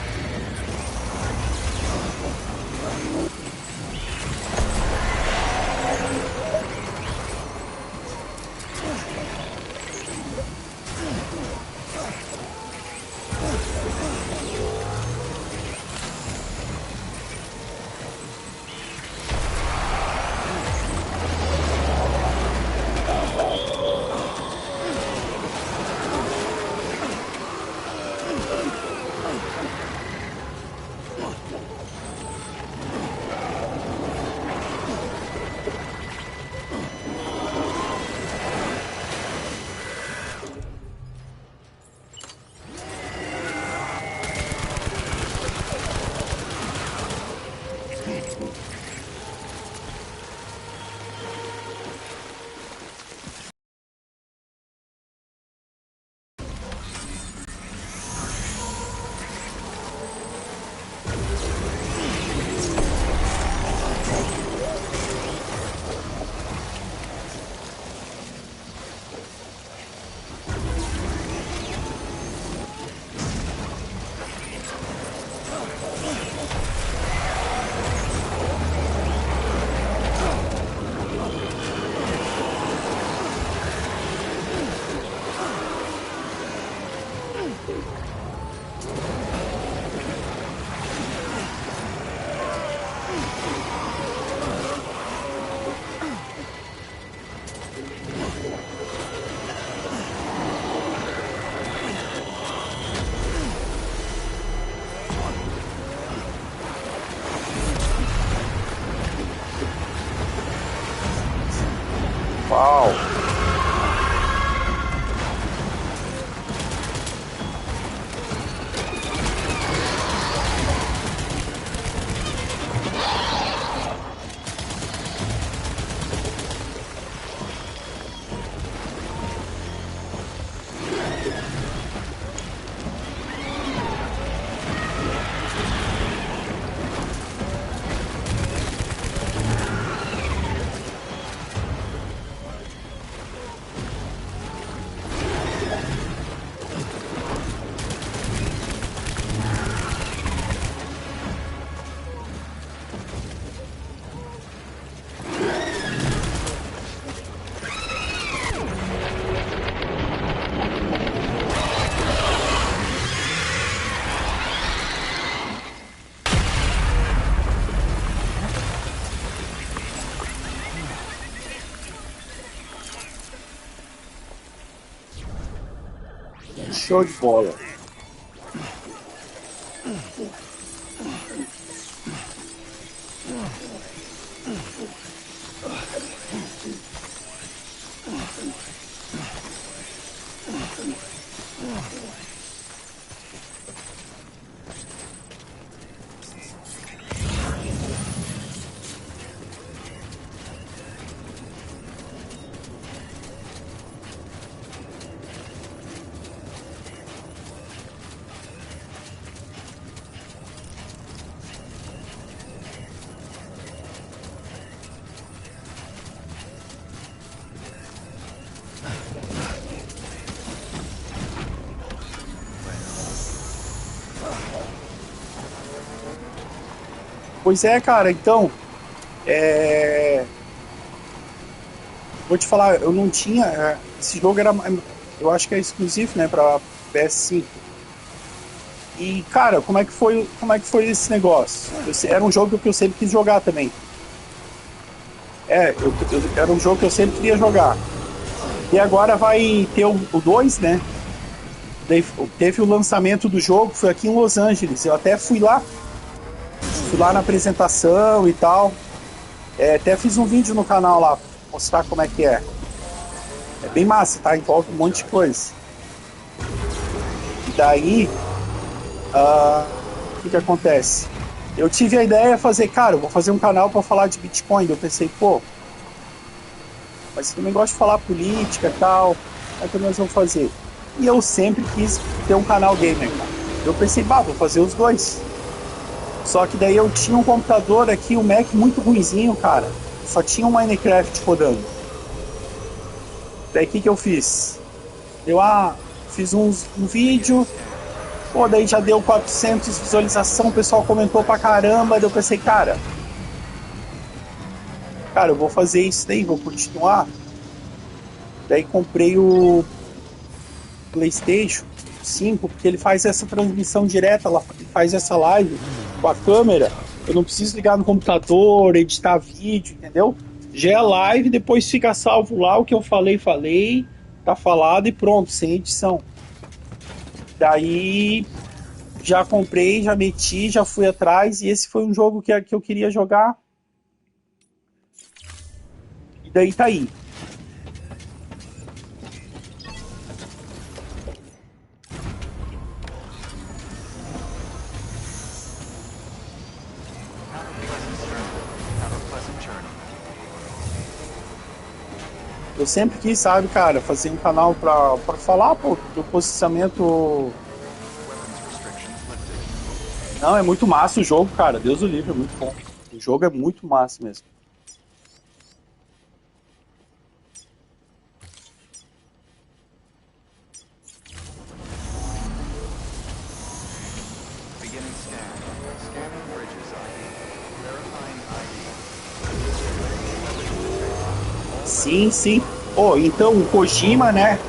Uau. Show de bola. Pois é, cara, então, vou te falar, eu não tinha, esse jogo era, eu acho que é exclusivo, né, pra PS5, e, cara, como é que foi esse negócio? Era um jogo que eu sempre quis jogar também, era um jogo que eu sempre queria jogar, e agora vai ter o 2, né, teve o lançamento do jogo, foi aqui em Los Angeles, eu até fui lá na apresentação e tal. Até fiz um vídeo no canal lá pra mostrar como é que é. É bem massa, tá? Envolve um monte de coisa. E daí, o que acontece? Eu tive a ideia de fazer, cara, eu vou fazer um canal pra falar de Bitcoin. Eu pensei, pô, mas eu também gosto de falar política e tal. Como é que nós vamos fazer? E eu sempre quis ter um canal gamer, cara. Eu pensei, vou fazer os dois. Só que daí eu tinha um computador aqui, um Mac muito ruinzinho, cara. Só tinha um Minecraft rodando. Daí o que eu fiz? Eu fiz um vídeo. Pô, daí já deu 400 visualização, o pessoal comentou pra caramba. Daí eu pensei, cara, eu vou fazer isso daí, vou continuar. Daí comprei o PlayStation 5, porque ele faz essa transmissão direta, faz essa live com a câmera. Eu não preciso ligar no computador, editar vídeo, entendeu? Já é live, depois fica salvo lá o que eu falei, tá falado e pronto, sem edição. Daí já comprei, já meti, já fui atrás, e esse foi um jogo que eu queria jogar. E daí tá aí. Eu sempre quis, sabe, cara, fazer um canal pra falar, pô, do posicionamento. Não, é muito massa o jogo, cara. Deus o livre, é muito bom. O jogo é muito massa mesmo. Sim. Então o Kojima, né?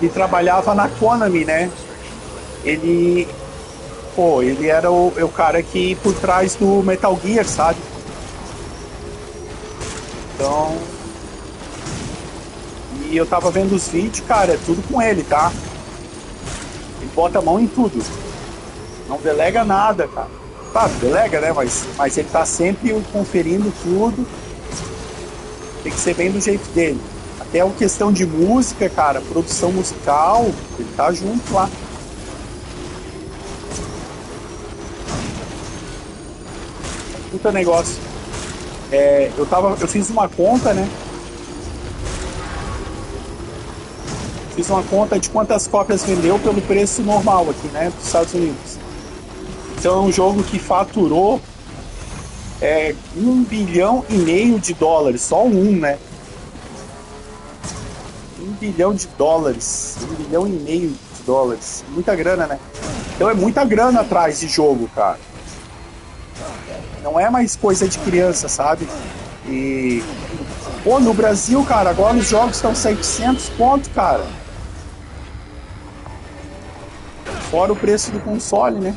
Ele trabalhava na Konami, né? Ele era o cara que por trás do Metal Gear, sabe? Então, e eu tava vendo os vídeos, cara, é tudo com ele, tá? Ele bota a mão em tudo. Não delega nada, cara. Claro, delega, né? Mas ele tá sempre conferindo tudo. Tem que ser bem do jeito dele. Até a questão de música, cara, produção musical, ele tá junto lá. Puta negócio. Eu fiz uma conta, né? Fiz uma conta de quantas cópias vendeu pelo preço normal aqui, né? Dos Estados Unidos. Então é um jogo que faturou 1,5 bilhão de dólares. Só um, né? 1 bilhão de dólares. 1,5 bilhão de dólares. Muita grana, né? Então é muita grana atrás de jogo, cara. Não é mais coisa de criança, sabe? E... Pô, no Brasil, cara, agora os jogos estão 700 pontos, cara. Fora o preço do console, né?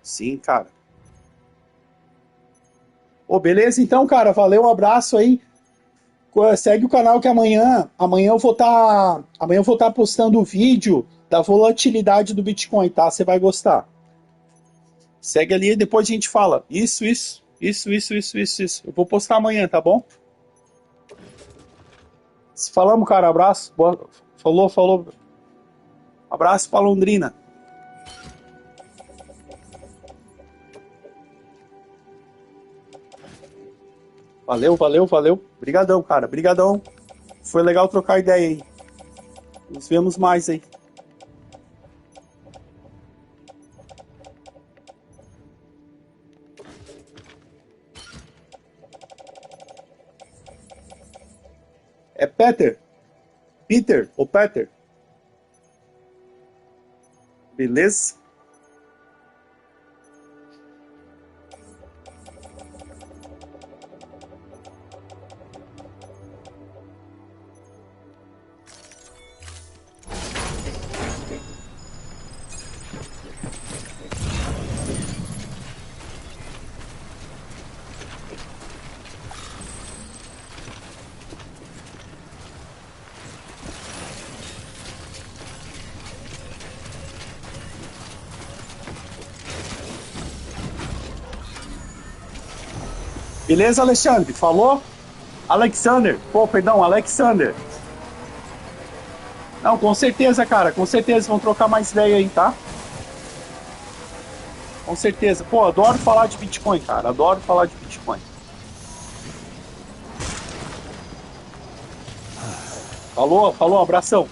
Sim, cara. Ô, beleza então, cara. Valeu, um abraço aí. Segue o canal que amanhã eu vou estar postando o vídeo da volatilidade do Bitcoin, tá? Você vai gostar. Segue ali e depois a gente fala. Isso. Eu vou postar amanhã, tá bom? Se falamos, cara. Abraço. Falou. Abraço pra Londrina. Valeu. Brigadão, cara. Brigadão. Foi legal trocar ideia aí. Nos vemos mais aí. É Peter? Peter ou Peter? Beleza? Beleza, Alexandre? Falou? Alexander. Pô, perdão, Alexander. Não, com certeza, cara. Com certeza vão trocar mais ideia aí, tá? Com certeza. Pô, adoro falar de Bitcoin, cara. Adoro falar de Bitcoin. Falou, abração.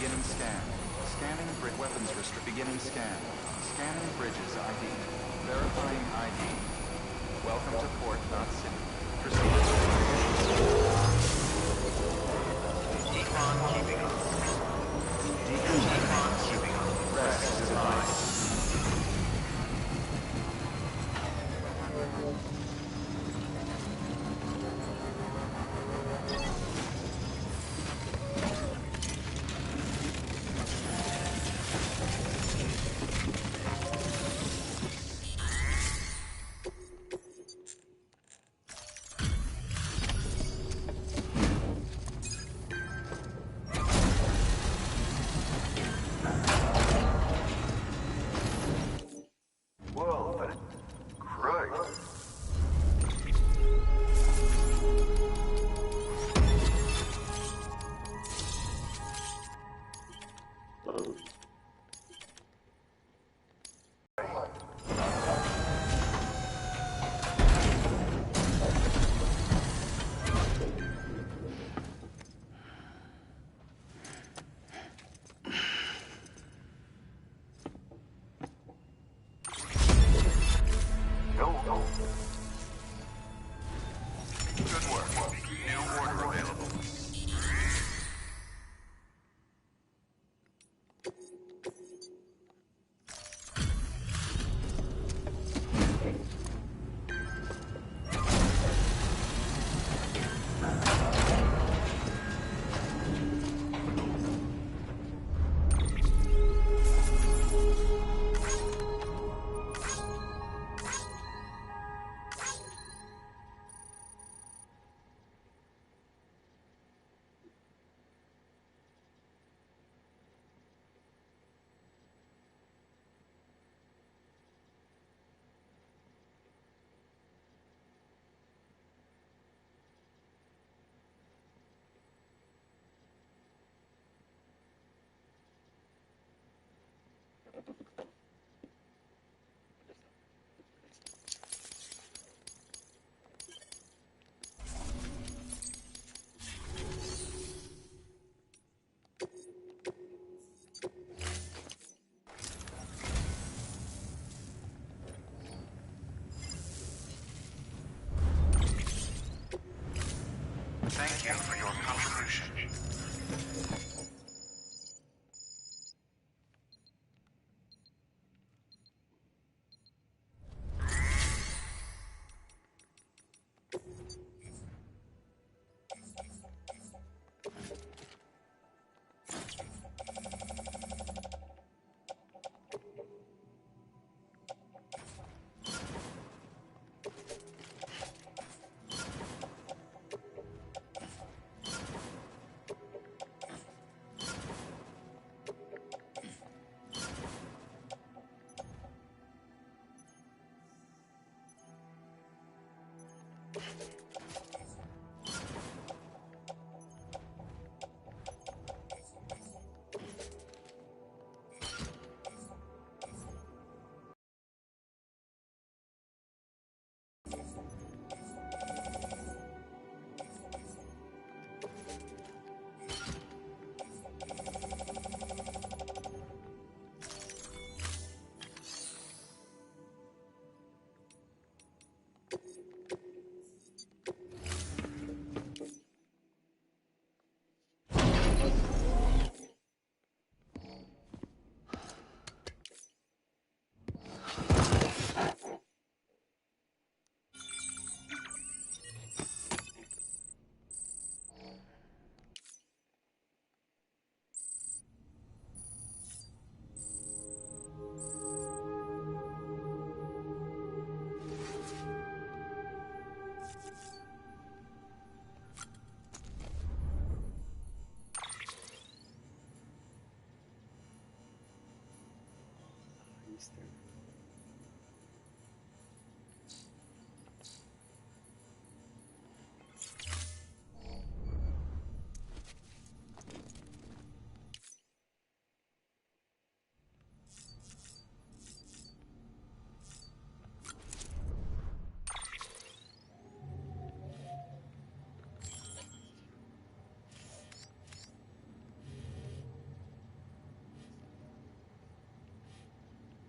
Beginning scan. Scanning bridge weapons restrict. Beginning scan. Scanning bridges ID. Verifying ID. Welcome to port, not city. Proceed. Decon keeping up. Decon keeping up. Rest is advised.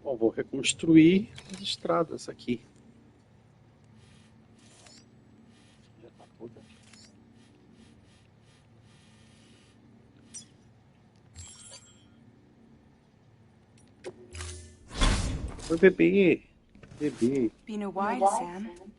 Bom, vou reconstruir as estradas aqui. Já tá toda. Oi, bebê. Bebê. Been a while, Sam.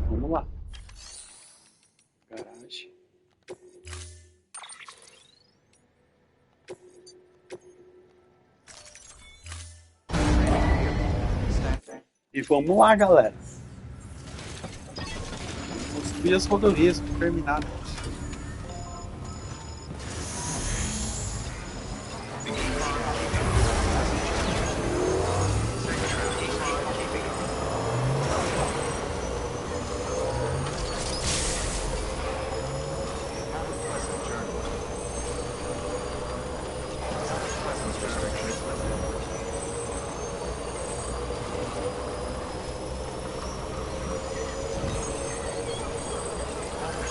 Vamos lá. Garagem. E vamos lá, galera. Vamos subir as rodovias para terminar.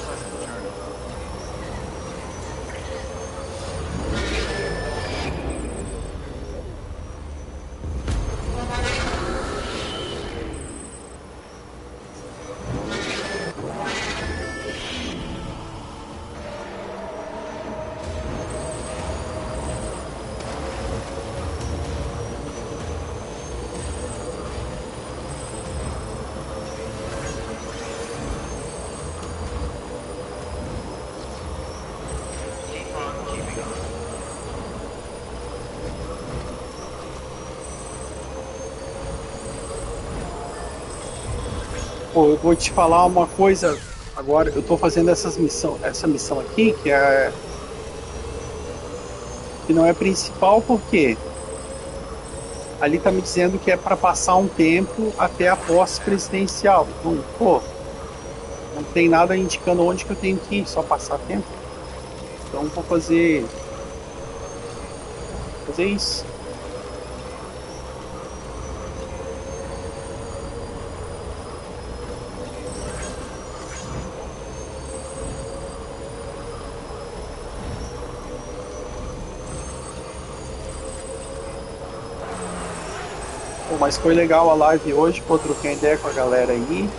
Pleasant journey. Pô, eu vou te falar uma coisa. Agora eu tô fazendo essa missão aqui, que não é principal, porque ali tá me dizendo que é para passar um tempo até a posse presidencial. Então, pô, não tem nada indicando onde que eu tenho que ir, só passar tempo. Então vou fazer isso. Pô, mas foi legal a live hoje, pô, troquei ideia com a galera aí.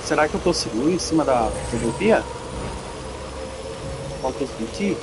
Será que eu tô seguro em cima da rodovia? Falta os 20?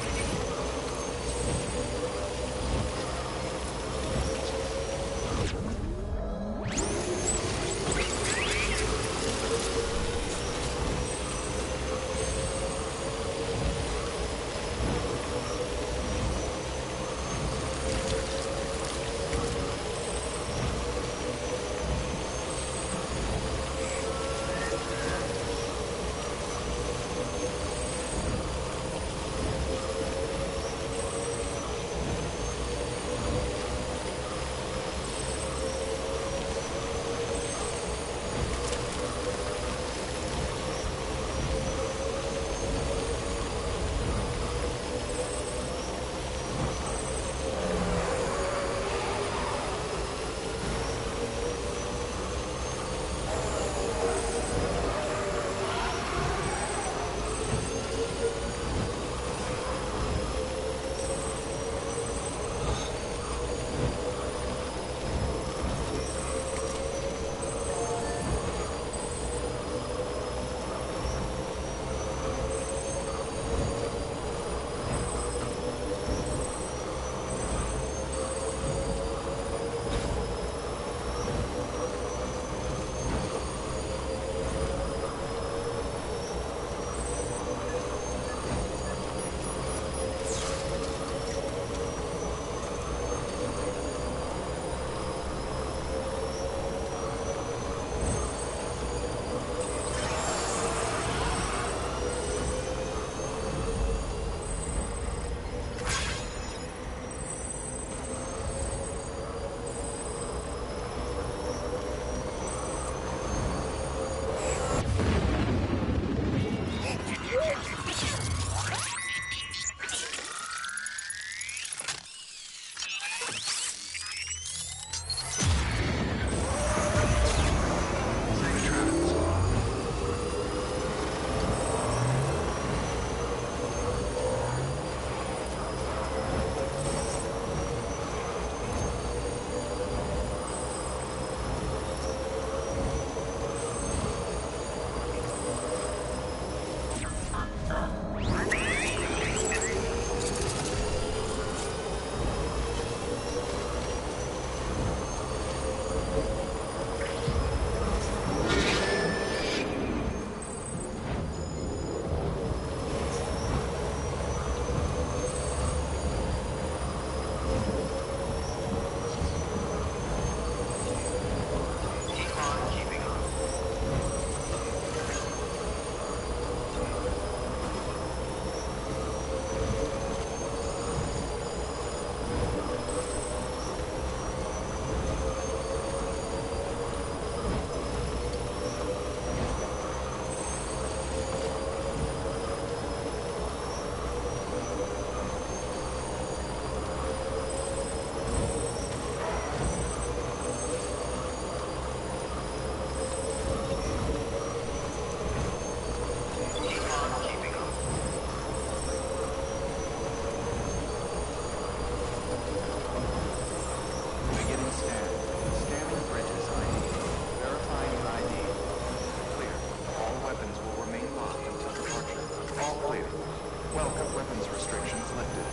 Welcome. Weapons restrictions lifted.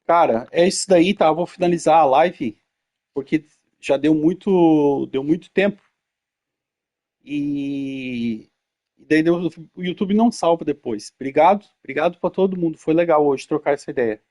Cara, é isso daí, tá? Eu vou finalizar a live, porque já deu muito tempo. E daí o YouTube não salva depois. Obrigado, obrigado para todo mundo. Foi legal hoje trocar essa ideia.